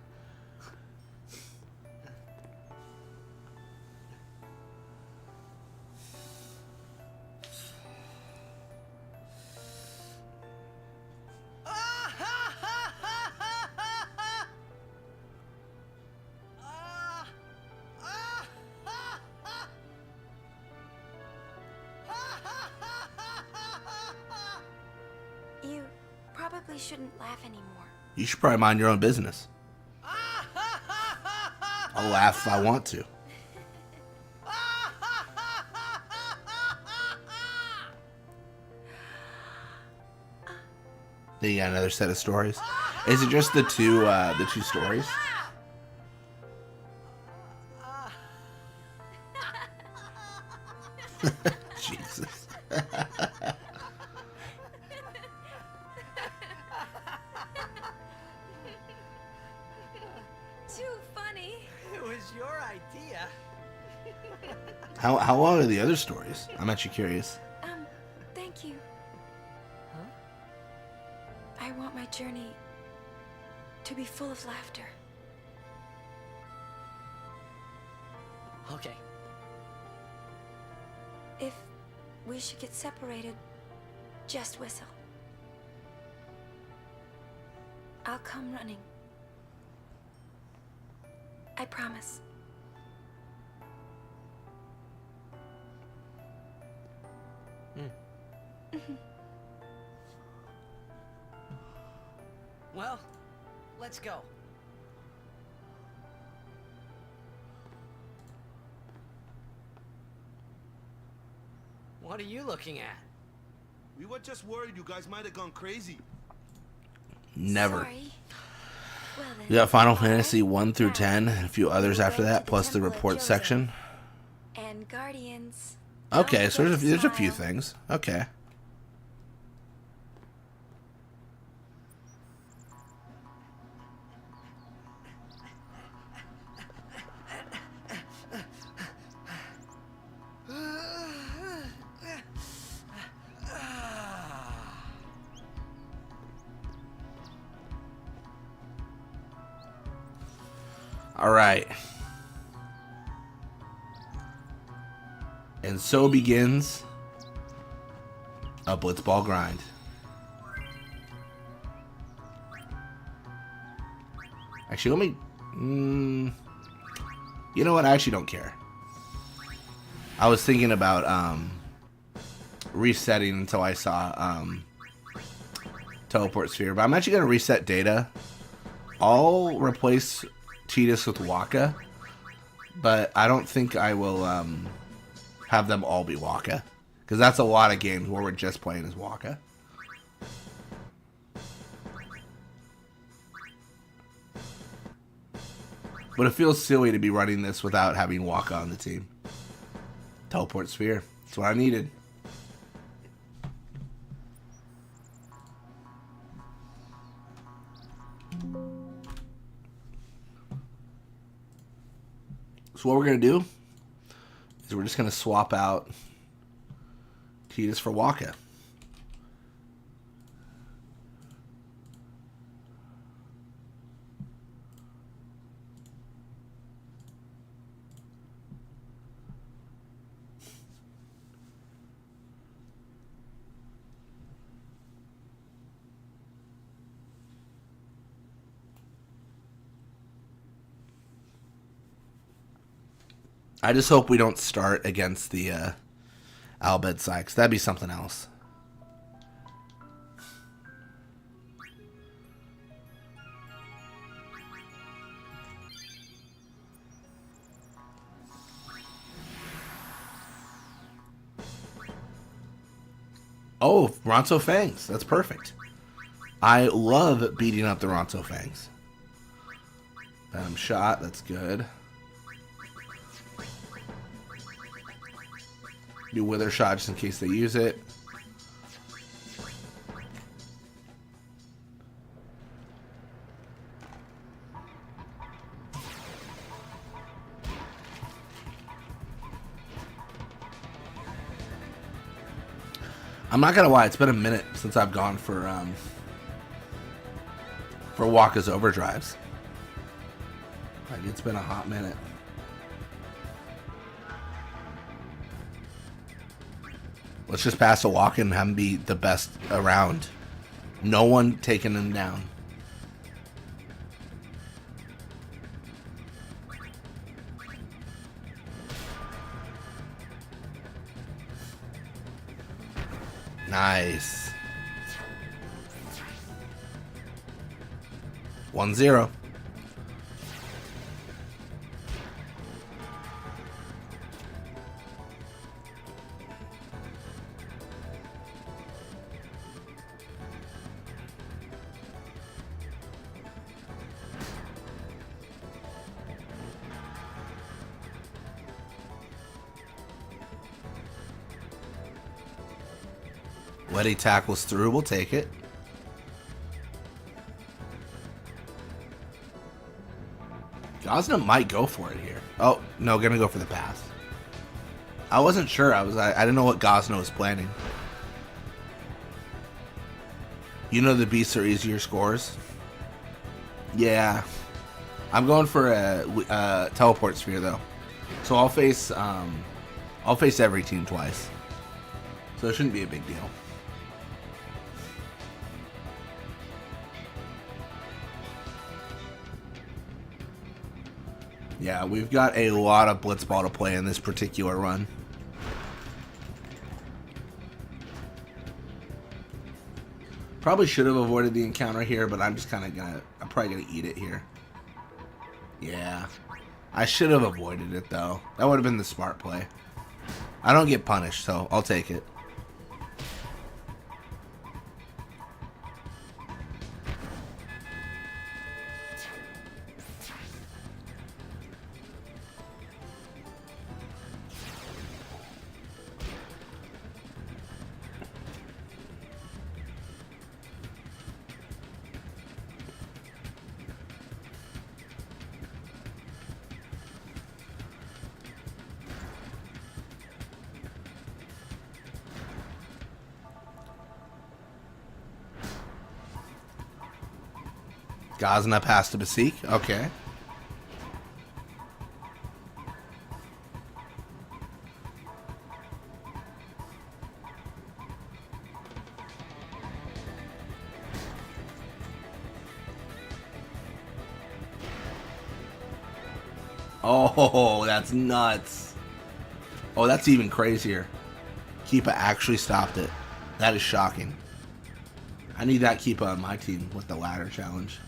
Speaker 5: You probably shouldn't laugh anymore.
Speaker 1: You should probably mind your own business. I'll laugh if I want to. Then you got another set of stories. Is it just the two stories? Jesus.
Speaker 5: Too funny.
Speaker 6: It was your idea.
Speaker 1: How long are the other stories? I'm actually curious.
Speaker 5: Thank you. I want my journey to be full of laughter.
Speaker 6: Okay.
Speaker 5: If we should get separated, just whistle. I'll come running. I promise.
Speaker 6: Well, let's go. What are you looking at?
Speaker 2: We were just worried you guys might have gone crazy.
Speaker 1: Never.
Speaker 5: Sorry.
Speaker 1: We got Final Fantasy 1 through 10, and a few others after that, plus the report section.
Speaker 5: And Guardians.
Speaker 1: Okay, so there's a few things. Okay. All right. And so begins a Blitzball grind. Actually, let me... you know what? I actually don't care. I was thinking about resetting until I saw Teleport Sphere, but I'm actually going to reset data. I'll replace Tidus with Wakka, but I don't think I will have them all be Wakka, because that's a lot of games where we're just playing as Wakka. But it feels silly to be running this without having Wakka on the team. Teleport Sphere. That's what I needed. So what we're going to do is we're just going to swap out Tidus for Wakka. I just hope we don't start against the Albed Sykes. That'd be something else. Oh, Ronso Fangs. That's perfect. I love beating up the Ronso Fangs. Shot. That's good. Do Wither Shot just in case they use it. I'm not gonna lie, it's been a minute since I've gone for Wakka's overdrives. Like, it's been a hot minute. Let's just pass a Wakka and have him be the best around. No one taking him down. Nice. 1-0. Letty tackles through. We'll take it. Gosna might go for it here. Oh, no, gonna go for the pass. I wasn't sure. I didn't know what Gosna was planning. You know the beasts are easier scores? Yeah. I'm going for a teleport sphere though. So I'll face every team twice. So it shouldn't be a big deal. Yeah, we've got a lot of Blitzball to play in this particular run. Probably should have avoided the encounter here, but I'm probably gonna eat it here. Yeah. I should have avoided it though. That would have been the smart play. I don't get punished, so I'll take it. Gazna passed to Basik. Okay. Oh, that's nuts. Oh, that's even crazier. Keepa actually stopped it. That is shocking. I need that Keepa on my team with the ladder challenge.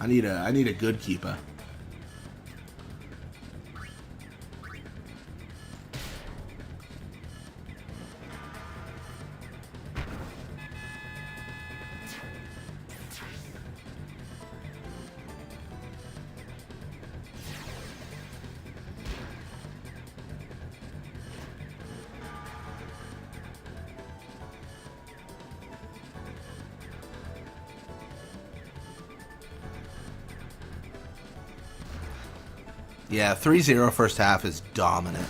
Speaker 1: I need a good Keepa. Yeah, 3-0 first half is dominant.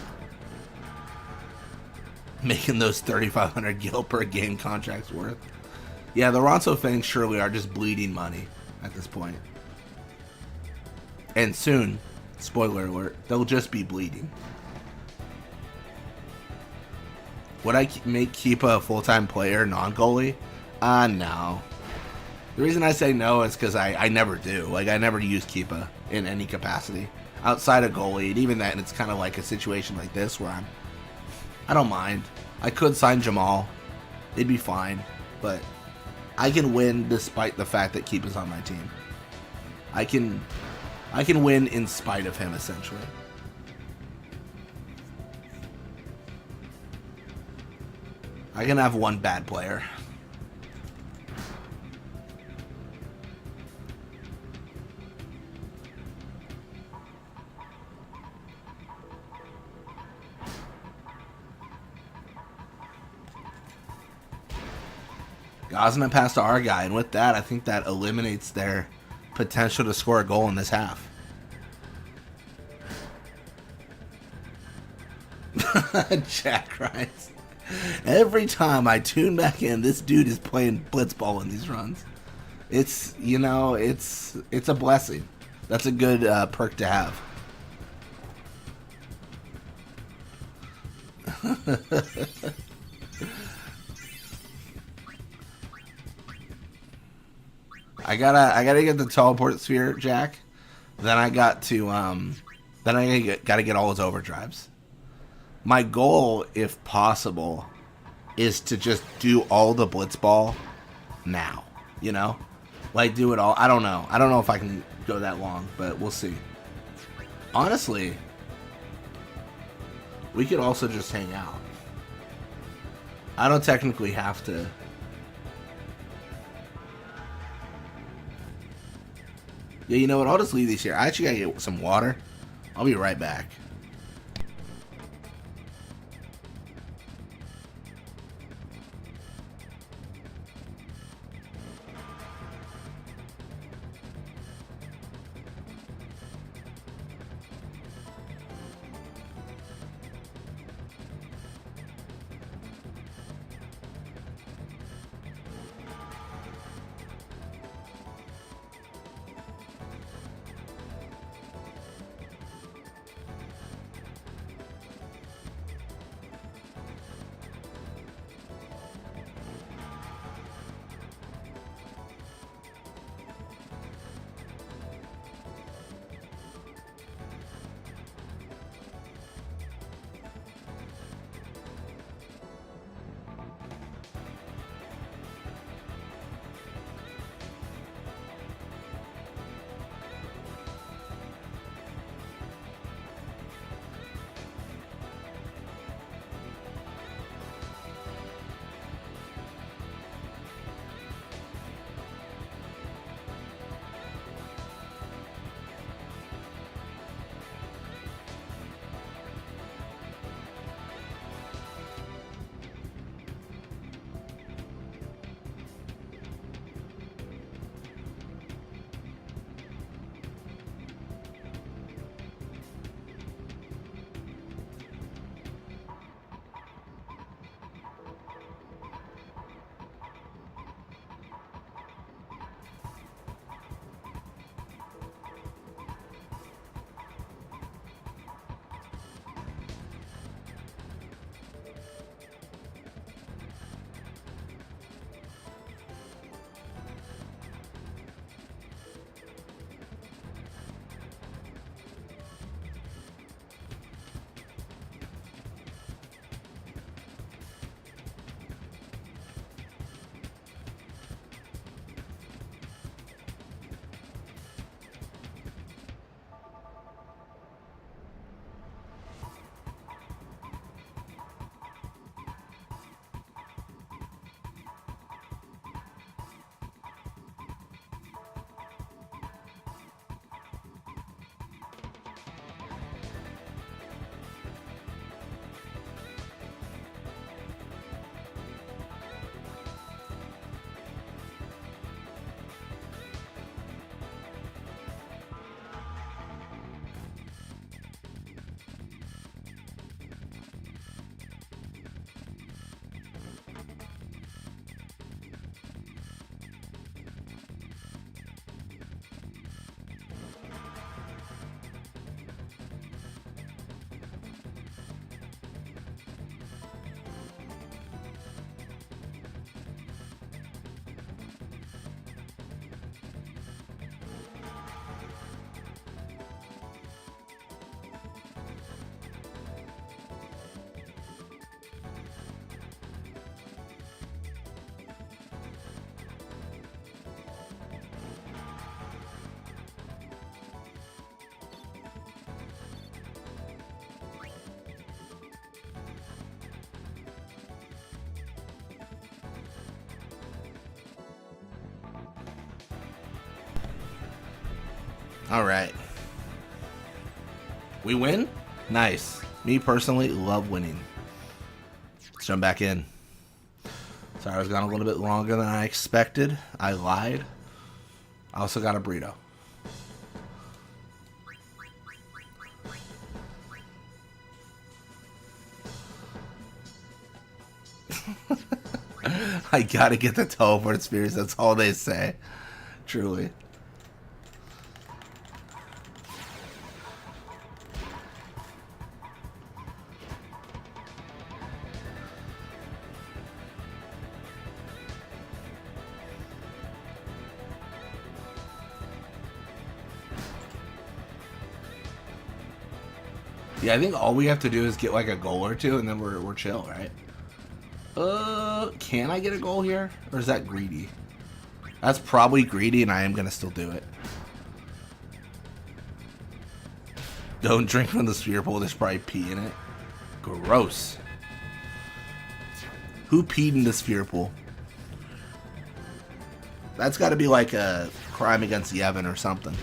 Speaker 1: Making those 3,500 gil per game contracts worth. Yeah, the Ronso Fangs surely are just bleeding money at this point. And soon, spoiler alert, they'll just be bleeding. Would I make Keepa a full-time player, non-goalie? No. The reason I say no is because I never do. Like, I never use Keepa in any capacity. Outside of goalie, and even then, it's kind of like a situation like this where I don't mind. I could sign Jamal. It'd be fine. But I can win despite the fact that Keepa's on my team. I can win in spite of him, essentially. I can have one bad player. Gazna passed to our guy, and with that, I think that eliminates their potential to score a goal in this half. Jack writes, every time I tune back in, this dude is playing Blitzball in these runs. It's, you know, it's a blessing. That's a good perk to have. I gotta get the teleport sphere, Jack. Then I got to gotta get all his overdrives. My goal, if possible, is to just do all the Blitzball now. You know, like do it all. I don't know. I don't know if I can go that long, but we'll see. Honestly, we could also just hang out. I don't technically have to. Yeah, you know what? I'll just leave these here. I actually gotta get some water. I'll be right back. All right. We win? Nice. Me personally love winning. Let's jump back in. Sorry, I was gone a little bit longer than I expected. I lied. I also got a burrito. I gotta get the teleport spheres. That's all they say. Truly. Yeah, I think all we have to do is get like a goal or two, and then we're chill, right? Can I get a goal here? Or is that greedy? That's probably greedy, and I am gonna still do it. Don't drink from the sphere pool, there's probably pee in it. Gross. Who peed in the sphere pool? That's gotta be like a crime against Yevon or something.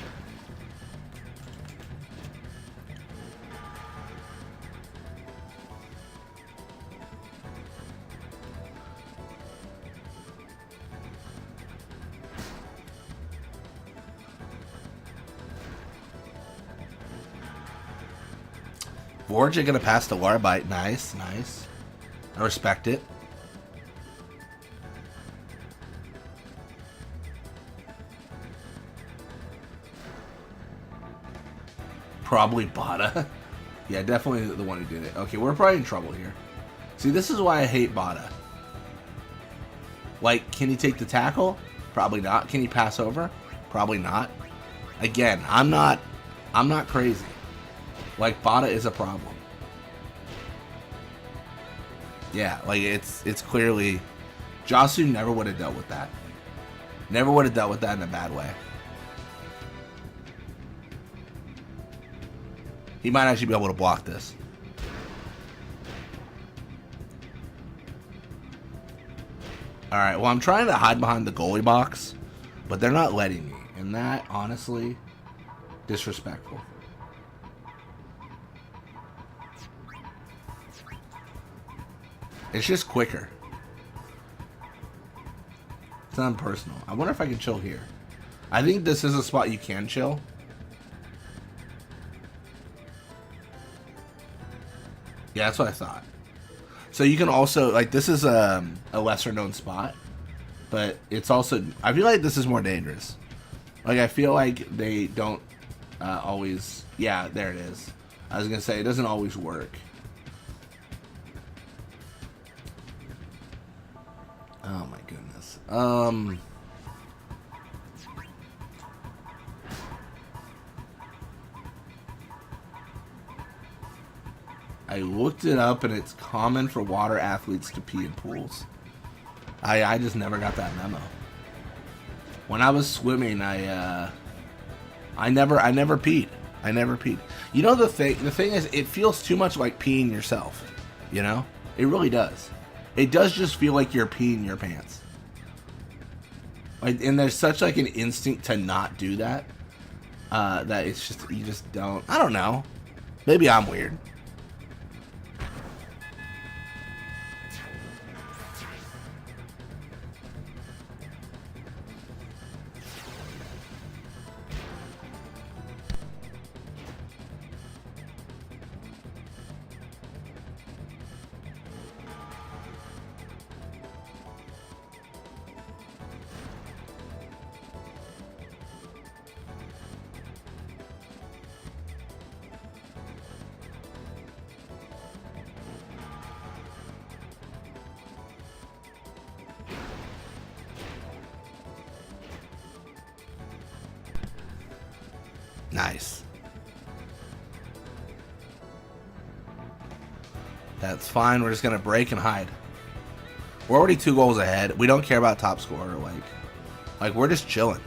Speaker 1: Vorja gonna pass the water bite. Nice, nice. I respect it. Probably Bada. Yeah, definitely the one who did it. Okay, we're probably in trouble here. See, this is why I hate Bada. Like, can he take the tackle? Probably not. Can he pass over? Probably not. Again, I'm not crazy. Like, Bada is a problem. Yeah, like, it's clearly... Josu never would have dealt with that. Never would have dealt with that in a bad way. He might actually be able to block this. Alright, well, I'm trying to hide behind the goalie box, but they're not letting me. And that, honestly, disrespectful. It's just quicker. It's not personal. I wonder if I can chill here. I think this is a spot you can chill. Yeah, that's what I thought. So you can also, like, this is a lesser known spot, but it's also, I feel like this is more dangerous. Like, I feel like they don't always, yeah, there it is. I was going to say, it doesn't always work. Oh my goodness. I looked it up and it's common for water athletes to pee in pools. I just never got that memo. When I was swimming, I never peed. I never peed. You know, the thing is, it feels too much like peeing yourself. You know? It really does. It does just feel like you're peeing your pants. Like, and there's such like an instinct to not do that. That it's just, you just don't. I don't know. Maybe I'm weird. Nice. That's fine. We're just going to break and hide. We're already 2 goals ahead. We don't care about top scorer. Like we're just chilling.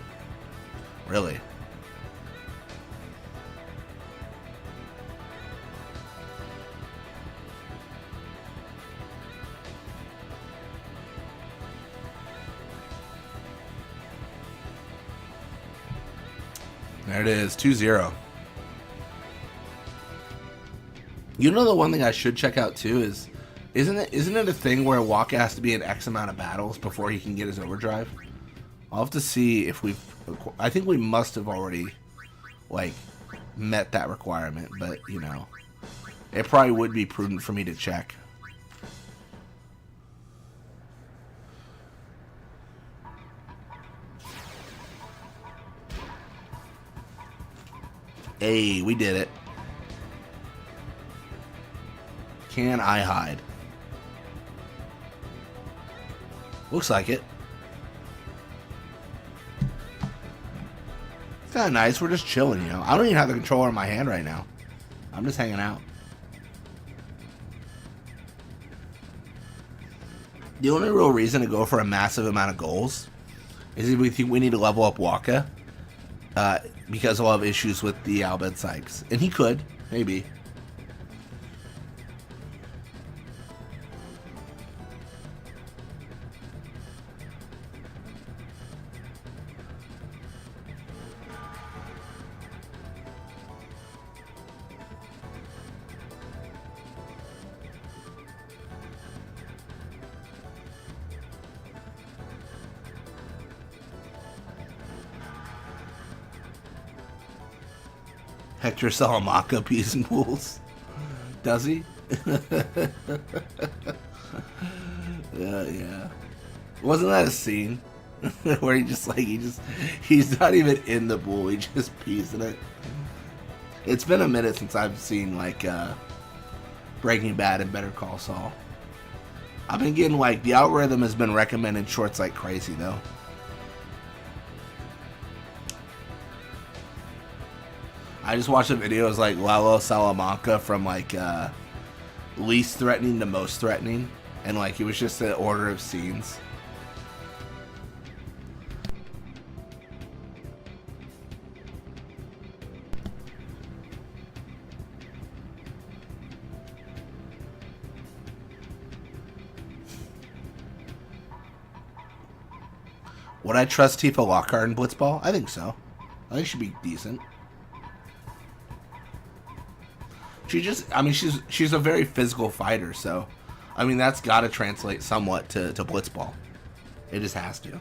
Speaker 1: Really. There it is, 2-0. You know, the one thing I should check out too is, isn't it a thing where Wakka has to be in X amount of battles before he can get his overdrive? I'll have to see if we've... I think we must have already, like, met that requirement, but, you know, it probably would be prudent for me to check. Hey, we did it. Can I hide? Looks like it. It's kind of nice. We're just chilling, you know. I don't even have the controller in my hand right now. I'm just hanging out. The only real reason to go for a massive amount of goals is if we think we need to level up Wakka. Because he'll have issues with the Al Bhed Sykes. And he could, maybe. Hector Salamanca peas and pools. Does he? Yeah. Wasn't that a scene where he's not even in the pool, he just pees in it? It's been a minute since I've seen like Breaking Bad and Better Call Saul. I've been getting like, the algorithm has been recommending shorts like crazy though. I just watched the videos like Lalo Salamanca from like least threatening to most threatening, and like it was just an order of scenes. Would I trust Tifa Lockhart in Blitzball? I think so. I think she'd be decent. She's a very physical fighter, so I mean that's got to translate somewhat to Blitzball. It just has to.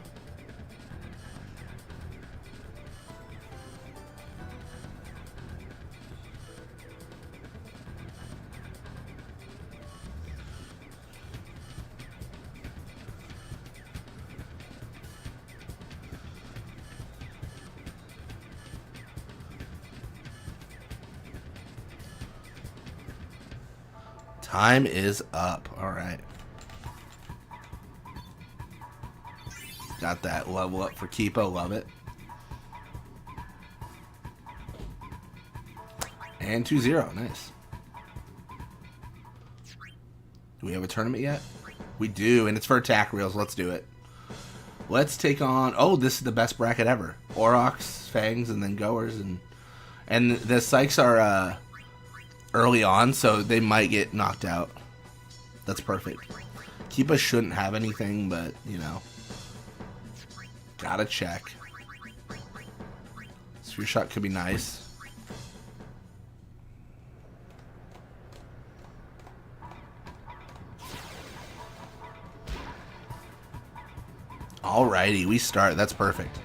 Speaker 1: Time is up. Alright. Got that level up for Kipo. Love it. And 2-0. Nice. Do we have a tournament yet? We do, and it's for attack reels. Let's do it. Let's take on... Oh, this is the best bracket ever. Aurochs, Fangs, and then Goers. And the Sykes are... early on, so they might get knocked out. That's perfect. Kipa shouldn't have anything, but, you know. Gotta check. Sphere shot could be nice. Alrighty, we start. That's perfect.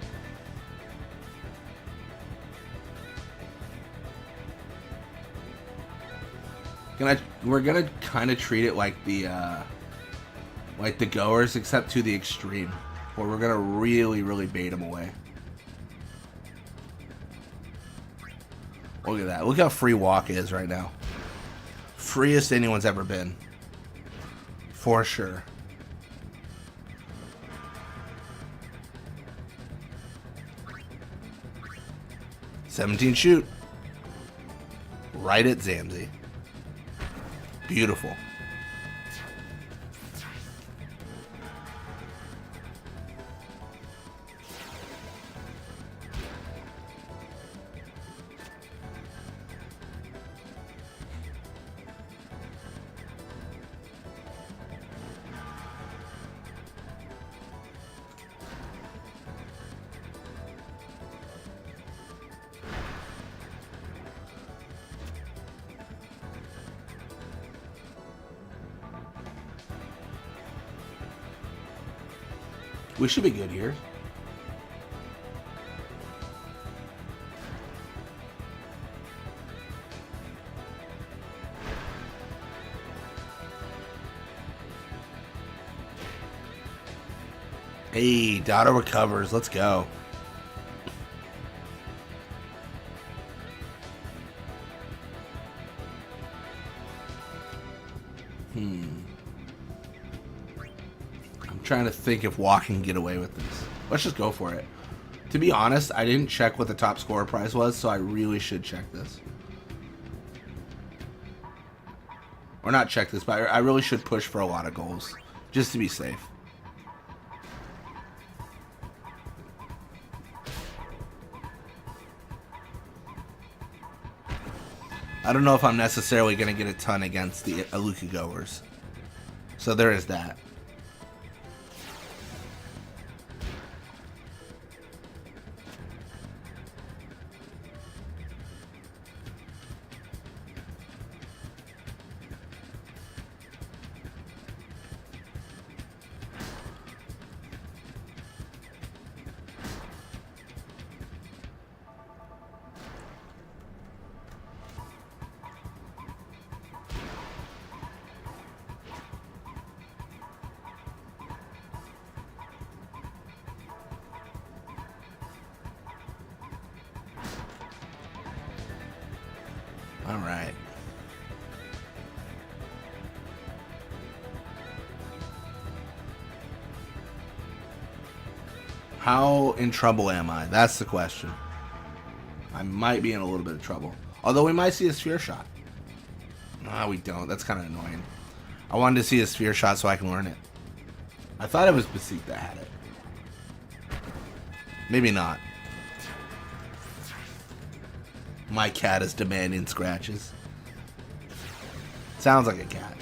Speaker 1: We're gonna kind of treat it like the Goers, except to the extreme, where we're gonna really bait them away. Look at that! Look how free Wakka is right now. Freest anyone's ever been, for sure. $17 shoot. Right at Zamzi. Beautiful. We should be good here. Hey, Dotto recovers. Let's go. I'm trying to think if Wakka can get away with this. Let's just go for it. To be honest, I didn't check what the top scorer prize was, so I really should check this. Or not check this, but I really should push for a lot of goals, just to be safe. I don't know if I'm necessarily going to get a ton against the Luca goers. So there is that. All right. How in trouble am I? That's the question. I might be in a little bit of trouble. Although we might see a sphere shot. No, we don't. That's kind of annoying. I wanted to see a sphere shot so I can learn it. I thought it was Basik that had it. Maybe not. My cat is demanding scratches. Sounds like a cat.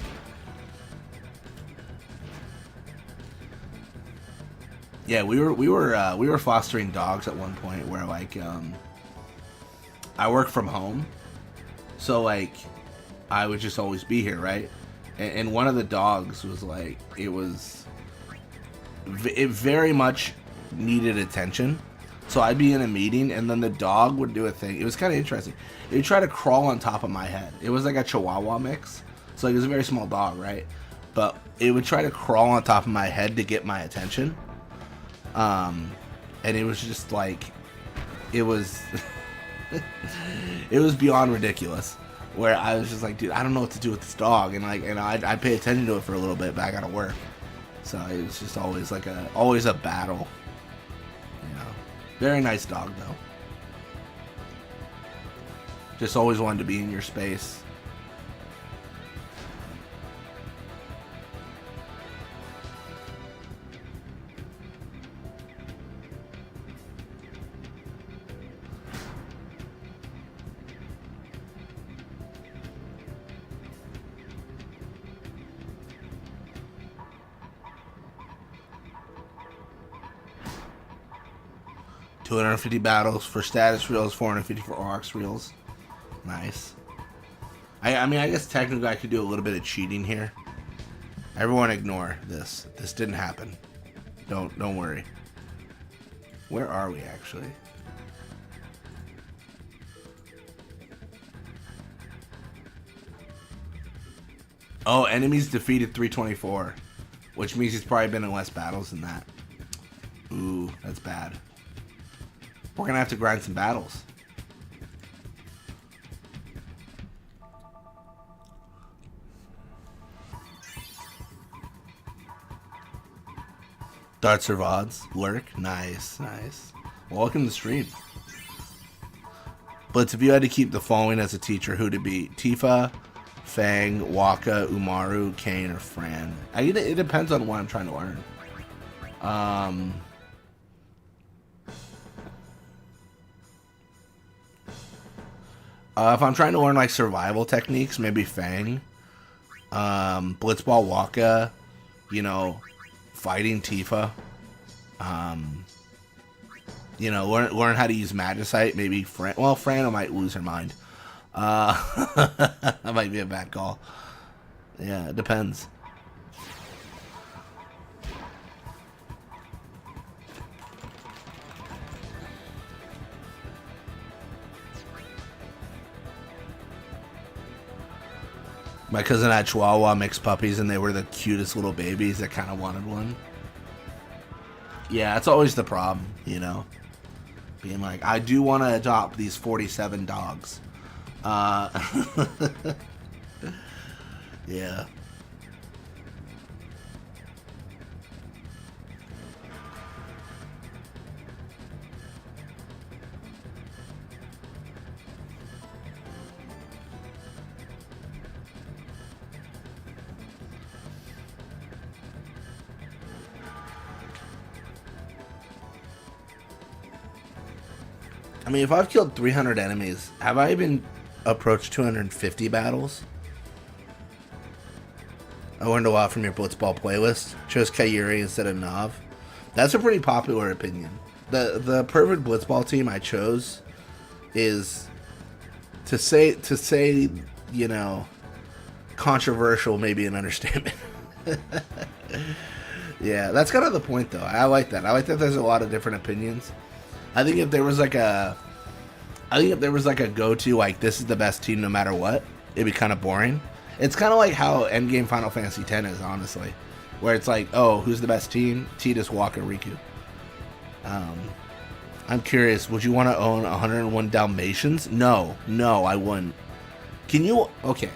Speaker 1: Yeah, we were fostering dogs at one point where like I work from home, so like I would just always be here, right? And one of the dogs was like it very much needed attention. So I'd be in a meeting, and then the dog would do a thing. It was kind of interesting. It would try to crawl on top of my head. It was like a Chihuahua mix. So like, it was a very small dog, right? But it would try to crawl on top of my head to get my attention. And it was just like, it was, it was beyond ridiculous. Where I was just like, dude, I don't know what to do with this dog. And like, I'd pay attention to it for a little bit, but I gotta work. So it was just always like always a battle. Very nice dog, though. Just always wanted to be in your space. $250 battles for status reels, 450 for Aurochs reels. Nice. I mean, I guess technically I could do a little bit of cheating here. Everyone ignore this. This didn't happen. Don't worry. Where are we actually? Oh, enemies defeated 324, which means he's probably been in less battles than that. Ooh, that's bad. We're gonna have to grind some battles. Darts or VODs? Lurk? Nice, nice. Welcome to the stream. Blitz, if you had to keep the following as a teacher, who'd it be? Tifa, Fang, Wakka, Umaru, Kane, or Fran? It depends on what I'm trying to learn. If I'm trying to learn like survival techniques, maybe Fang. Blitzball, Wakka, you know, fighting Tifa. You know, learn how to use Magicite. Maybe Fran. Well, Fran might lose her mind. That might be a bad call. Yeah, it depends. My cousin had Chihuahua mixed puppies, and they were the cutest little babies that kind of wanted one. Yeah, that's always the problem, you know? Being like, I do want to adopt these 47 dogs. Yeah. I mean, if I've killed 300 enemies, have I even approached 250 battles? I learned a lot from your Blitzball playlist. Chose Kyuri instead of Nav. That's a pretty popular opinion. The perfect Blitzball team I chose is to say you know, controversial, maybe an understatement. Yeah, that's kind of the point, though. I like that. I like that there's a lot of different opinions. I think if there was like a go-to, like, this is the best team no matter what, it'd be kind of boring. It's kind of like how Endgame Final Fantasy X is, honestly, where it's like, oh, who's the best team? Tidus, Wakka, Riku. I'm curious, would you want to own 101 Dalmatians? No, I wouldn't. Can you? Okay,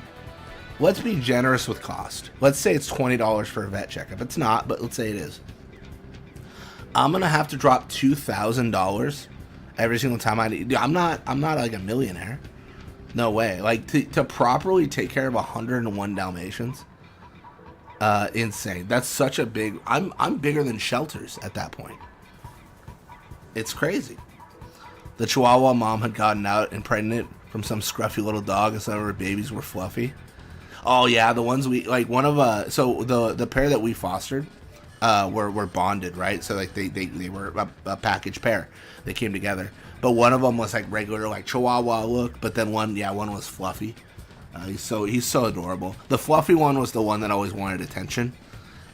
Speaker 1: let's be generous with cost. Let's say it's $20 for a vet checkup. It's not, but let's say it is. I'm gonna have to drop $2,000 every single time I need. I'm not like a millionaire. No way. Like to properly take care of 101 Dalmatians. Insane. That's such a big. I'm bigger than shelters at that point. It's crazy. The Chihuahua mom had gotten out and pregnant from some scruffy little dog, and some of her babies were fluffy. Oh yeah, the ones we like. One of so the pair that we fostered. Were bonded, right? So like they were a package pair. They came together. But one of them was like regular, like Chihuahua look. But then one was fluffy. He's so adorable. The fluffy one was the one that always wanted attention,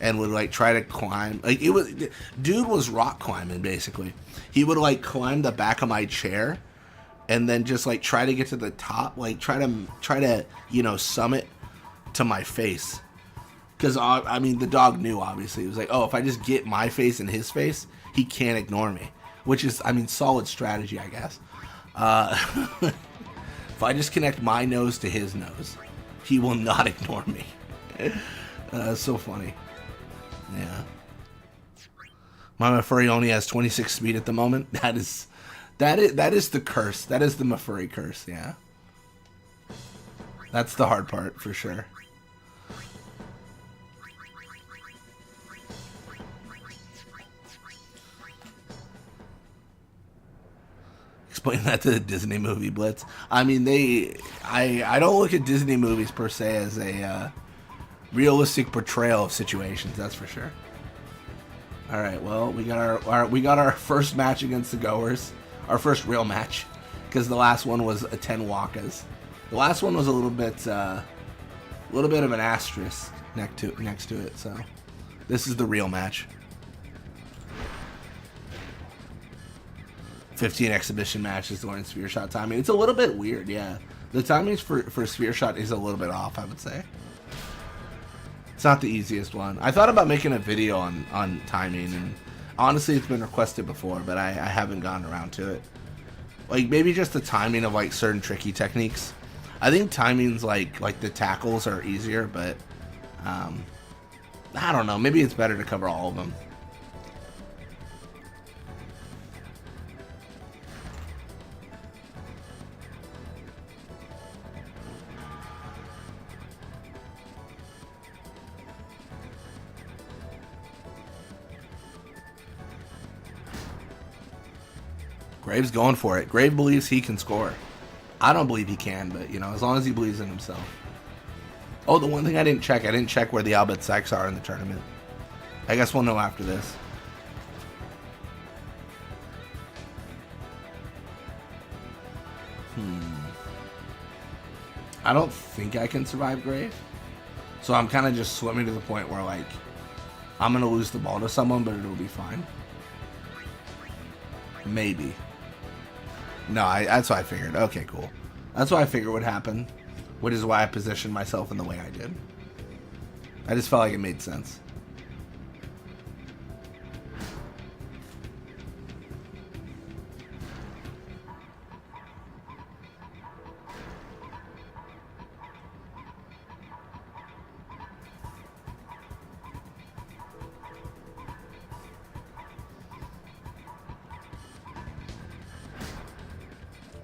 Speaker 1: and would like try to climb. Like dude was rock climbing basically. He would like climb the back of my chair, and then just like try to get to the top, like try to summit to my face. Because, I mean, the dog knew, obviously. It was like, oh, if I just get my face in his face, he can't ignore me. Which is, I mean, solid strategy, I guess. If I just connect my nose to his nose, he will not ignore me. So funny. Yeah. My Mafurry only has 26 speed at the moment. That is the curse. That is the Mafurry curse, yeah. That's the hard part, for sure. Explain that to the Disney movie, Blitz. I mean, I don't look at Disney movies per se as a realistic portrayal of situations. That's for sure. All right, well, we got our first match against the Goers, our first real match, because the last one was a 10 Wakkas. The last one was a little bit of an asterisk next to it. So this is the real match. 15 exhibition matches to learn Sphere Shot timing. It's a little bit weird, yeah. The timing for Sphere Shot is a little bit off, I would say. It's not the easiest one. I thought about making a video on timing, and honestly, it's been requested before, but I haven't gotten around to it. Like, maybe just the timing of, like, certain tricky techniques. I think timings, like the tackles are easier, but, I don't know. Maybe it's better to cover all of them. Graves going for it. Grave believes he can score. I don't believe he can, but, as long as he believes in himself. Oh, the one thing I didn't check where the Albert Sykes are in the tournament. I guess we'll know after this. I don't think I can survive Grave. So I'm kind of just swimming to the point where, like, I'm going to lose the ball to someone, but it'll be fine. Maybe. No, that's what I figured. Okay, cool. That's what I figured would happen. which is why I positioned myself in the way I did. I just felt like it made sense.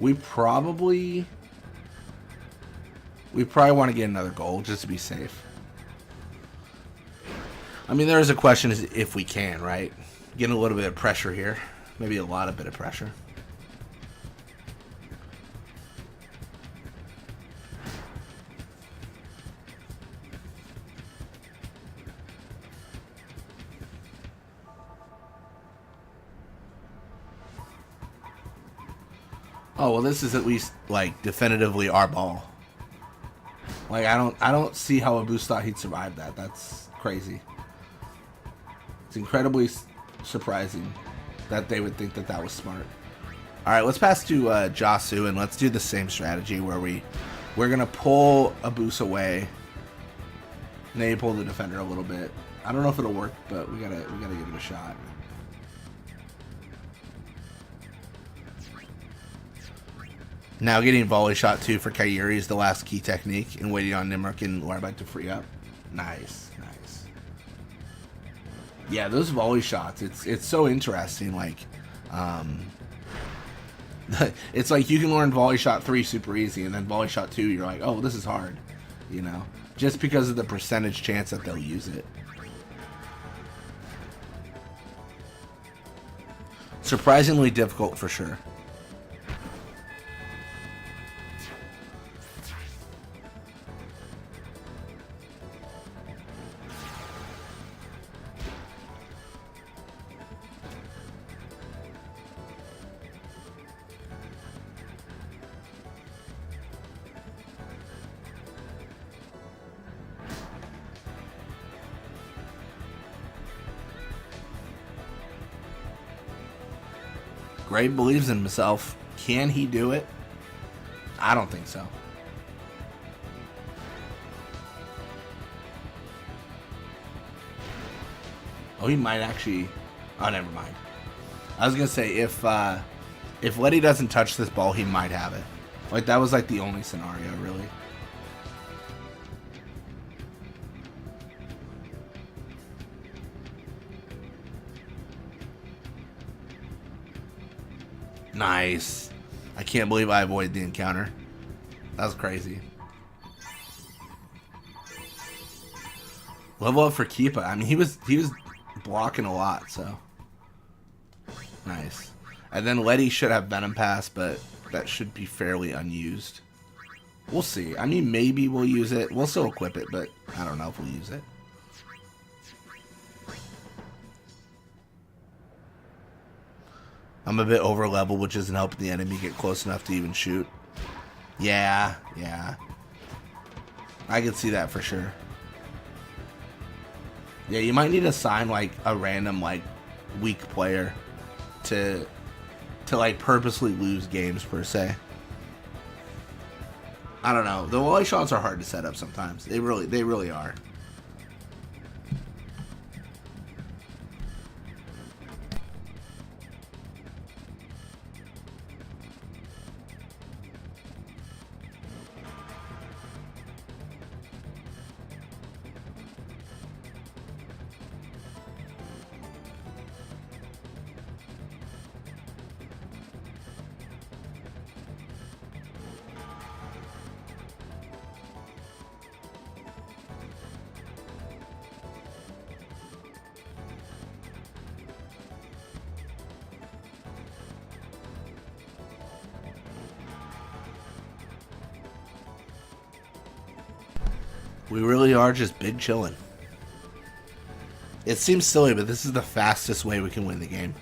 Speaker 1: We probably want to get another goal just to be safe. I mean, there is a question is if we can, right? Getting a little bit of pressure here. Maybe a lot of bit of pressure. Oh, well, this is at least, like, definitively our ball. Like, I don't see how a boost thought he'd survive that. That's crazy. It's incredibly surprising that they would think that that was smart. All right, let's pass to Jasu, and let's do the same strategy where we're going to pull a boost away. Maybe pull the defender a little bit. I don't know if it'll work, but we gotta give it a shot. Now getting volley shot 2 for Kairi is the last key technique, and waiting on Nimrok and Larbite to free up. Nice, nice. Yeah, those volley shots, it's so interesting. Like, it's like you can learn volley shot 3 super easy, and then volley shot 2, you're like, oh, this is hard, you know, just because of the percentage chance that they'll use it. Surprisingly difficult for sure. Gray believes in himself. Can he do it? I don't think so. Oh, he might actually. Oh, never mind. I was gonna say if Letty doesn't touch this ball, he might have it. Like that was like the only scenario, really. Nice. I can't believe I avoided the encounter. That was crazy. Level up for Keepa. I mean, he was blocking a lot, so nice. And then Letty should have Venom Pass, but that should be fairly unused. We'll see. I mean, maybe we'll use it. We'll still equip it, but I don't know if we'll use it. I'm a bit over level, which isn't helping the enemy get close enough to even shoot. Yeah. I can see that for sure. Yeah, you might need to assign like a random like weak player to like purposely lose games per se. I don't know. The volley shots are hard to set up sometimes. They really are. We really are just big chillin'. It seems silly, but this is the fastest way we can win the game.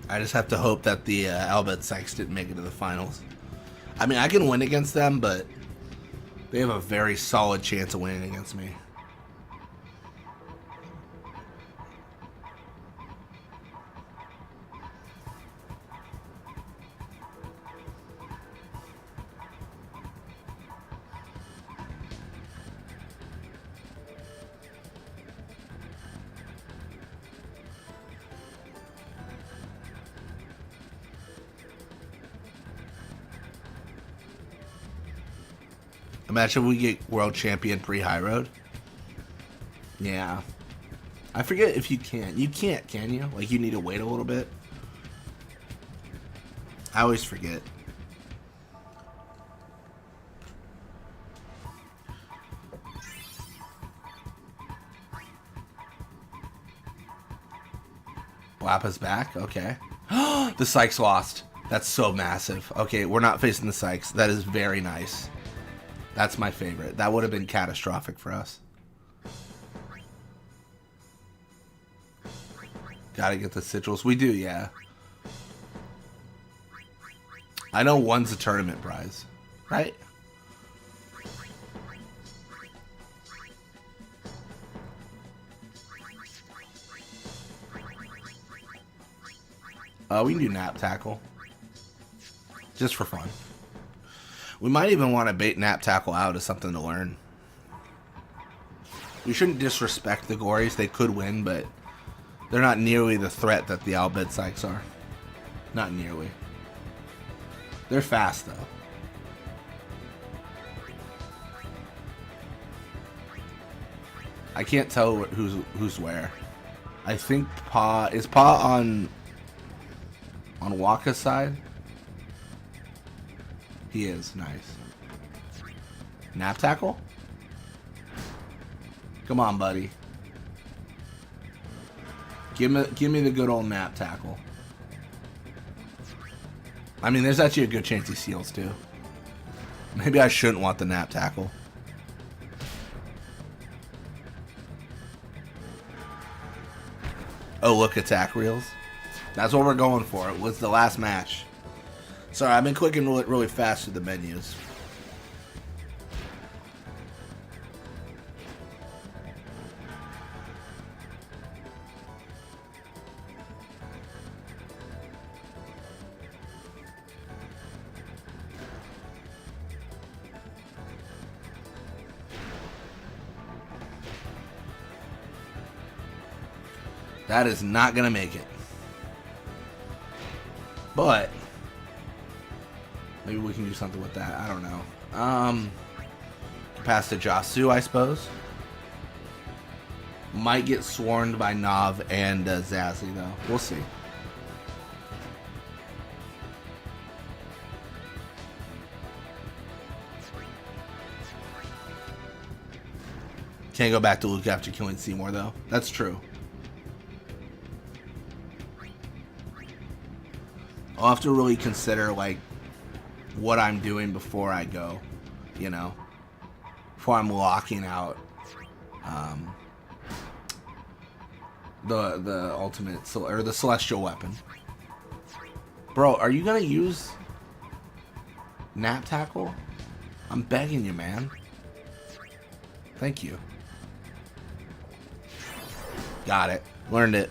Speaker 1: I just have to hope that the Albed Sykes didn't make it to the finals. I mean, I can win against them, but they have a very solid chance of winning against me. Imagine we get world champion pre-high road. Yeah. I forget if you can. You can't, can you? Like, you need to wait a little bit. I always forget. Wakka's back? Okay. The Sykes lost. That's so massive. Okay, we're not facing the Sykes. That is very nice. That's my favorite. That would have been catastrophic for us. Gotta get the sigils. We do, yeah. I know one's a tournament prize, right? We can do nap tackle. Just for fun. We might even want to bait nap tackle out as something to learn. We shouldn't disrespect the Gories. They could win, but they're not nearly the threat that the Albed Sykes are. Not nearly. They're fast, though. I can't tell who's where. I think Pa... Is Pa on Wakka's side? He is. Nice. Nap tackle? Come on, buddy. Give me the good old nap tackle. I mean, there's actually a good chance he seals, too. Maybe I shouldn't want the nap tackle. Oh, look, attack reels. That's what we're going for. It was the last match. Sorry, I've been clicking really fast through the menus. That is not gonna make it. But maybe we can do something with that. I don't know. Pass to Jasu, I suppose. Might get swarmed by Nav and Zazzy, though. We'll see. Can't go back to Luca after killing Seymour, though. That's true. I'll have to really consider, like, what I'm doing before I go, you know, before I'm locking out the ultimate or the celestial weapon. Bro, are you gonna use nap tackle? I'm begging you, man. Thank you. Got it. Learned it.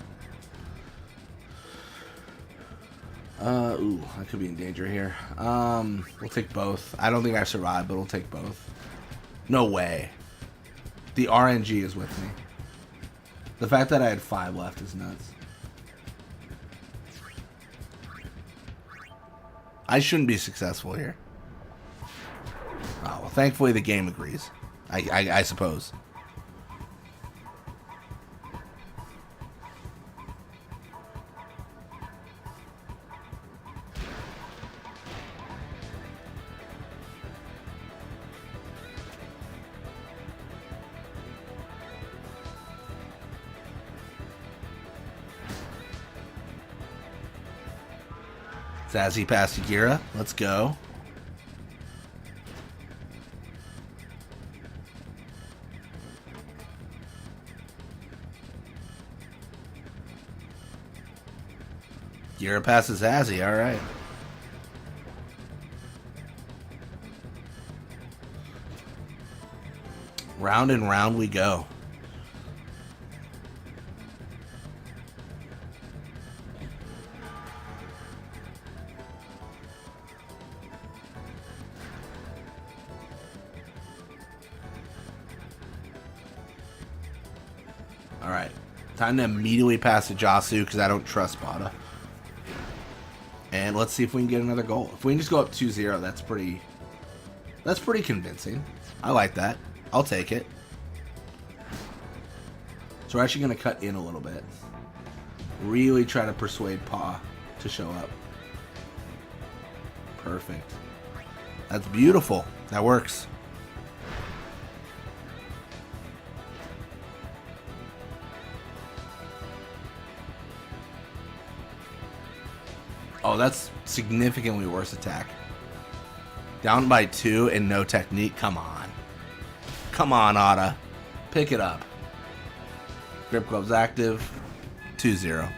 Speaker 1: Ooh, I could be in danger here. We'll take both. I don't think I survive, but we'll take both. No way. The RNG is with me. The fact that I had 5 left is nuts. I shouldn't be successful here. Oh, well, thankfully the game agrees. I suppose. Zazzy past Agira. Let's go. Gira passes Azzy, alright. Round and round we go. Alright. Time to immediately pass to Jasu because I don't trust Bada. And let's see if we can get another goal. If we can just go up 2-0, that's pretty convincing. I like that. I'll take it. So we're actually going to cut in a little bit. Really try to persuade Pa to show up. Perfect. That's beautiful. That works. Oh, that's significantly worse attack. Down by 2 and no technique. Come on. Come on, Otta. Pick it up. Grip gloves active. 2-0.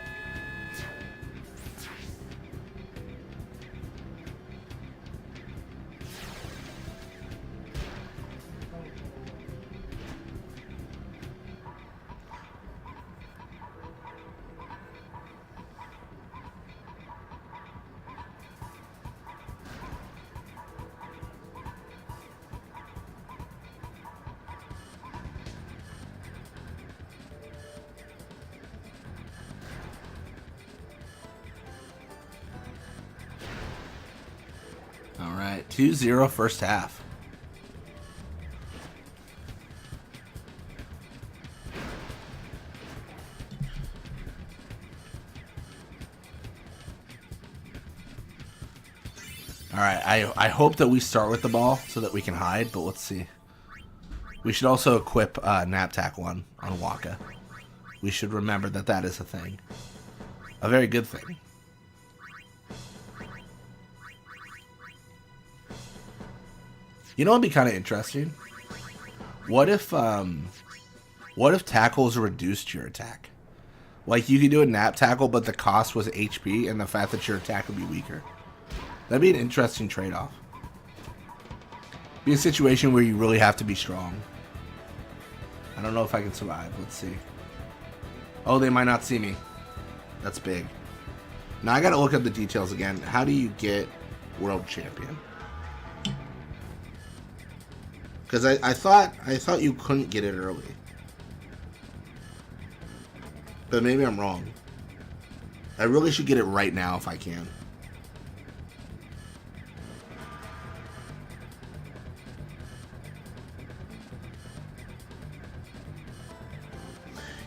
Speaker 1: Alright, 2-0 first half. Alright, I hope that we start with the ball so that we can hide, but let's see. We should also equip Nap Tackle on Wakka. We should remember that that is a thing. A very good thing. You know what would be kind of interesting? What if tackles reduced your attack? Like you could do a nap tackle, but the cost was HP and the fact that your attack would be weaker. That'd be an interesting trade-off. Be a situation where you really have to be strong. I don't know if I can survive. Let's see. Oh, they might not see me. That's big. Now I gotta look up the details again. How do you get world champion? Because I thought you couldn't get it early. But maybe I'm wrong. I really should get it right now if I can.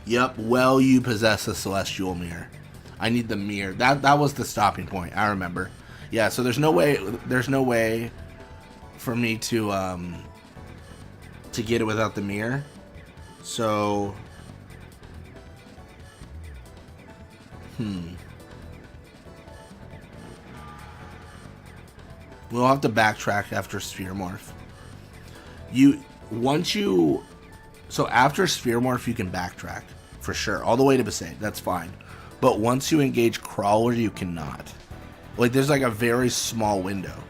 Speaker 1: Yep, well you possess a celestial mirror. I need the mirror. That was the stopping point. I remember. Yeah, so there's no way for me to get it without the mirror. So we'll have to backtrack after Sphere Morph. So after Sphere Morph you can backtrack for sure, all the way to Besaid. That's fine. But once you engage Crawler, you cannot. Like there's like a very small window.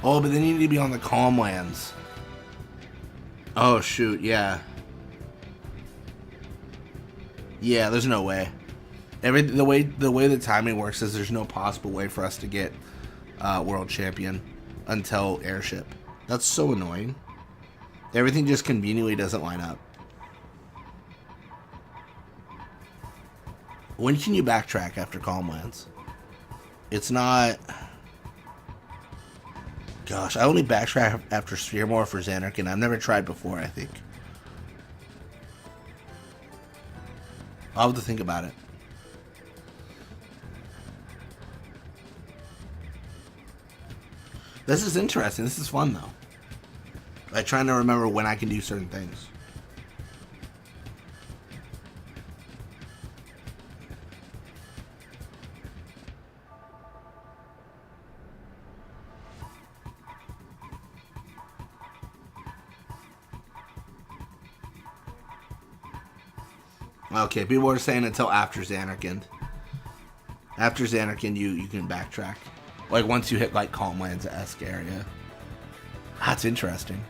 Speaker 1: Oh, but then you need to be on the calm lands. Oh shoot, yeah. Yeah, there's no way. The way the timing works is there's no possible way for us to get world champion until airship. That's so annoying. Everything just conveniently doesn't line up. When can you backtrack after calm lands? It's not. Gosh, I only backtrack after Sphere Morph for Xanark, and I've never tried before, I think. I'll have to think about it. This is interesting. This is fun, though. Like trying to remember when I can do certain things. Okay, people are saying until after Xanarkand. After Xanarkand, you can backtrack. Like once you hit like Calm Lands-esque area. That's interesting.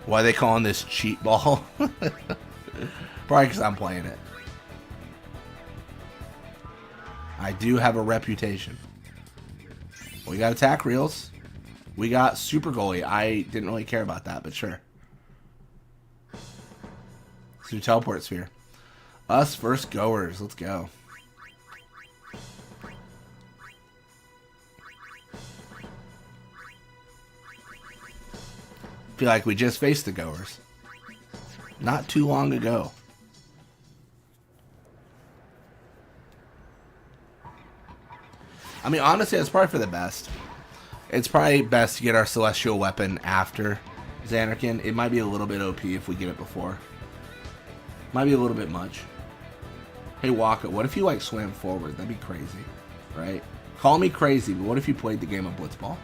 Speaker 1: Why are they calling this cheat ball? Probably because I'm playing it. I do have a reputation. We got attack reels. We got super goalie. I didn't really care about that, but sure. So teleport sphere. Us first goers. Let's go. Feel like we just faced the goers. Not too long ago. I mean, honestly, it's probably for the best. It's probably best to get our celestial weapon after Xanarkand. It might be a little bit OP if we get it before. Might be a little bit much. Hey, Wakka, what if you, like, swam forward? That'd be crazy, right? Call me crazy, but what if you played the game of Blitzball?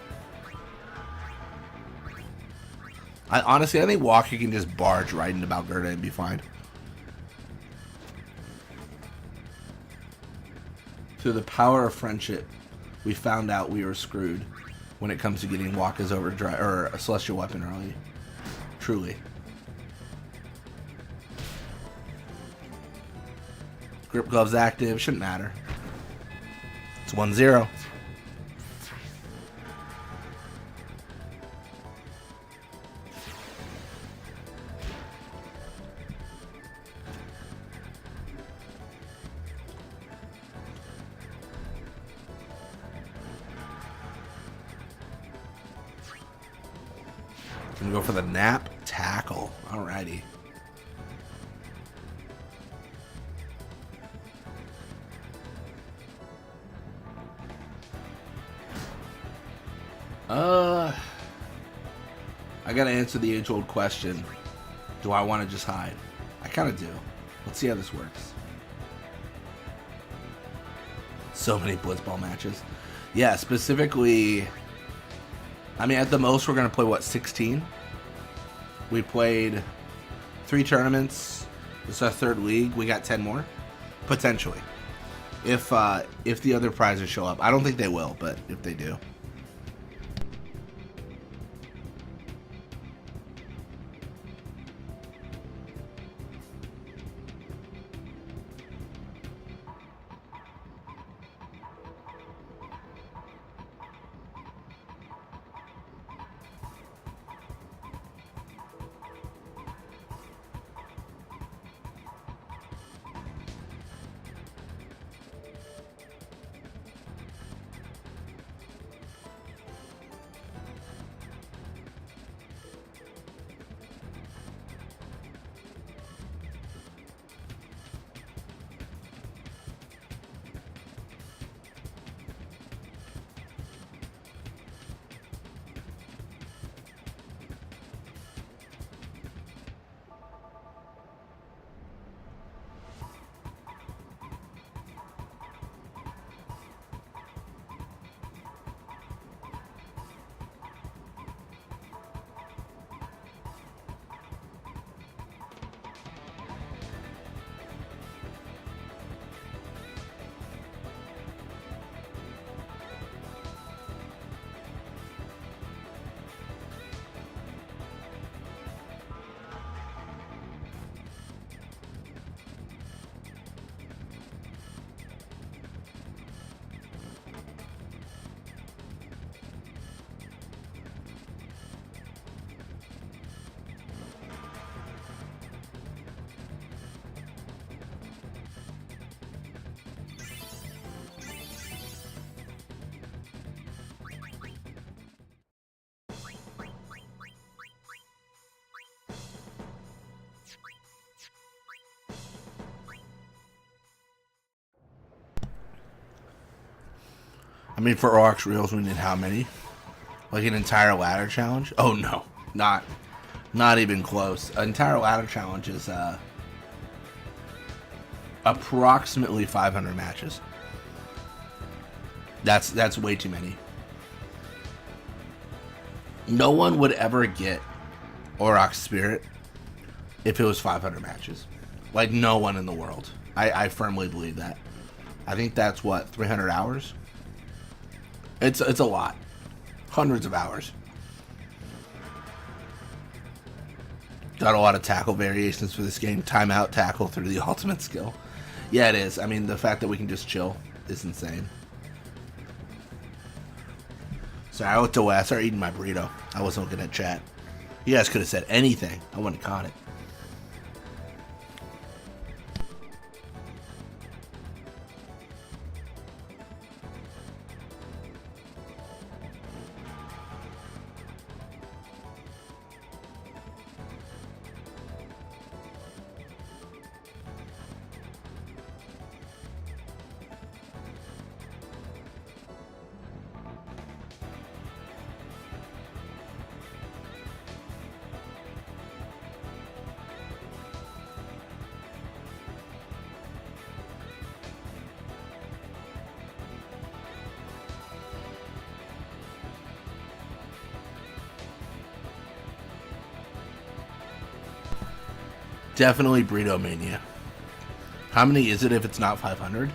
Speaker 1: Honestly, I think Wakka can just barge right into Balgerda and be fine. Through the power of friendship, we found out we were screwed when it comes to getting Wakka's overdrive or a celestial weapon early. Truly. Grip gloves active, shouldn't matter. It's 1-0. Gonna go for the nap tackle. Alrighty. I gotta answer the age-old question. Do I want to just hide? I kind of do. Let's see how this works. So many Blitzball matches. Yeah, specifically... I mean, at the most, we're going to play, what, 16? We played 3 tournaments. This is our 3rd league. We got 10 more. Potentially. If the other prizes show up. I don't think they will, but if they do. I mean, for Oryx Reels, we need how many? Like an entire ladder challenge? Oh, no. Not even close. An entire ladder challenge is approximately 500 matches. That's way too many. No one would ever get Aurochs Spirit if it was 500 matches. Like, no one in the world. I firmly believe that. I think that's what, 300 hours? It's a lot. Hundreds of hours. Got a lot of tackle variations for this game. Timeout tackle through the ultimate skill. Yeah, it is. I mean, the fact that we can just chill is insane. Sorry, I looked away. I started eating my burrito. I wasn't looking at chat. You guys could have said anything. I wouldn't have caught it. Definitely Burrito Mania. How many is it if it's not 500?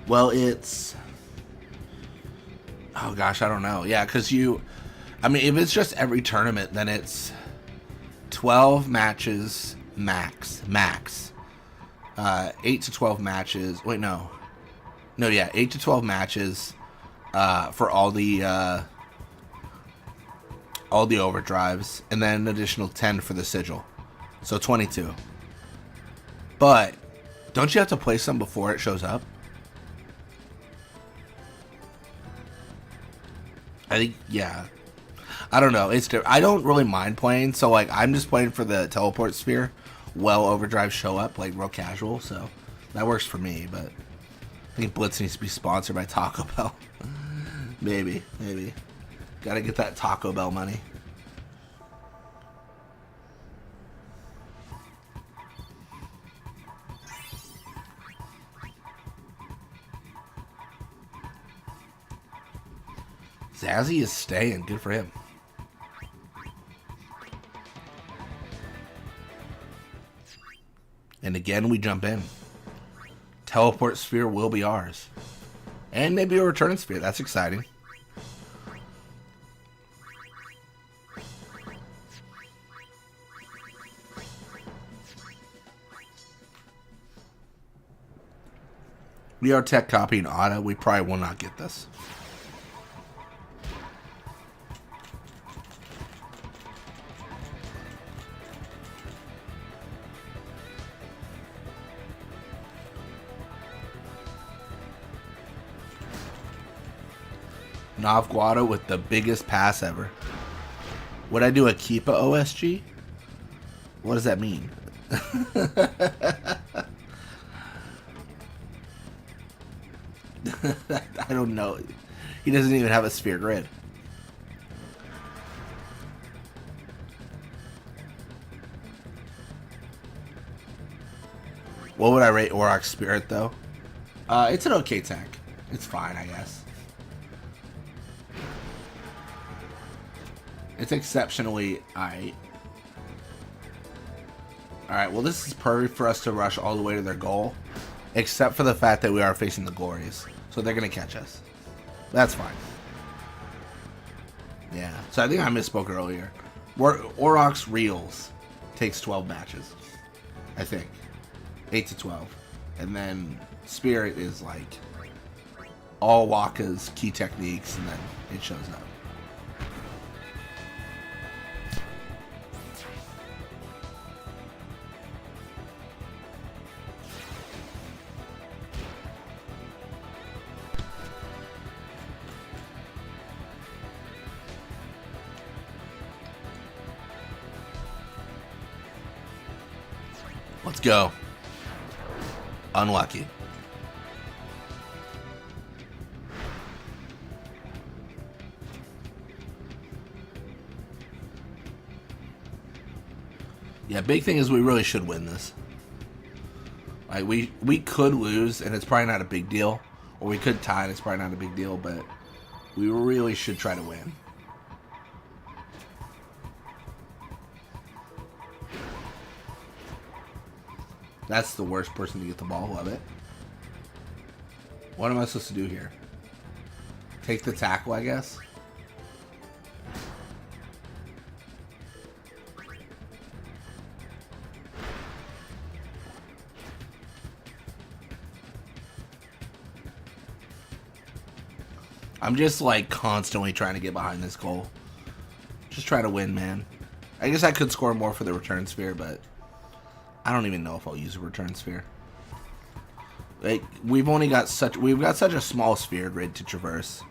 Speaker 1: Well, it's... Oh gosh, I don't know. Yeah, because I mean, if it's just every tournament, then it's 12 matches max. 8 to 12 matches. Wait, no. No, yeah, 8 to 12 matches for all the overdrives, and then an additional 10 for the sigil. So 22. But don't you have to play some before it shows up? I think, yeah. I don't know. It's different. I don't really mind playing, so like I'm just playing for the teleport sphere. Well, overdrive show up like real casual, so that works for me. But I think Blitz needs to be sponsored by Taco Bell. maybe. Gotta get that Taco Bell money. Zazzy is staying. Good for him. And again, we jump in. Teleport sphere will be ours. And maybe a return sphere. That's exciting. We are tech copying Ada. We probably will not get this. Nav Guado with the biggest pass ever. Would I do a Keepa OSG? What does that mean? I don't know. He doesn't even have a sphere grid. What would I rate Aurochs Spirit though? It's an okay tech. It's fine, I guess. It's exceptionally aight. Alright, well this is perfect for us to rush all the way to their goal. Except for the fact that we are facing the Glories. So they're going to catch us. That's fine. Yeah, so I think I misspoke earlier. Aurochs Reels takes 12 matches. I think. 8 to 12. And then Spirit is like all Wakka's key techniques and then it shows up. Let's go. Unlucky. Yeah, big thing is we really should win this. Like, we could lose, and it's probably not a big deal. Or we could tie, and it's probably not a big deal, but we really should try to win. That's the worst person to get the ball. Love it. What am I supposed to do here? Take the tackle, I guess? I'm just like constantly trying to get behind this goal. Just try to win, man. I guess I could score more for the return sphere, but I don't even know if I'll use a return sphere. Like, we've got such a small sphere grid to traverse.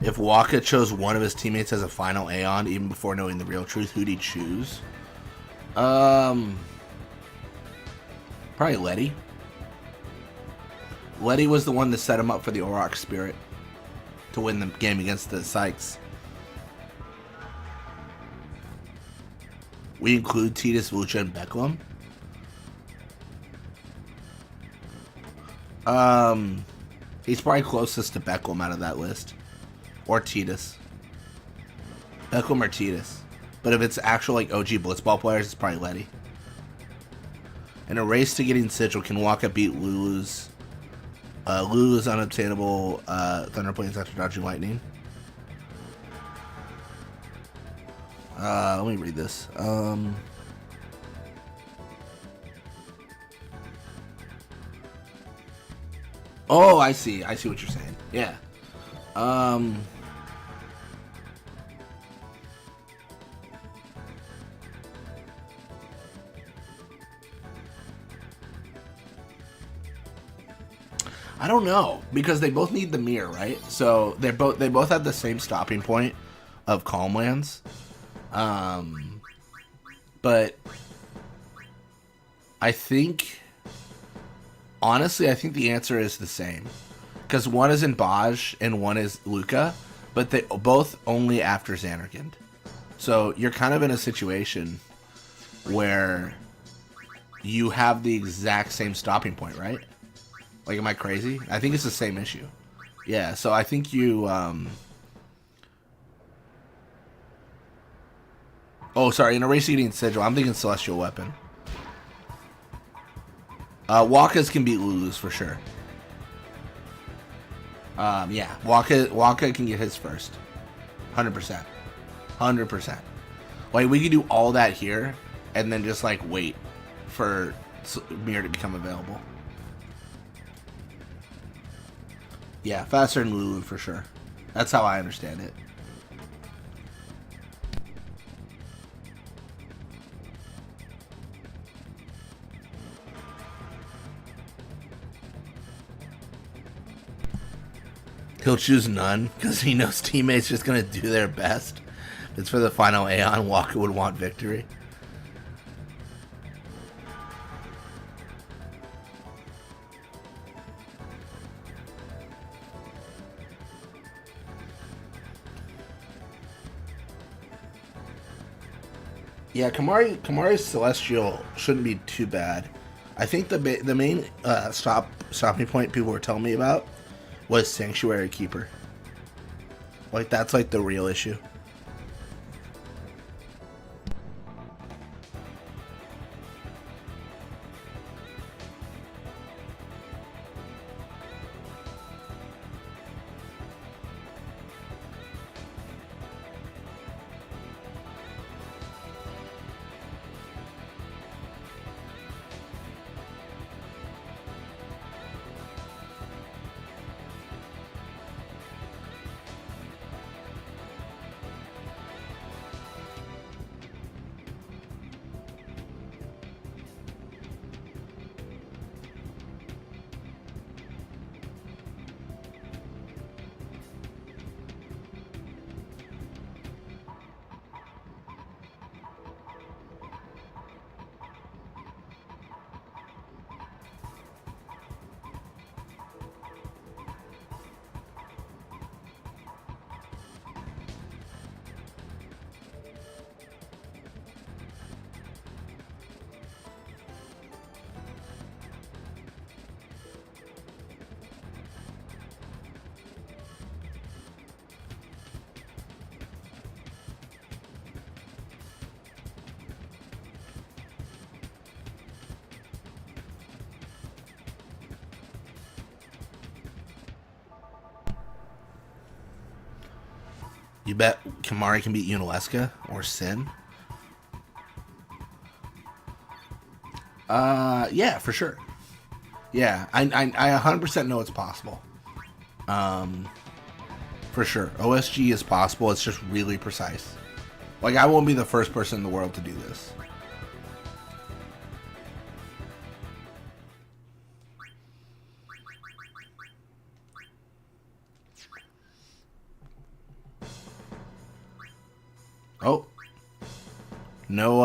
Speaker 1: If Wakka chose one of his teammates as a final Aeon even before knowing the real truth, who'd he choose? Probably Letty. Letty was the one that set him up for the Auroch Spirit to win the game against the Sykes. We include Titus, Luca, and Becklum. He's probably closest to Becklum out of that list. Or Titus. Becklum or Titus. But if it's actual like OG Blitzball players, it's probably Letty. In a race to getting Sigil, can Wakka beat Lulu's unobtainable Thunder Plains after dodging lightning? Let me read this. Oh, I see. I see what you're saying. Yeah. I don't know, because they both need the mirror, right? So they both have the same stopping point of Calmlands. But I think, honestly, I think the answer is the same, because one is in Baj and one is Luca, but they both only after Xanarkand. So you're kind of in a situation where you have the exact same stopping point, right? Like, am I crazy? I think it's the same issue. Yeah, so I think you, oh, sorry, in a race eating Sigil, I'm thinking Celestial Weapon. Wakka's can beat Lulu's for sure. Yeah, Wakka can get his first. 100%. 100%. Like, we could do all that here, and then just, like, wait for Mirror to become available. Yeah, faster than Lulu for sure. That's how I understand it. He'll choose none because he knows teammates just gonna do their best. If it's for the final Aeon, Wakka would want victory. Yeah, Kamari's Celestial shouldn't be too bad. I think the main stopping point people were telling me about was Sanctuary Keeper. Like, that's like the real issue. You bet Kimari can beat Unalesca or Sin? Yeah, for sure. Yeah, I 100% know it's possible. For sure. OSG is possible. It's just really precise. Like, I won't be the first person in the world to do this. Oh. No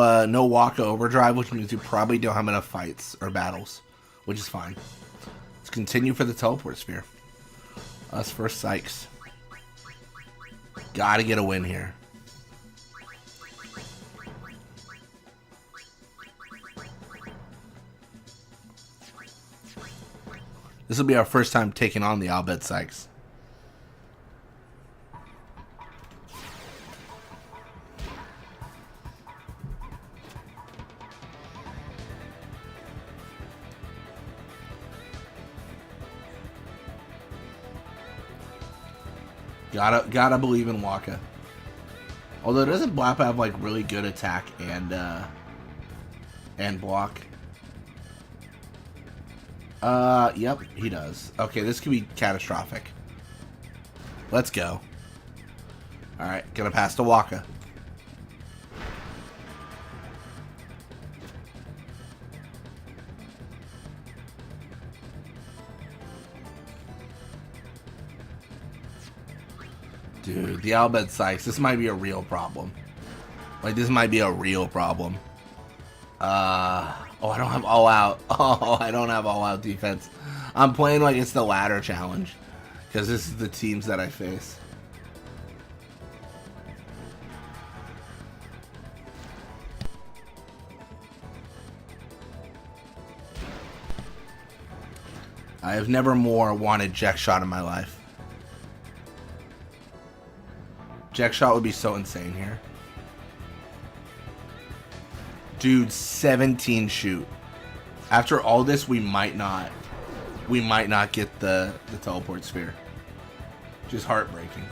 Speaker 1: Wakka overdrive, which means you probably don't have enough fights or battles, which is fine. Let's continue for the teleport sphere. Us first, Sykes. Gotta get a win here. This will be our first time taking on the Albed Sykes. Gotta believe in Wakka. Although doesn't Blap have like really good attack and block? Yep, he does. Okay, this could be catastrophic. Let's go. Alright, gonna pass to Wakka. Dude, the Albed Sykes, this might be a real problem. Like, this might be a real problem. Oh, I don't have all out. Oh, I don't have all out defense. I'm playing like it's the ladder challenge. Because this is the teams that I face. I have never more wanted Jack Shot in my life. Jack Shot would be so insane here. Dude, 17 shoot. After all this, we might not get the teleport sphere. Just heartbreaking.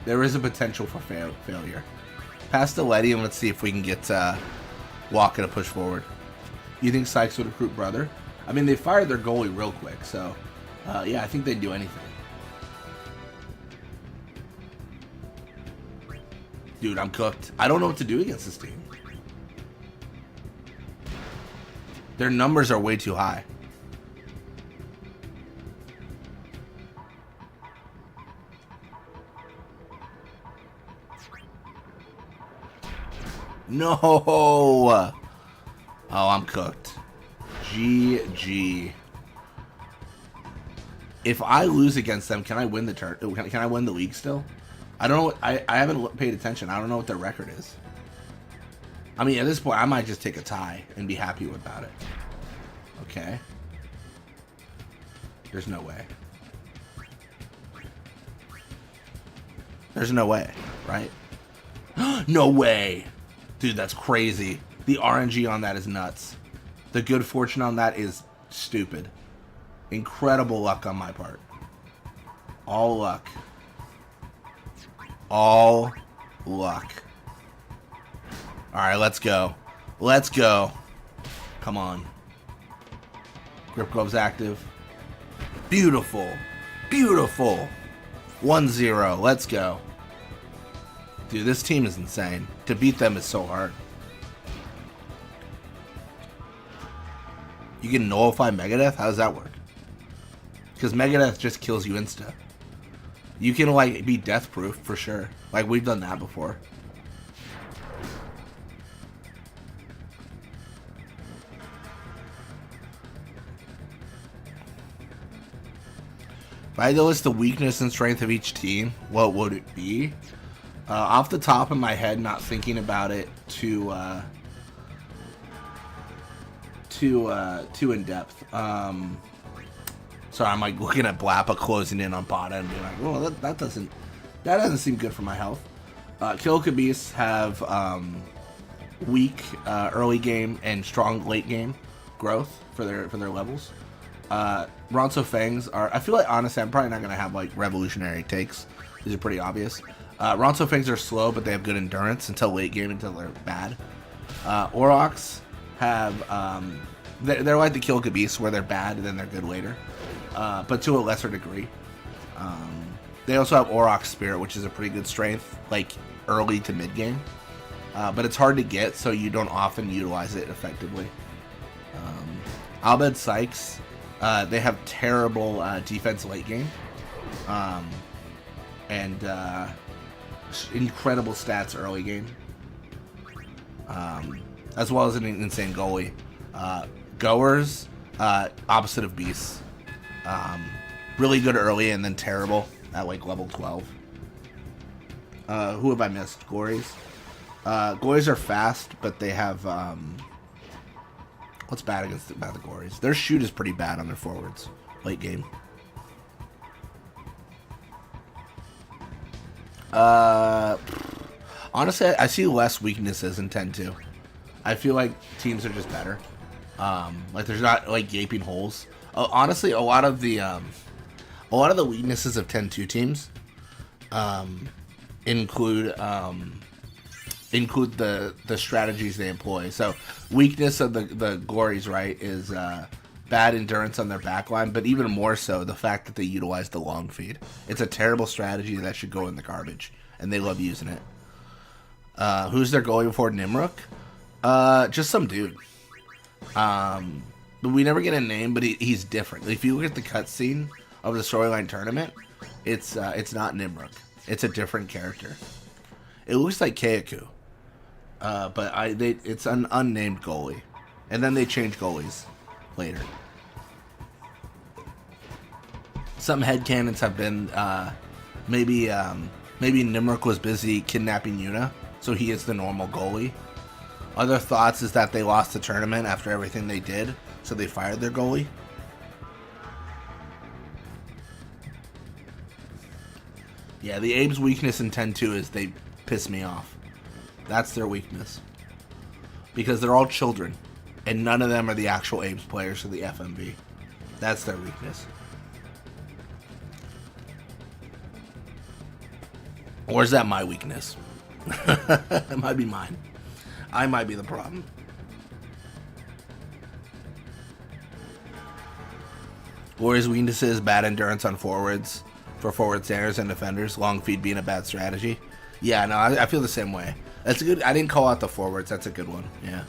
Speaker 1: There is a potential for failure. Pass to Letty and let's see if we can get Wakka to push forward. You think Sykes would recruit Brother? I mean, they fired their goalie real quick, so yeah, I think they'd do anything. Dude, I'm cooked. I don't know what to do against this team. Their numbers are way too high. No! Oh, I'm cooked. GG. If I lose against them, can I win the turn? Can I win the league still? I don't know. I haven't paid attention. I don't know what their record is. I mean, at this point, I might just take a tie and be happy about it. Okay. There's no way. There's no way, right? No way! Dude, that's crazy. The RNG on that is nuts. The good fortune on that is stupid. Incredible luck on my part. All luck. All luck. Alright, let's go. Let's go. Come on. Grip Glove's active. Beautiful. Beautiful. 1-0. Let's go. Dude, this team is insane. To beat them is so hard. You can nullify Megadeth? How does that work? Because Megadeth just kills you insta. You can, like, be death proof for sure. Like, we've done that before. If I had to list the weakness and strength of each team, what would it be? Off the top of my head, not thinking about it too in depth. Sorry, I'm like looking at Blappa closing in on Pata and being like, well, that doesn't seem good for my health. Kilkabeasts have weak early game and strong late game growth for their levels. Ronso Fangs are, I feel like honestly I'm probably not gonna have like revolutionary takes These are pretty obvious. Ronso Fangs are slow, but they have good endurance until late game, until they're bad. Aurochs have, they're like the Kilka Beasts, where they're bad and then they're good later, but to a lesser degree. They also have Auroch Spirit, which is a pretty good strength, like early to mid game, but it's hard to get, so you don't often utilize it effectively. Albed Sykes, they have terrible defense late game, and incredible stats early game, as well as an insane goalie. Goers, opposite of Beasts. Really good early and then terrible at like level 12. Who have I missed? Gories. Gories are fast, but they have what's bad against the Gories? Their shoot is pretty bad on their forwards late game. Honestly, I see less weaknesses in 10-2. I feel like teams are just better. Like there's not like gaping holes. Honestly, a lot of the weaknesses of 10-2 teams include the strategies they employ. So weakness of the Glories, right, is bad endurance on their backline, but even more so the fact that they utilize the long feed. It's a terrible strategy that should go in the garbage, and they love using it. Who's their goalie before Nimruk? Just some dude. But we never get a name, but he's different. If you look at the cutscene of the storyline tournament, it's not Nimruk. It's a different character. It looks like Keiku, but it's an unnamed goalie, and then they change goalies later. Some headcanons have been maybe Nimruk was busy kidnapping Yuna, so he is the normal goalie. Other thoughts is that they lost the tournament after everything they did, so they fired their goalie. Yeah, the Abe's weakness in 10-2 is they piss me off. That's their weakness. Because they're all children, and none of them are the actual Abe's players for the FMV. That's their weakness. Or is that my weakness? It might be mine. I might be the problem. Warriors' weaknesses: bad endurance on forwards, for forward standers and defenders. Long feed being a bad strategy. Yeah, no, I feel the same way. That's a good. I didn't call out the forwards. That's a good one. Yeah.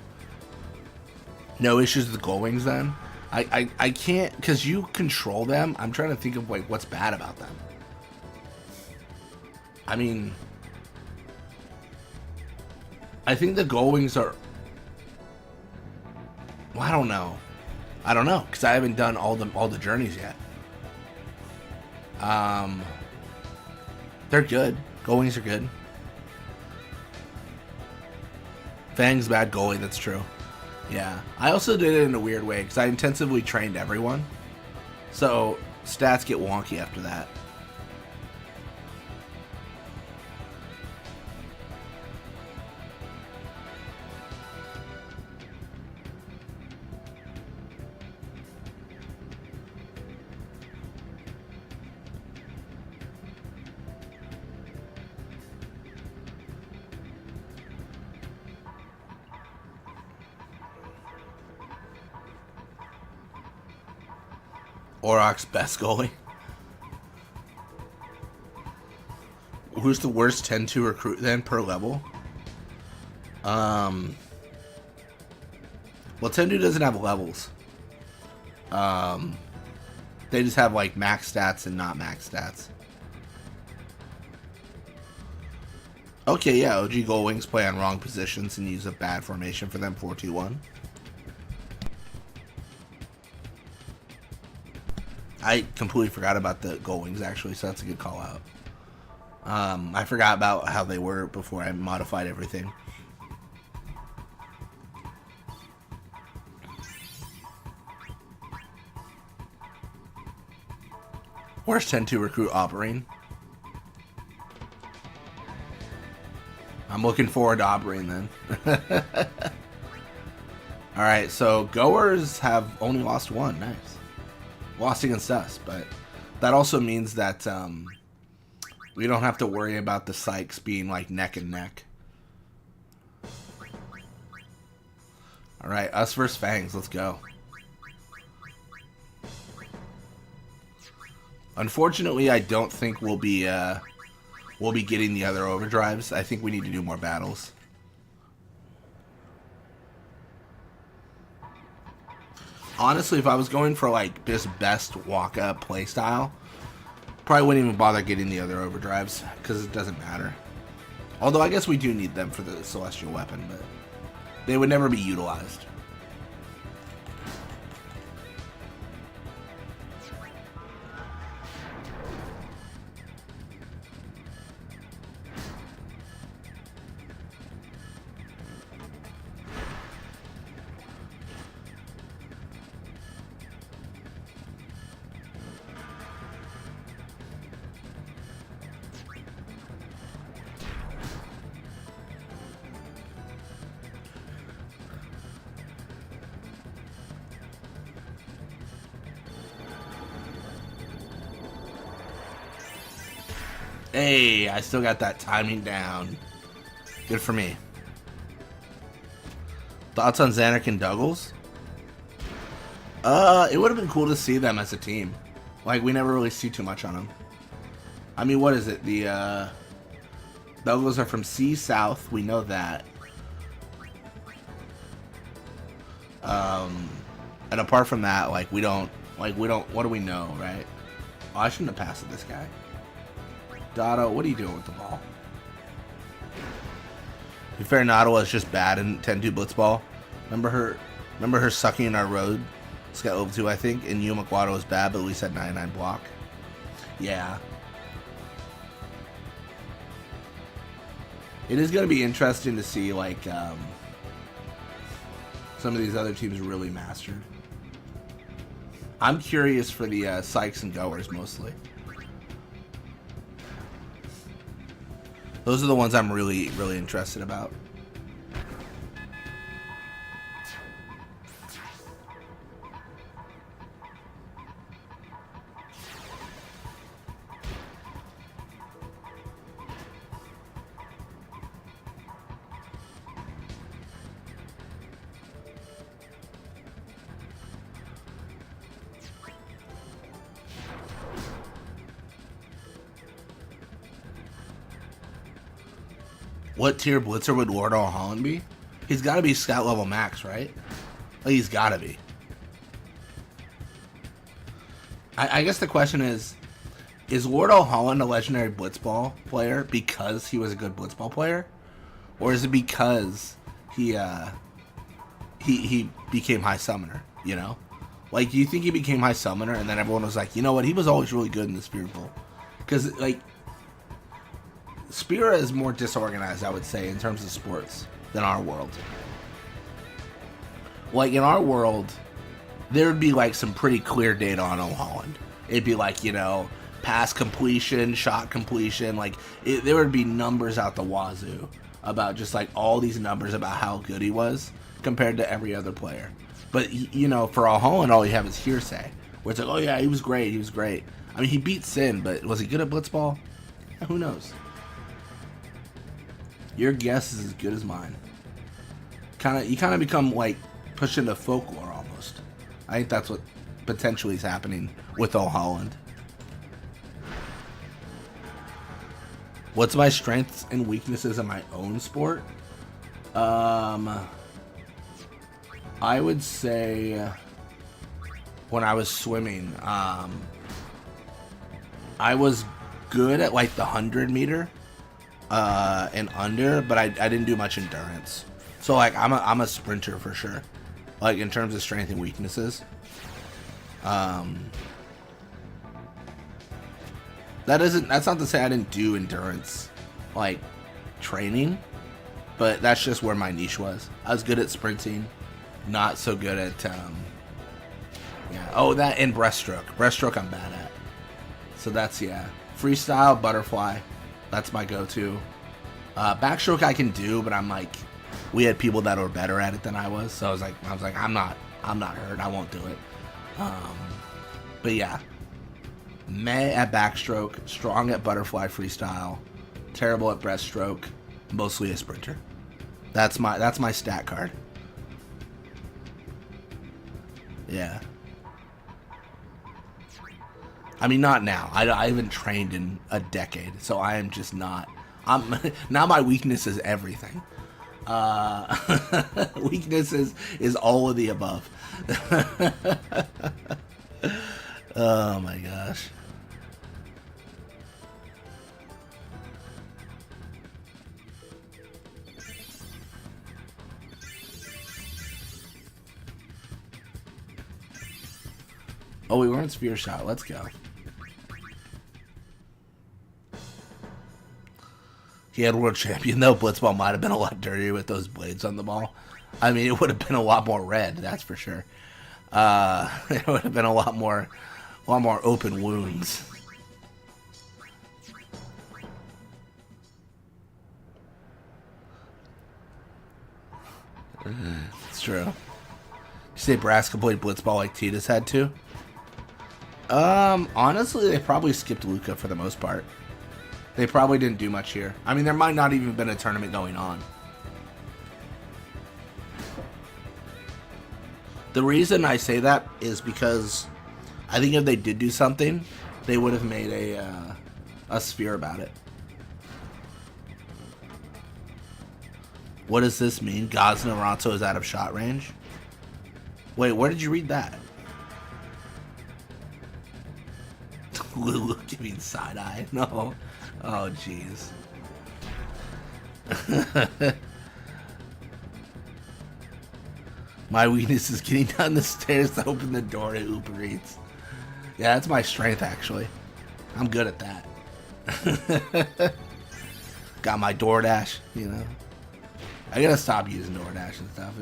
Speaker 1: No issues with the goal wings then. I can't, because you control them. I'm trying to think of like what's bad about them. I mean, I think the goal wings are. Well, I don't know. Because I haven't done all the journeys yet. They're good. Goal wings are good. Fang's bad goalie. That's true. Yeah. I also did it in a weird way because I intensively trained everyone, so stats get wonky after that. Auroch's best goalie. Who's the worst 10-2 recruit then per level? Well, 10-2 doesn't have levels. They just have like max stats and not max stats. Okay, yeah, OG goal wings play on wrong positions and use a bad formation for them, 4-2-1. I completely forgot about the goal wings, actually, so that's a good call out. I forgot about how they were before I modified everything. Where's 10-2 recruit Oberyn? I'm looking forward to Oberyn then. Alright, so goers have only lost one. Nice. Lost against us, but that also means that We don't have to worry about the Sykes being like neck and neck. Alright, us versus Fangs, let's go. Unfortunately, I don't think we'll be getting the other overdrives. I think we need to do more battles. Honestly, if I was going for like this best Wakka playstyle, probably wouldn't even bother getting the other overdrives because it doesn't matter. Although I guess we do need them for the celestial weapon, but they would never be utilized. Hey, I still got that timing down. Good for me. Thoughts on Xanac and Douglas? It would have been cool to see them as a team. Like, we never really see too much on them. I mean, what is it? The, Douglas are from C South. We know that. And apart from that, like, we don't, what do we know, right? Oh, I shouldn't have passed it this guy. Dotto, what are you doing with the ball? To be fair, Nada is just bad in 10-2 Blitzball. Remember her sucking in our road? It's got over 2, I think. And Yuma Guado was bad, but at least had 99 block. Yeah. It is going to be interesting to see, like, some of these other teams really mastered. I'm curious for the Sykes and Goers, mostly. Those are the ones I'm really, really interested about. What tier blitzer would Wardell Holland be? He's got to be scout level max, right? Like, he's got to be. I guess the question is Wardell Holland a legendary blitzball player because he was a good blitzball player? Or is it because he became high summoner, you know? Like, do you think he became high summoner and then everyone was like, you know what, he was always really good in the Spear Bowl? Because, like, Spira is more disorganized, I would say, in terms of sports than our world. Like, in our world, there would be, like, some pretty clear data on Holland. It'd be, like, you know, pass completion, shot completion. Like, there would be numbers out the wazoo about just, like, all these numbers about how good he was compared to every other player. But, you know, for Holland, all you have is hearsay. Where it's like, oh, yeah, he was great, he was great. I mean, he beat Sin, but was he good at blitzball? Yeah, who knows? Your guess is as good as mine. You kind of become, like, pushed into folklore almost. I think that's what potentially is happening with Holland. What's my strengths and weaknesses in my own sport? I would say when I was swimming, I was good at, like, the 100 meter. And under, but I didn't do much endurance. So, like, I'm a sprinter for sure. Like, in terms of strength and weaknesses. That's not to say I didn't do endurance, like, training, but that's just where my niche was. I was good at sprinting, not so good at, yeah. Oh, that and breaststroke. Breaststroke I'm bad at. So that's, yeah. Freestyle, butterfly. That's my go-to. Backstroke I can do, but I'm like, we had people that were better at it than I was, so I was like, I'm not hurt. I won't do it. But yeah, Meh at backstroke, strong at butterfly freestyle, terrible at breaststroke, mostly a sprinter. That's my stat card. Yeah. I mean, not now. I haven't trained in a decade, so I am just not. Now my weakness is everything. Weakness is all of the above. Oh my gosh. Oh, we weren't Sphere Shot. Let's go. He had world champion, though. Blitzball might have been a lot dirtier with those blades on the ball. I mean, it would have been a lot more red, that's for sure. It would have been a lot more open wounds. It's true. You say Braska played Blitzball like Titus had to? Honestly, they probably skipped Luca for the most part. They probably didn't do much here. I mean, there might not even been a tournament going on. The reason I say that is because I think if they did do something, they would have made a sphere about it. What does this mean? Gaz Naranto is out of shot range? Wait, where did you read that? Lulu giving side eye? No. Oh, jeez. My weakness is getting down the stairs to open the door to Uber Eats. Yeah, that's my strength, actually. I'm good at that. Got my DoorDash, you know. I gotta stop using DoorDash and stuff.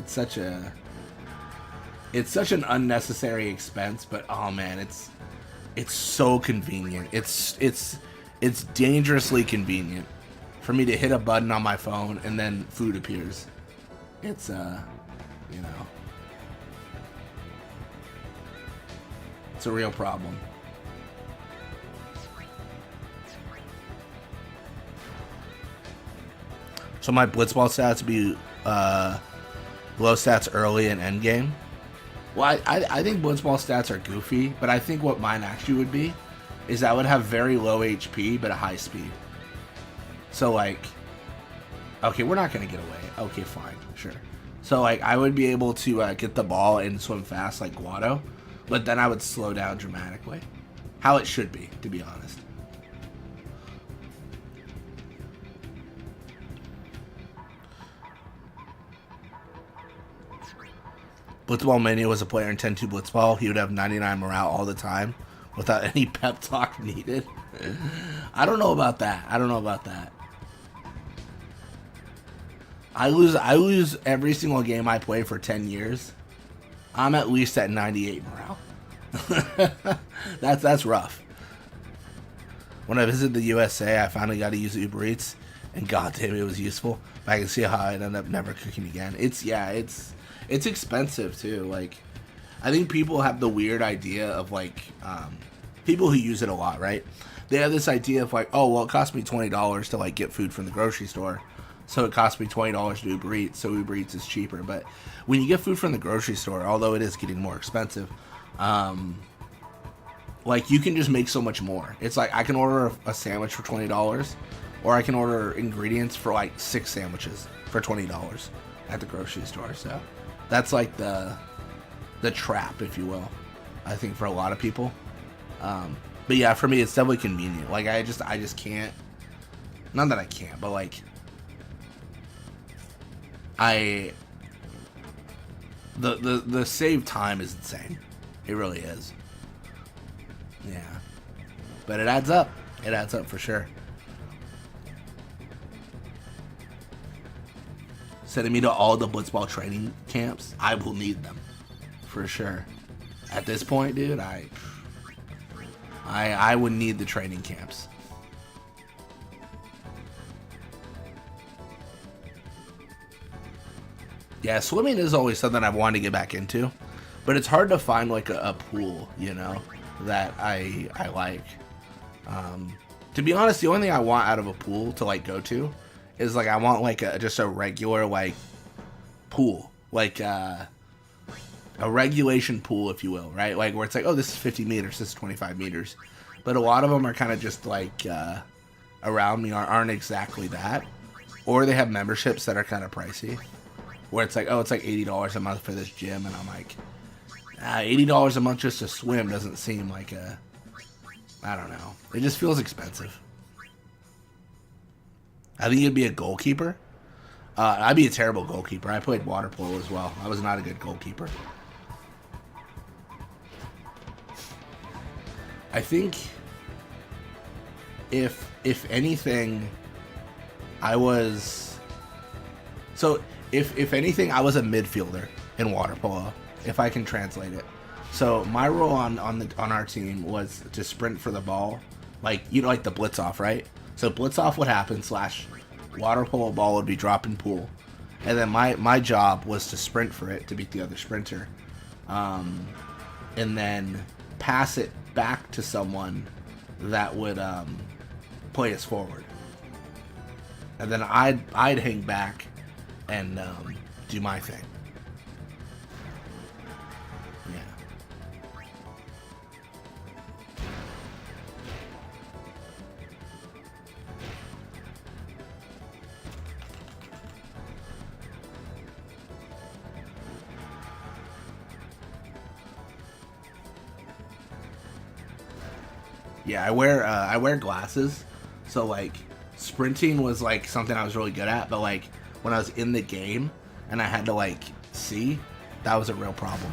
Speaker 1: It's such an unnecessary expense, but oh man, it's so convenient. It's dangerously convenient for me to hit a button on my phone and then food appears. It's you know, it's a real problem. So my Blitzball stats be low stats early and end game. Well, I think Blitzball stats are goofy, but I think what mine actually would be is I would have very low HP but a high speed. So like, okay, we're not gonna get away. Okay, fine, sure. So like, I would be able to get the ball and swim fast like Guado, but then I would slow down dramatically. How it should be, to be honest. Blitzball Mania was a player in 10-2 Blitzball. He would have 99 morale all the time without any pep talk needed. I don't know about that. I lose every single game I play for 10 years. I'm at least at 98 morale. That's rough. When I visited the USA, I finally got to use Uber Eats, and goddamn, it was useful. But I can see how I'd end up never cooking again. It's expensive too. Like, I think people have the weird idea of like, people who use it a lot, right? They have this idea of like, oh, well, it cost me $20 to like get food from the grocery store, so it cost me $20 to Uber Eats, so Uber Eats is cheaper. But when you get food from the grocery store, although it is getting more expensive, like you can just make so much more. It's like I can order a sandwich for $20, or I can order ingredients for like 6 sandwiches for $20 at the grocery store. So that's like the trap, if you will, I think, for a lot of people. But yeah, for me, it's definitely convenient. Like I just can't. Not that I can't, but like the save time is insane. It really is. Yeah, but it adds up. It adds up for sure. Sending me to all the Blitzball training camps. I will need them for sure. At this point, dude, I would need the training camps. Yeah, swimming is always something I've wanted to get back into, but it's hard to find like a pool, you know. that I like. To be honest, the only thing I want out of a pool to like go to is like I want like just a regular like pool, like a regulation pool, if you will, right? Like where it's like, oh, this is 50 meters, this is 25 meters, but a lot of them are kind of just like around me aren't exactly that, or they have memberships that are kind of pricey, where it's like, oh, it's like $80 a month for this gym, and I'm like, $80 a month just to swim doesn't seem like I don't know. It just feels expensive. I think you'd be a goalkeeper. I'd be a terrible goalkeeper. I played water polo as well. I was not a good goalkeeper. I think if anything, I was... So, if anything, I was a midfielder in water polo, if I can translate it. So my role on our team was to sprint for the ball, like like the blitz off, right? So blitz off would happen / water polo ball would be dropped in pool, and then my job was to sprint for it to beat the other sprinter, and then pass it back to someone that would play us forward, and then I'd hang back and do my thing. Yeah, I wear glasses, so like sprinting was like something I was really good at, but like when I was in the game and I had to like see, that was a real problem.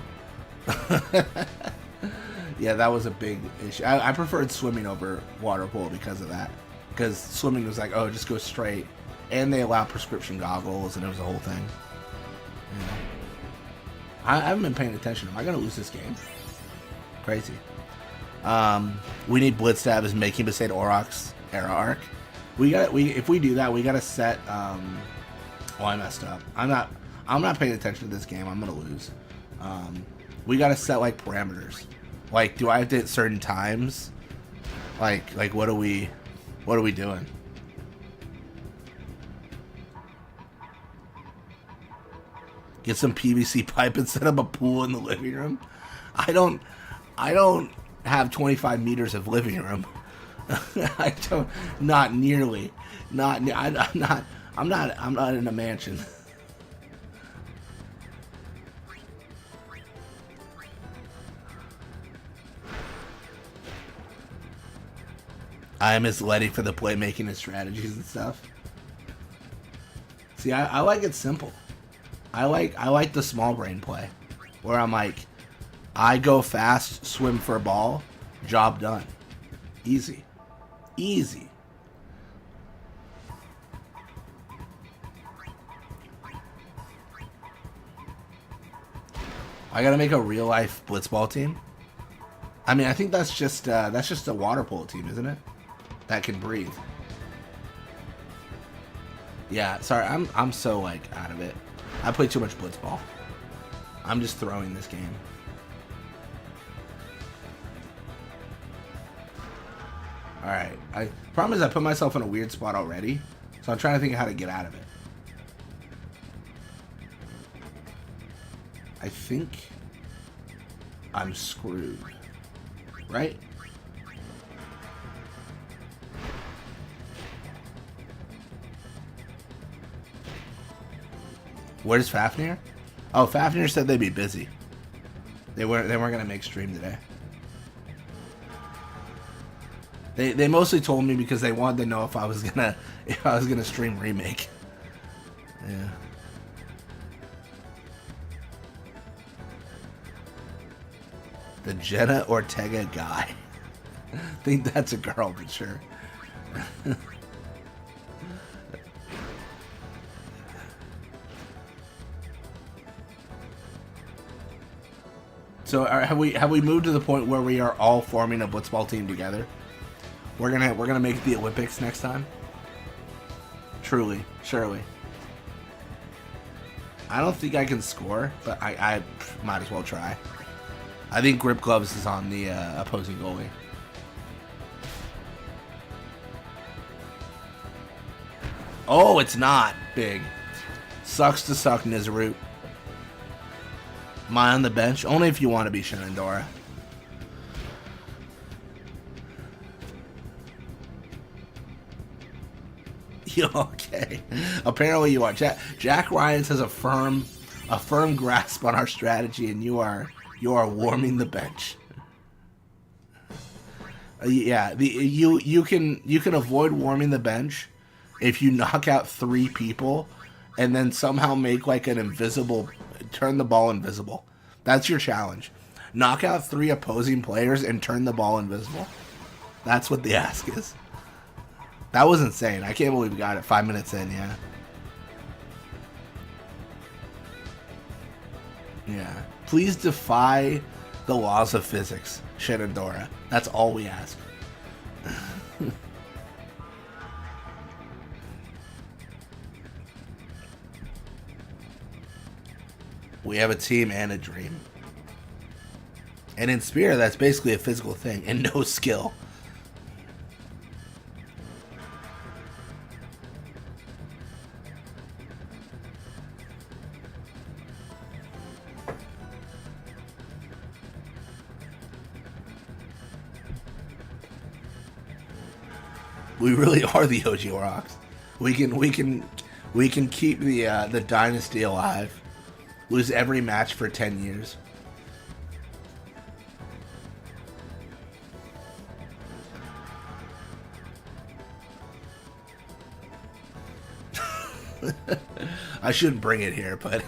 Speaker 1: Yeah, that was a big issue. I preferred swimming over water polo because of that, because swimming was like, oh, just go straight, and they allow prescription goggles, and it was a whole thing. Yeah. I haven't been paying attention. Am I gonna lose this game? Crazy. We need Blitz to have his Making Besaid Aurochs era arc. If we do that, we gotta set. Oh, I messed up. I'm not paying attention to this game. I'm gonna lose. We gotta set like parameters. Like, do I have to hit certain times? Like what are we doing? Get some PVC pipe and set up a pool in the living room. I don't have 25 meters of living room. I don't. Not nearly. I'm not in a mansion. I am as ready for the playmaking and strategies and stuff. See, I like it simple. I like the small brain play, where I'm like, I go fast, swim for a ball, job done. Easy. Easy. I gotta make a real life Blitzball team. I mean, I think that's just a water polo team, isn't it? That can breathe. Yeah, sorry, I'm so like out of it. I play too much Blitzball. I'm just throwing this game. Alright, problem is I put myself in a weird spot already, so I'm trying to think of how to get out of it. I think I'm screwed, right? Where's Fafnir? Oh, Fafnir said they'd be busy. They weren't gonna make stream today. They mostly told me because they wanted to know if I was gonna stream Remake. Yeah. The Jenna Ortega guy. I think that's a girl for sure. So have we moved to the point where we are all forming a Blitzball team together? We're gonna make it the Olympics next time. Truly, surely. I don't think I can score, but I might as well try. I think Grip Gloves is on the opposing goalie. Oh, it's not big. Sucks to suck, Nizarut. Am I on the bench? Only if you want to be Shenandoah. Okay. Apparently you are. Jack Ryans has a firm grasp on our strategy, and you are warming the bench. Yeah, you can avoid warming the bench if you knock out 3 people and then somehow make like an invisible, turn the ball invisible. That's your challenge. Knock out 3 opposing players and turn the ball invisible. That's what the ask is. That was insane. I can't believe we got it 5 minutes in, yeah. Yeah. Please defy the laws of physics, Shenandoah. That's all we ask. We have a team and a dream. And in Spear, that's basically a physical thing and no skill. We really are the OG Rocks. We can keep the dynasty alive. Lose every match for 10 years. I shouldn't bring it here, but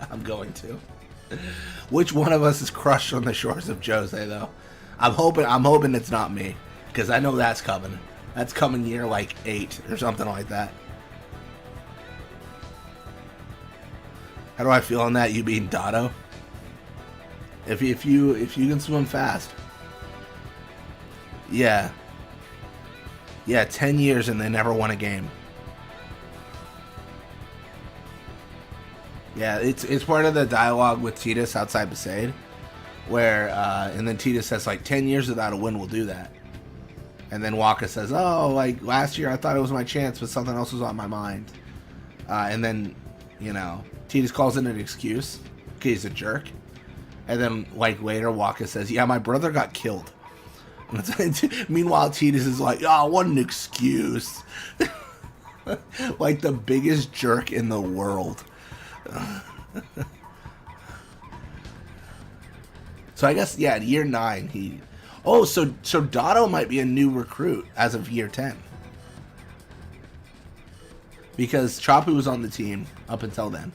Speaker 1: I'm going to. Which one of us is crushed on the shores of Jose, though? I'm hoping it's not me, because I know that's coming. That's coming year like 8 or something like that. How do I feel on that? You being Dotto? If you can swim fast. Yeah. Yeah, 10 years and they never won a game. Yeah, it's part of the dialogue with Titus outside Besaid, where and then Titus says like 10 years without a win will do that. And then Wakka says, oh, like last year I thought it was my chance, but something else was on my mind. And then, you know, Titus calls it an excuse because he's a jerk. And then, like, later, Wakka says, yeah, my brother got killed. And meanwhile, Titus is like, oh, what an excuse. Like the biggest jerk in the world. So I guess, yeah, year 9, he... Oh, so Dotto might be a new recruit as of year 10. Because Chapu was on the team up until then.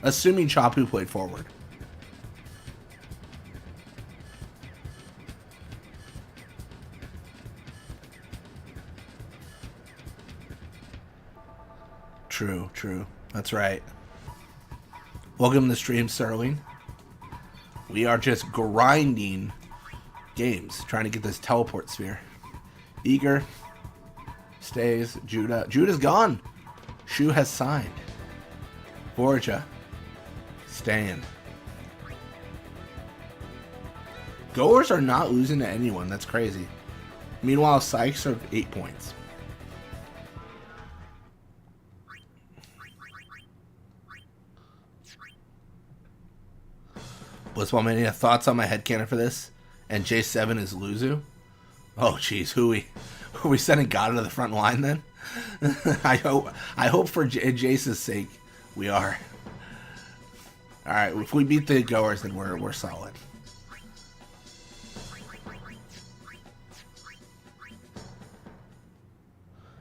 Speaker 1: Assuming Chapu played forward. True, true. That's right. Welcome to the stream, Sterling. We are just grinding games, trying to get this teleport sphere. Eager stays. Judah's gone. Shu has signed. Borja staying. Goers are not losing to anyone. That's crazy. Meanwhile, Sykes are 8 points. Blitzball Mania, thoughts on my headcanon for this? And J7 is Luzu? Oh, jeez, who are we sending God into the front line then? I hope for Jace's sake we are. All right, if we beat the Goers, then we're solid.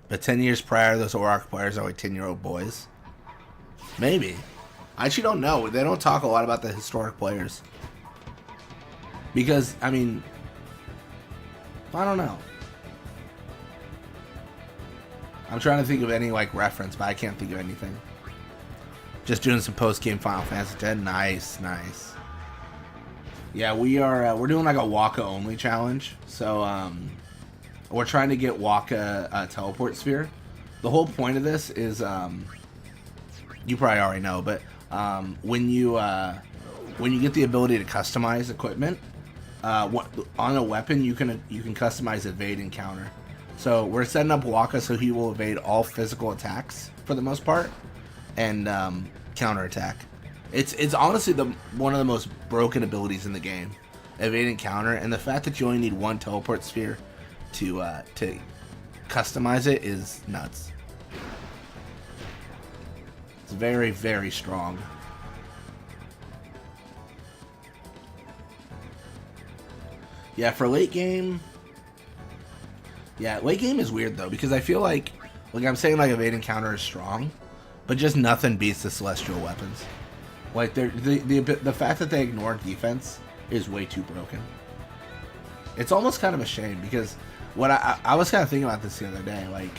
Speaker 1: But 10 years prior, those Orc players are like 10-year-old boys. Maybe. I actually don't know. They don't talk a lot about the historic players. Because, I mean, I don't know. I'm trying to think of any, like, reference, but I can't think of anything. Just doing some post-game Final Fantasy X. Nice, nice. Yeah, we're doing, like, a Wakka-only challenge. So, we're trying to get Wakka a teleport sphere. The whole point of this is, you probably already know, but when you get the ability to customize equipment, on a weapon you can customize evade and counter. So we're setting up Wakka so he will evade all physical attacks for the most part, and counter attack. It's honestly one of the most broken abilities in the game, evade and counter, and the fact that you only need one teleport sphere to customize it is nuts. It's very, very strong. Yeah, for late game. Yeah, late game is weird though, because I feel like I'm saying, like, evade and counter is strong, but just nothing beats the celestial weapons. Like, the fact that they ignore defense is way too broken. It's almost kind of a shame, because what I was kind of thinking about this the other day, like,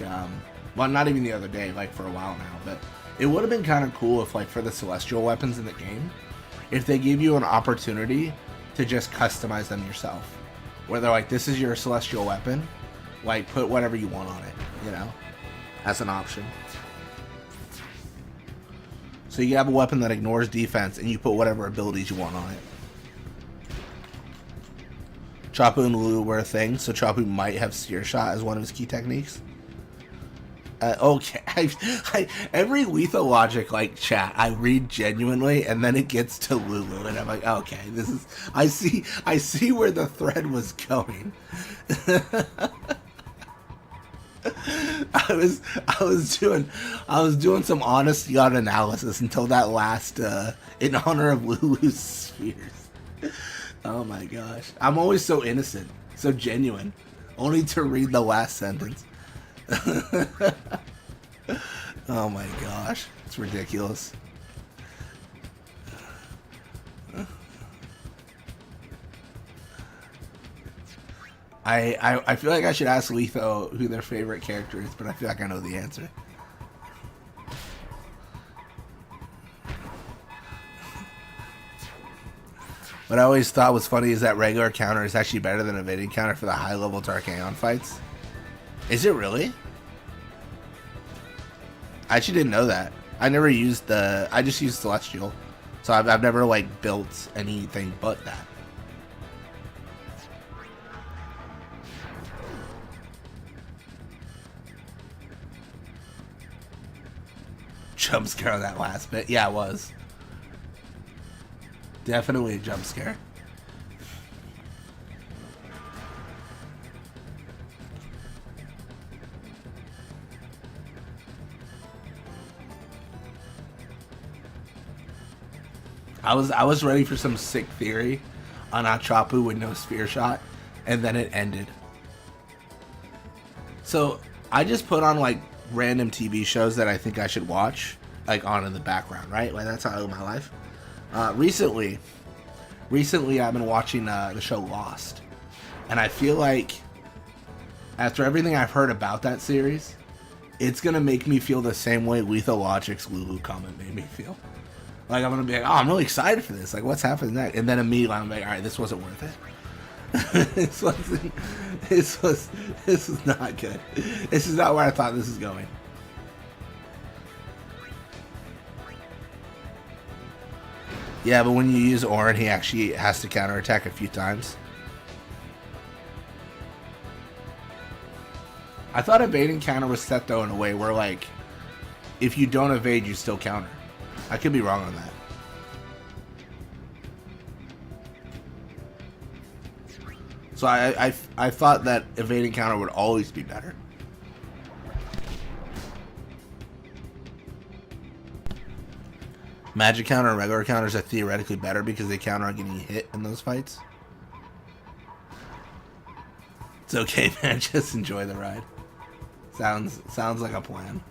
Speaker 1: well, not even the other day, like for a while now, but it would have been kind of cool if, like, for the celestial weapons in the game, if they gave you an opportunity to just customize them yourself. Where they're like, this is your celestial weapon, like, put whatever you want on it, you know, as an option. So you have a weapon that ignores defense, and you put whatever abilities you want on it. Choppu and Lulu were a thing, so Choppu might have Seer Shot as one of his key techniques. Okay, every Letho Logic, like, chat, I read genuinely, and then it gets to Lulu, and I'm like, okay, this is, I see where the thread was going. I was doing some honest yacht analysis until that last in honor of Lulu's spheres. Oh my gosh, I'm always so innocent, so genuine, only to read the last sentence. Oh my gosh, it's ridiculous. I feel like I should ask Letho who their favorite character is, but I feel like I know the answer. What I always thought was funny is that regular counter is actually better than evading counter for the high level Dark Aeon fights. Is it really? I actually didn't know that. I never used I just used Celestial. So I've never, like, built anything but that. Jump scare on that last bit. Yeah, it was. Definitely a jump scare. I was ready for some sick theory on how Choppu with no spear shot, and then it ended. So I just put on, like, random TV shows that I think I should watch, like, on in the background, right? Like, that's how I live my life. Recently I've been watching the show Lost, and I feel like after everything I've heard about that series, it's gonna make me feel the same way Letho Logic's Lulu comment made me feel. Like, I'm gonna be like, oh, I'm really excited for this. Like, what's happening next? And then immediately I'm like, all right, this wasn't worth it. This was not good. This is not where I thought this was going. Yeah, but when you use Orin, he actually has to counterattack a few times. I thought evading counter was set, though, in a way where, like, if you don't evade, you still counter. I could be wrong on that. So I thought that evading counter would always be better. Magic counter and regular counters are theoretically better because they counter on getting hit in those fights. It's okay, man. Just enjoy the ride. Sounds like a plan.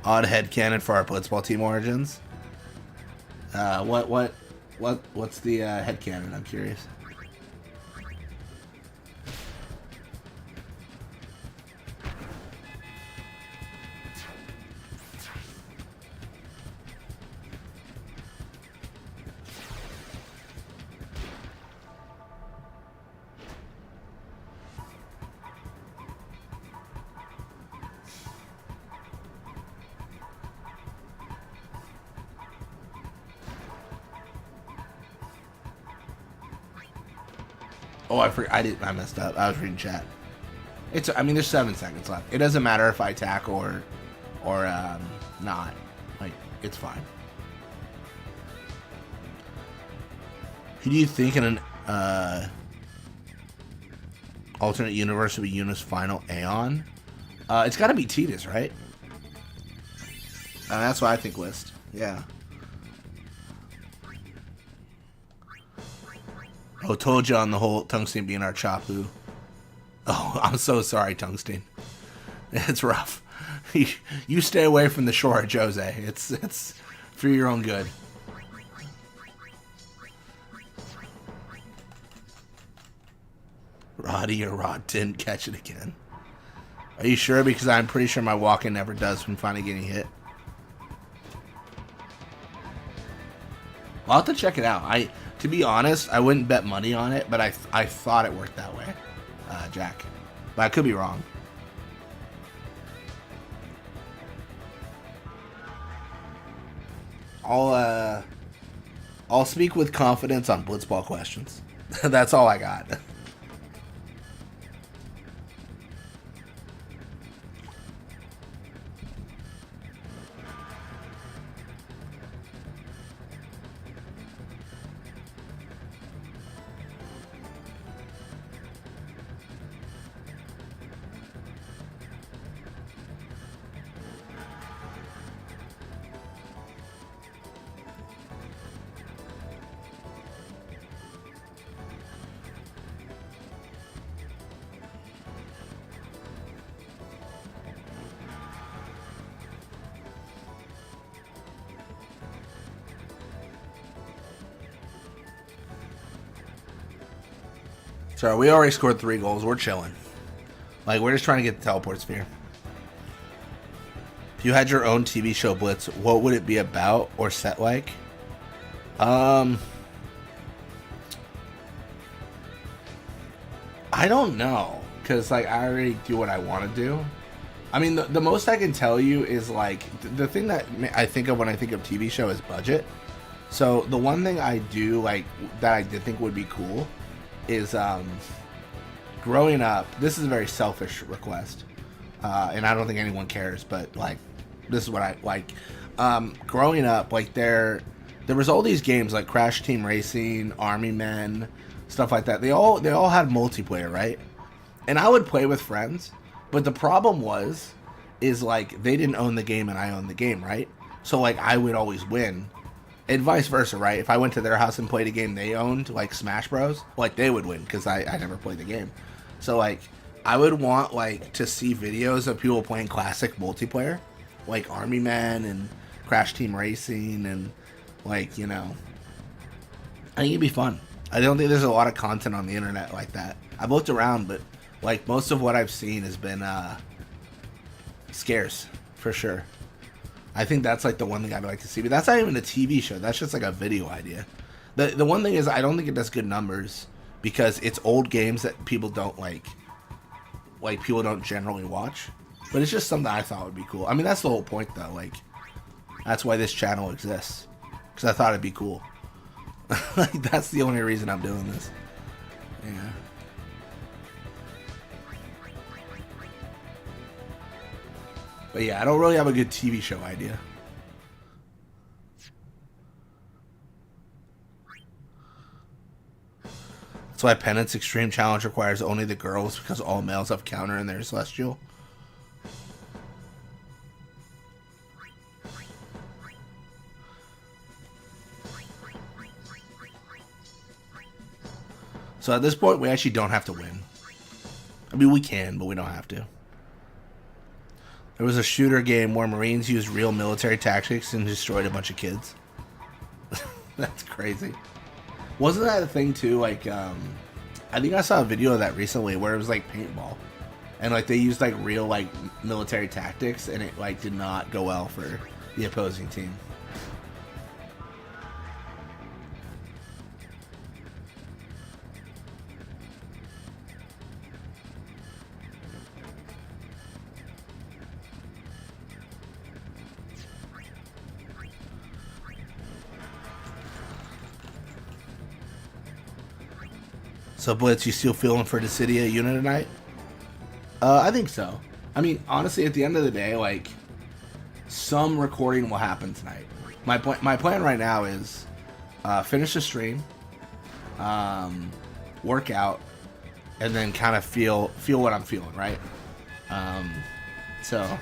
Speaker 1: Odd headcanon for our Blitzball team origins. What's the headcanon? I'm curious. Oh, I messed up. I was reading chat. I mean, there's 7 seconds left. It doesn't matter if I tackle or not. Like, it's fine. Who do you think in an alternate universe would be Yuna's final Aeon? It's got to be Tidus, right? That's what I think, List. Yeah. Oh, told you on the whole Tungsten being our Chapu. Oh, I'm so sorry, Tungsten. It's rough. You stay away from the shore, Jose. It's for your own good. Roddy or Rod didn't catch it again. Are you sure? Because I'm pretty sure my walk-in never does when finally getting hit. I'll have to check it out. To be honest, I wouldn't bet money on it, but I thought it worked that way, Jack. But I could be wrong. I'll speak with confidence on Blitzball questions. That's all I got. So we already scored 3 goals. We're chilling. Like, we're just trying to get the teleport sphere. If you had your own TV show, Blitz, what would it be about or set like? I don't know. Because, like, I already do what I want to do. I mean, the most I can tell you is, like, the thing that I think of when I think of TV show is budget. So the one thing I do, like, that I did think would be cool is growing up, this is a very selfish request, and I don't think anyone cares, but like, this is what I like. Growing up, like, there was all these games like Crash Team Racing, Army Men, stuff like that. They all had multiplayer, right? And I would play with friends, but the problem is like, they didn't own the game and I owned the game, right? So like, I would always win. And vice versa, right? If I went to their house and played a game they owned, like Smash Bros, like, they would win because I never played the game. So, like, I would want, like, to see videos of people playing classic multiplayer, like Army Men and Crash Team Racing and, like, you know, I think it'd be fun. I don't think there's a lot of content on the internet like that. I've looked around, but, like, most of what I've seen has been scarce, for sure. I think that's, like, the one thing I'd like to see. But that's not even a TV show. That's just, like, a video idea. The one thing is, I don't think it does good numbers because it's old games that people don't, like, people don't generally watch. But it's just something I thought would be cool. I mean, that's the whole point, though. Like, that's why this channel exists. Because I thought it'd be cool. Like, that's the only reason I'm doing this. Yeah. But yeah, I don't really have a good TV show idea. That's why Penance Extreme Challenge requires only the girls, because all males have counter in their Celestial. So at this point, we actually don't have to win. I mean, we can, but we don't have to. There was a shooter game where Marines used real military tactics and destroyed a bunch of kids. That's crazy. Wasn't that a thing too? Like, I think I saw a video of that recently where it was like paintball, and like they used like real like military tactics, and it like did not go well for the opposing team. So Blitz, you still feeling for Dissidia Una tonight? I think so. I mean, honestly, at the end of the day, like, some recording will happen tonight. My plan right now is finish the stream, work out, and then kind of feel what I'm feeling, right? So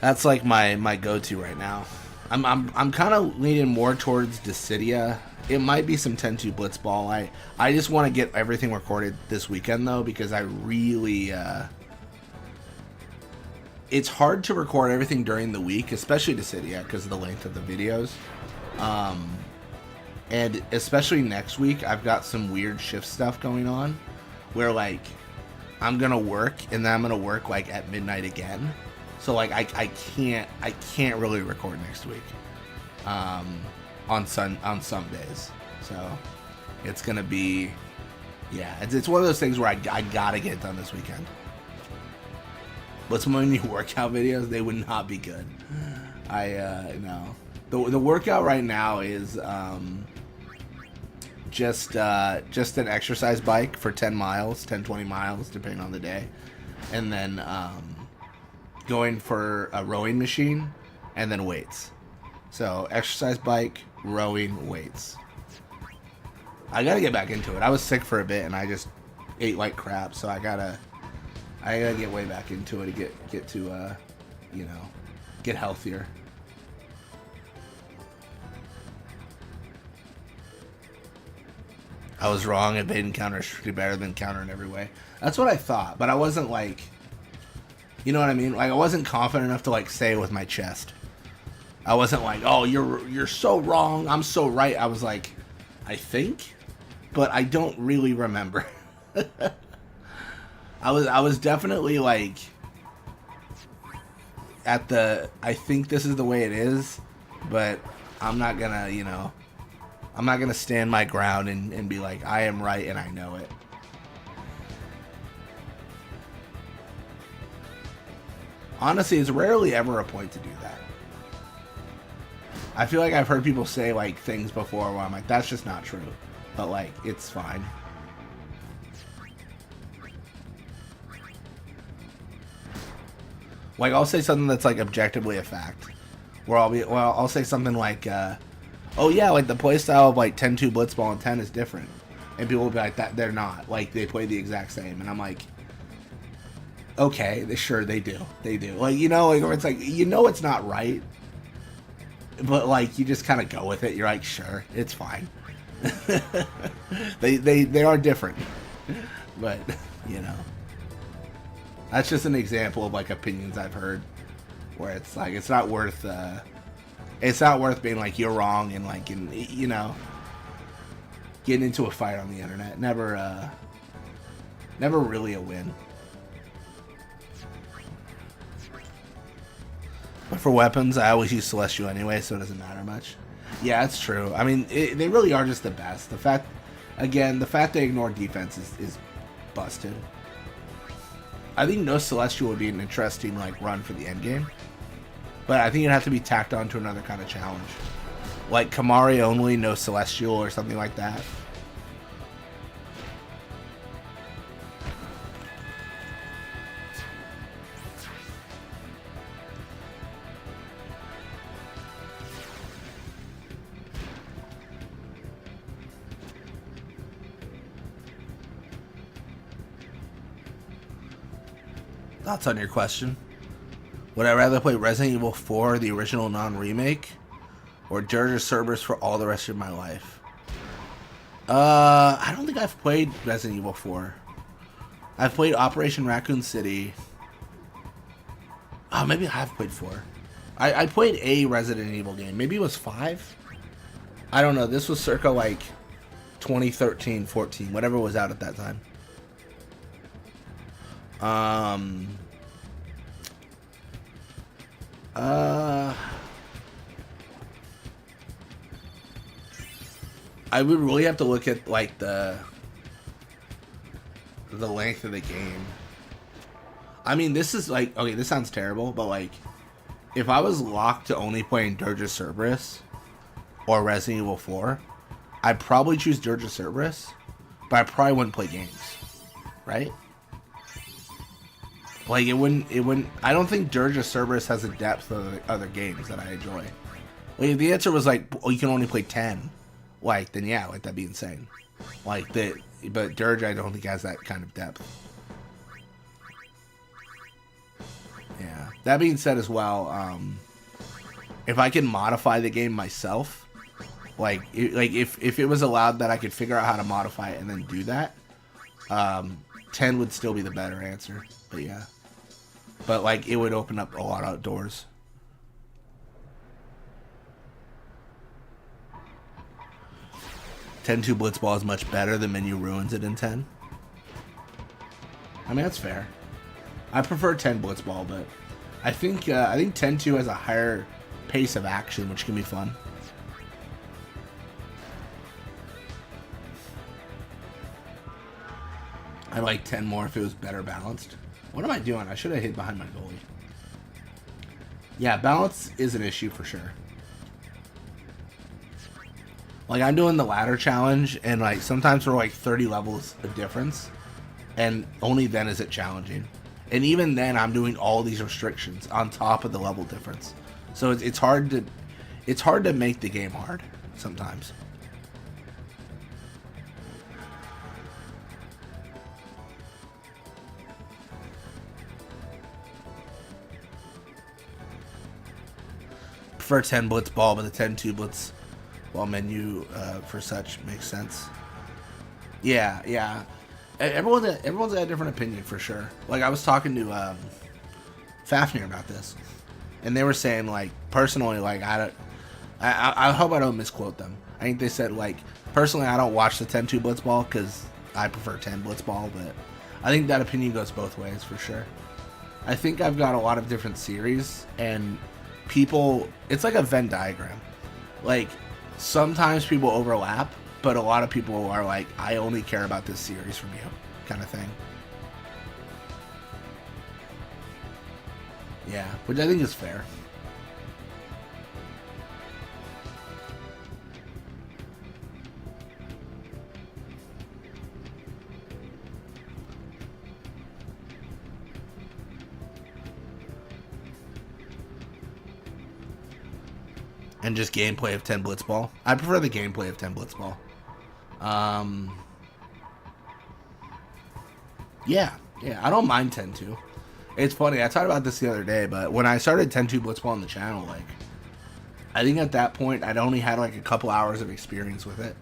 Speaker 1: that's like my go-to right now. I'm kind of leaning more towards Dissidia. It might be some 10-2 Blitzball. I just want to get everything recorded this weekend though, because I really it's hard to record everything during the week, especially Dissidia, because of the length of the videos. And especially next week, I've got some weird shift stuff going on, where like I'm gonna work and then I'm gonna work like at midnight again. So like I can't really record next week on some days. So it's gonna be, yeah, it's one of those things where I gotta get it done this weekend. But some of the new workout videos, they would not be good. No. The workout right now is just an exercise bike for 10 miles, 10-20 miles, depending on the day. And then going for a rowing machine, and then weights. So exercise bike, rowing, weights. I gotta get back into it. I was sick for a bit, and I just ate like crap, so I gotta get way back into it to get to get healthier. I was wrong. Evading counter is pretty better than counter in every way. That's what I thought, but I wasn't like, you know what I mean? Like I wasn't confident enough to like say it with my chest. I wasn't like, oh, you're so wrong, I'm so right. I was like, I think, but I don't really remember. I was definitely like at the, I think this is the way it is, but I'm not gonna, I'm not gonna stand my ground and be like, I am right and I know it. Honestly, it's rarely ever a point to do that. I feel like I've heard people say like things before where I'm like, that's just not true. But like, it's fine. Like I'll say something that's like objectively a fact, where I'll say something like, oh yeah, like the playstyle of like 10-2 Blitzball and 10 is different, and people will be like, that they're not, like they play the exact same, and I'm like, okay, sure they do, like like or it's like it's not right, but like you just kind of go with it. You're like, sure, it's fine. they are different, but that's just an example of like opinions I've heard where it's like it's not worth being like you're wrong and like getting into a fight on the internet. Never really a win. But for weapons, I always use Celestial anyway, so it doesn't matter much. Yeah, it's true. I mean, they really are just the best. The fact they ignore defense is busted. I think no Celestial would be an interesting like run for the end game, but I think it'd have to be tacked on to another kind of challenge, like Kamari only, no Celestial or something like that. Thoughts on your question? Would I rather play Resident Evil 4, the original non-remake, or Dirge of Cerberus for all the rest of my life? I don't think I've played Resident Evil 4. I've played Operation Raccoon City. Oh, maybe I have played 4. I played a Resident Evil game. Maybe it was 5? I don't know. This was circa like 2013, 14, whatever was out at that time. I would really have to look at like the length of the game. I mean, this is like, okay, this sounds terrible, but like if I was locked to only playing Dirge of Cerberus or Resident Evil 4, I'd probably choose Dirge of Cerberus, but I probably wouldn't play games, right? Like it wouldn't. I don't think Dirge of Cerberus has a depth of the other games that I enjoy. Like if the answer was like, oh, you can only play 10, like then yeah, like that'd be insane. Like that, but Dirge I don't think has that kind of depth. Yeah. That being said, as well, if I can modify the game myself, like if it was allowed that I could figure out how to modify it and then do that, 10 would still be the better answer. But yeah, but like it would open up a lot of doors. (10-2) Blitzball is much better than Menu ruins it in 10. I mean that's fair. I prefer 10 Blitzball, but I think 10-2 has a higher pace of action, which can be fun. I like 10 more if it was better balanced. What am I doing? I should have hid behind my goalie. Yeah, balance is an issue for sure. Like I'm doing the ladder challenge, and like sometimes we're like 30 levels of difference, and only then is it challenging. And even then, I'm doing all these restrictions on top of the level difference. So it's hard to make the game hard sometimes. Prefer 10 Blitzball, but the 10-2 Blitzball menu for such makes sense. Yeah. Everyone's got a different opinion for sure. Like I was talking to Fafnir about this, and they were saying like personally, like I hope I don't misquote them. I think they said like personally I don't watch the 10-2 Blitzball because I prefer 10 Blitzball, but I think that opinion goes both ways for sure. I think I've got a lot of different series, and people, it's like a Venn diagram. Like sometimes people overlap, but a lot of people are like, I only care about this series from you, kind of thing. Yeah, which I think is fair. And just gameplay of 10 Blitzball. I prefer the gameplay of 10 Blitzball. Yeah, I don't mind 10-2. It's funny, I talked about this the other day, but when I started 10-2 Blitzball on the channel, like, I think at that point, I'd only had like a couple hours of experience with it.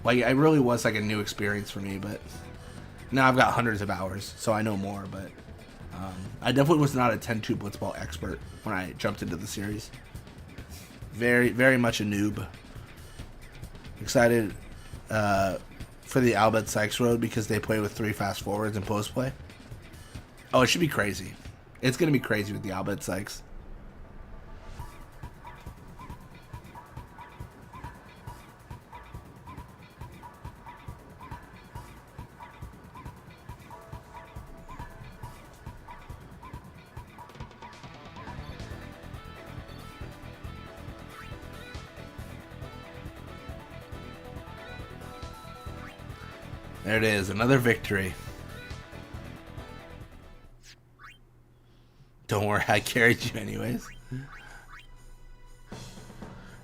Speaker 1: Like, it really was like a new experience for me, but now I've got hundreds of hours, so I know more, but I definitely was not a 10-2 Blitzball expert when I jumped into the series. Very, very much a noob. Excited for the Al Bhed Sykes Road because they play with 3 fast forwards and post play. Oh, it should be crazy. It's going to be crazy with the Al Bhed Sykes. There it is, another victory. Don't worry, I carried you anyways.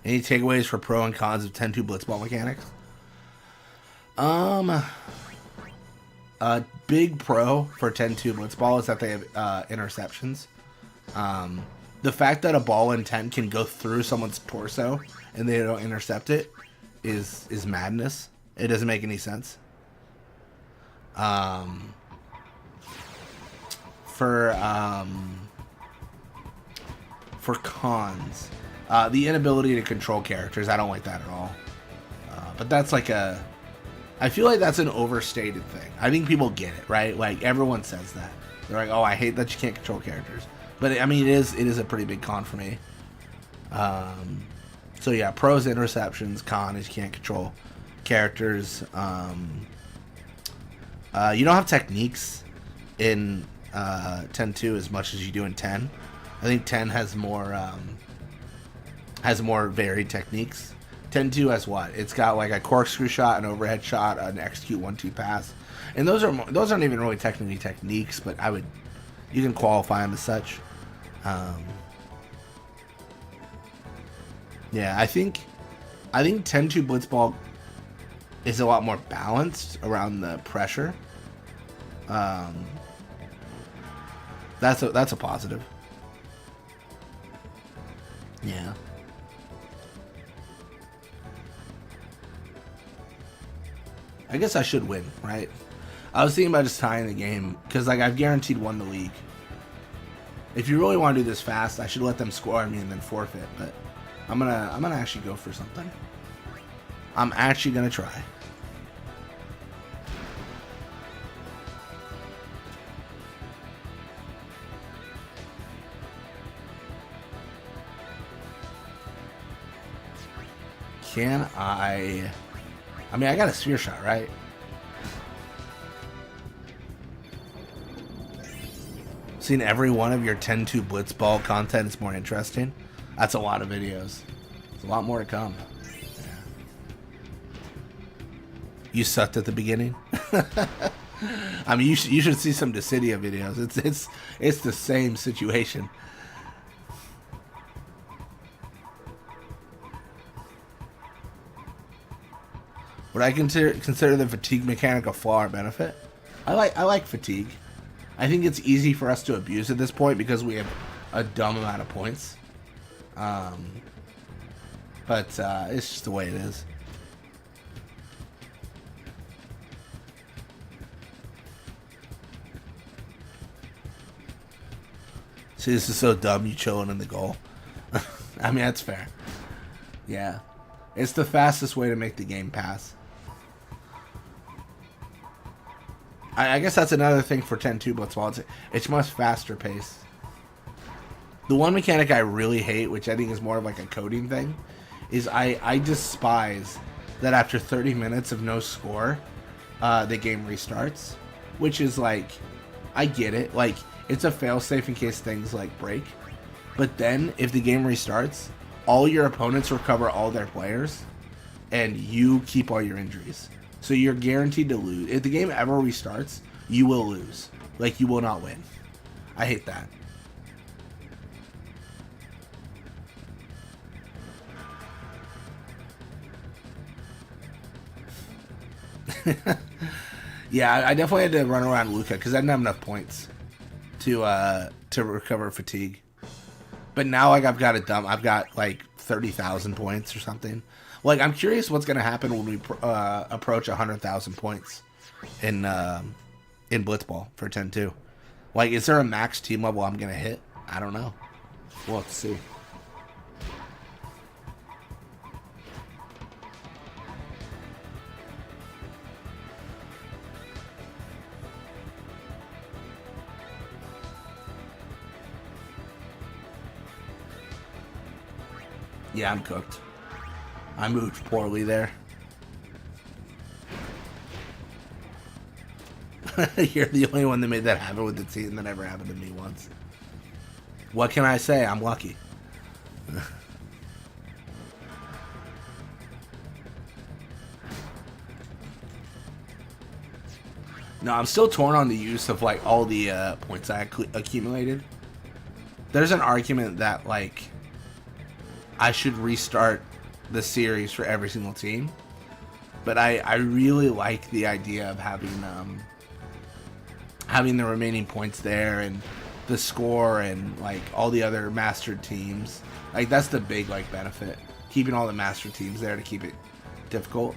Speaker 1: Any takeaways for pro and cons of 10-2 Blitzball mechanics? A big pro for 10-2 Blitzball is that they have interceptions. The fact that a ball in 10 can go through someone's torso and they don't intercept it is madness. It doesn't make any sense. For cons, the inability to control characters, I don't like that at all. But that's like I feel like that's an overstated thing. I think people get it, right? Like everyone says that. They're like, oh, I hate that you can't control characters. But I mean, it is a pretty big con for me. So yeah, pros interceptions, con is you can't control characters. You don't have techniques in 10-2 as much as you do in 10. I think 10 has more varied techniques. 10-2 has what? It's got like a corkscrew shot, an overhead shot, an execute 1-2 pass, and those aren't even really technically techniques, but you can qualify them as such. Yeah, I think 10-2 Blitzball is a lot more balanced around the pressure. That's a positive. Yeah. I guess I should win, right? I was thinking about just tying the game because like I've guaranteed won the league. If you really want to do this fast, I should let them score me and then forfeit, but I'm gonna actually go for something. I'm actually gonna try. Can I mean, I got a sphere shot, right? Seen every one of your 10-2 Blitzball content is more interesting. That's a lot of videos. There's a lot more to come. Yeah. You sucked at the beginning. I mean, you should see some Dissidia videos. It's the same situation. Would I consider the fatigue mechanic a flaw or benefit? I like fatigue. I think it's easy for us to abuse at this point because we have a dumb amount of points. But it's just the way it is. See, this is so dumb, you chilling in the goal. I mean, that's fair. Yeah. It's the fastest way to make the game pass. I guess that's another thing for 10-2 Blitzball. It's much faster pace. The one mechanic I really hate, which I think is more of like a coding thing, is I despise that after 30 minutes of no score, the game restarts. Which is like, I get it. Like, it's a failsafe in case things like break. But then, if the game restarts, all your opponents recover all their players, and you keep all your injuries. So you're guaranteed to lose. If the game ever restarts, you will lose. Like, you will not win. I hate that. Yeah, I definitely had to run around Luca because I didn't have enough points to recover fatigue. But now, like, I've got like 30,000 points or something. Like, I'm curious what's gonna happen when we approach 100,000 points in Blitzball for 10-2. Like, is there a max team level I'm gonna hit? I don't know. We'll have to see. Yeah, I'm cooked. I moved poorly there. You're the only one that made that happen with the team. That never happened to me once. What can I say? I'm lucky. No, I'm still torn on the use of like all the points I accumulated. There's an argument that like I should restart the series for every single team, but I really like the idea of having the remaining points there and the score and like all the other mastered teams. Like, that's the big like benefit, keeping all the mastered teams there to keep it difficult.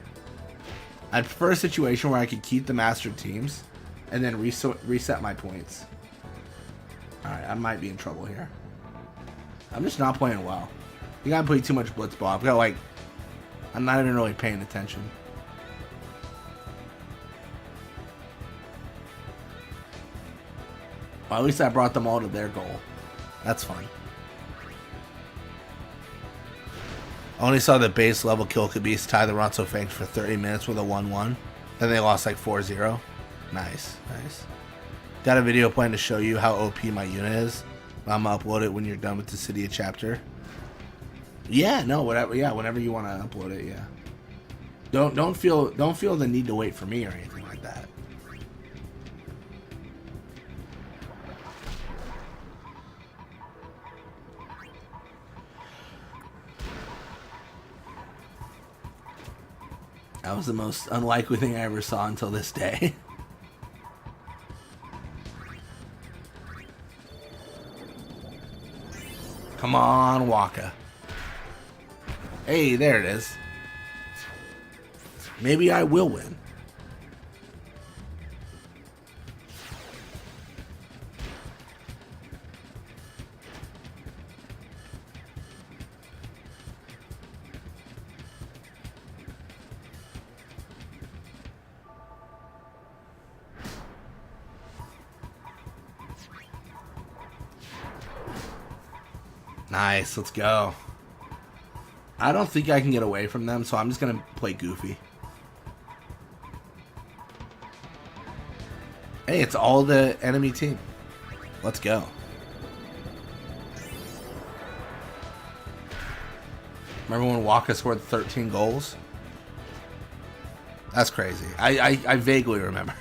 Speaker 1: I'd prefer a situation where I could keep the mastered teams and then reset my points. Alright, I might be in trouble here. I'm just not playing well. You gotta play too much Blitzball. I've got like, I'm not even really paying attention. Well, at least I brought them all to their goal. That's fun. I only saw the base level Kill Beast tie the Ronso Fangs for 30 minutes with a 1-1. Then they lost like 4-0. Nice, nice. Got a video planned to show you how OP my unit is. I'm gonna upload it when you're done with the Dissidia chapter. Yeah, no, whatever. Yeah, whenever you want to upload it. Yeah. Don't feel the need to wait for me or anything like that. That was the most unlikely thing I ever saw until this day. Come on, Wakka. Hey, there it is. Maybe I will win. Nice, let's go. I don't think I can get away from them, so I'm just gonna play goofy. Hey, it's all the enemy team. Let's go. Remember when Wakka scored 13 goals? That's crazy. I vaguely remember.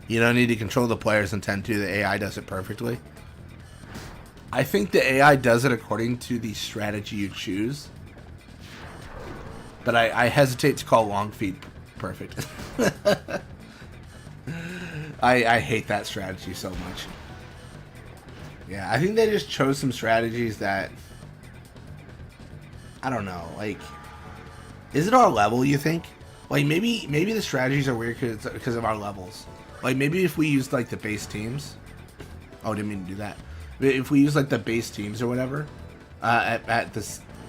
Speaker 1: You don't need to control the player's intent to. The AI does it perfectly. I think the AI does it according to the strategy you choose. But I hesitate to call long feed perfect. I hate that strategy so much. Yeah, I think they just chose some strategies that... I don't know, like... Is it our level, you think? Like, maybe the strategies are weird because of our levels. Like, maybe if we used, like, the base teams... Oh, didn't mean to do that. If we use, like, the base teams or whatever, at the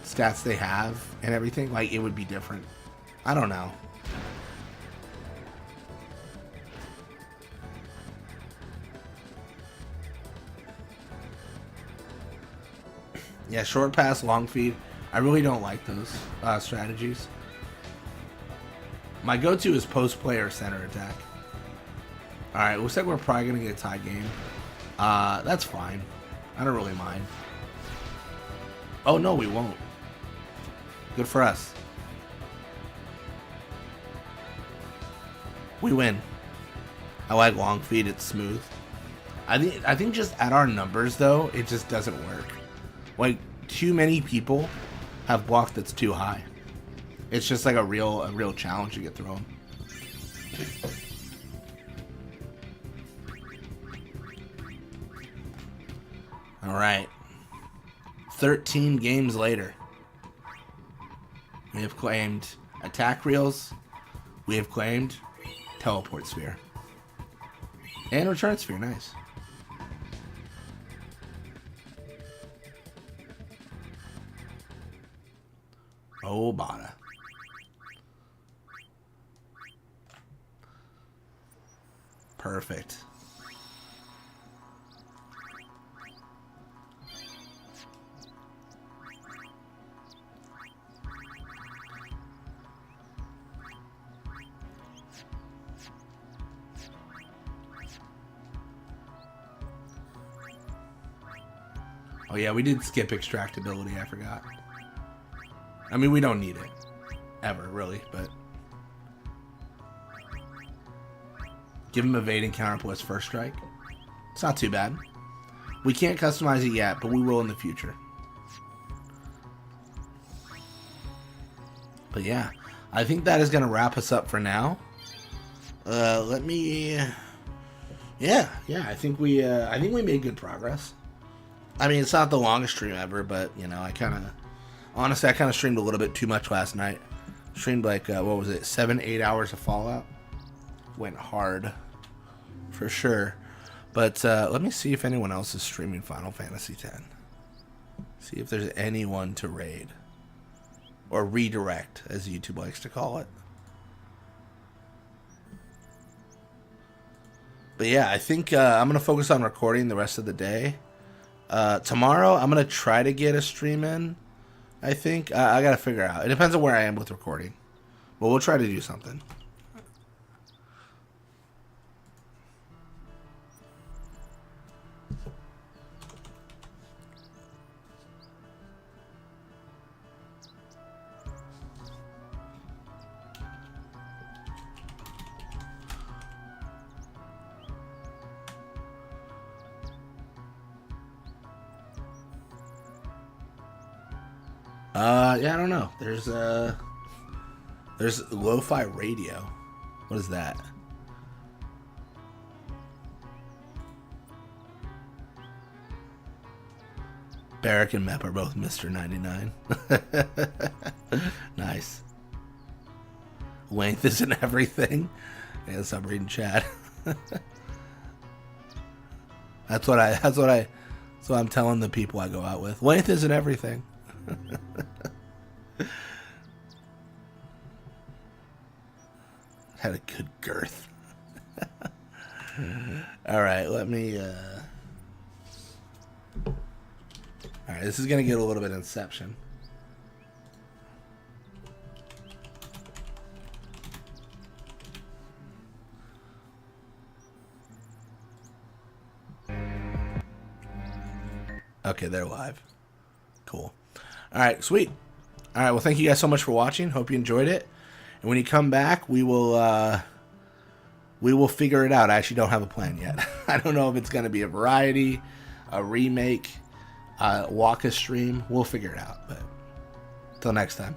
Speaker 1: stats they have and everything, like, it would be different. I don't know. Yeah, short pass, long feed. I really don't like those strategies. My go-to is post-play or center attack. Alright, looks like we're probably going to get a tie game. That's fine. I don't really mind. Oh, no, we won't. Good for us. We win. I like long feed. It's smooth. I think just at our numbers, though, it just doesn't work. Like, too many people have block that's too high. It's just like a real challenge to get through them. All right. 13 games later, we have claimed attack reels. We have claimed teleport sphere and return sphere. Nice. Oh, Bada. Perfect. Oh yeah, we did skip extractability, I forgot. I mean, we don't need it. Ever, really, but... Give him evading counter plus first strike. It's not too bad. We can't customize it yet, but we will in the future. But yeah, I think that is going to wrap us up for now. Let me... Yeah, I think we made good progress. I mean, it's not the longest stream ever, but, you know, honestly, I kind of streamed a little bit too much last night. Streamed like, what was it, 7-8 hours of Fallout? Went hard, for sure. But let me see if anyone else is streaming Final Fantasy X. See if there's anyone to raid. Or redirect, as YouTube likes to call it. But yeah, I think I'm going to focus on recording the rest of the day. Tomorrow, I'm going to try to get a stream in. I think. I got to figure out. It depends on where I am with recording. But we'll try to do something. Yeah, I don't know. There's lo-fi radio. What is that? Barrack and Mep are both Mr. 99. Nice. Length isn't everything. Yeah, stop reading chat. That's what I'm telling the people I go out with. Length isn't everything. Had a good girth. All right, let me. All right, this is gonna get a little bit Inception. Okay, they're live. Cool. All right, sweet. All right, well, thank you guys so much for watching. Hope you enjoyed it. And when you come back, we will figure it out. I actually don't have a plan yet. I don't know if it's going to be a variety, a remake, Wakka stream. We'll figure it out. But until next time.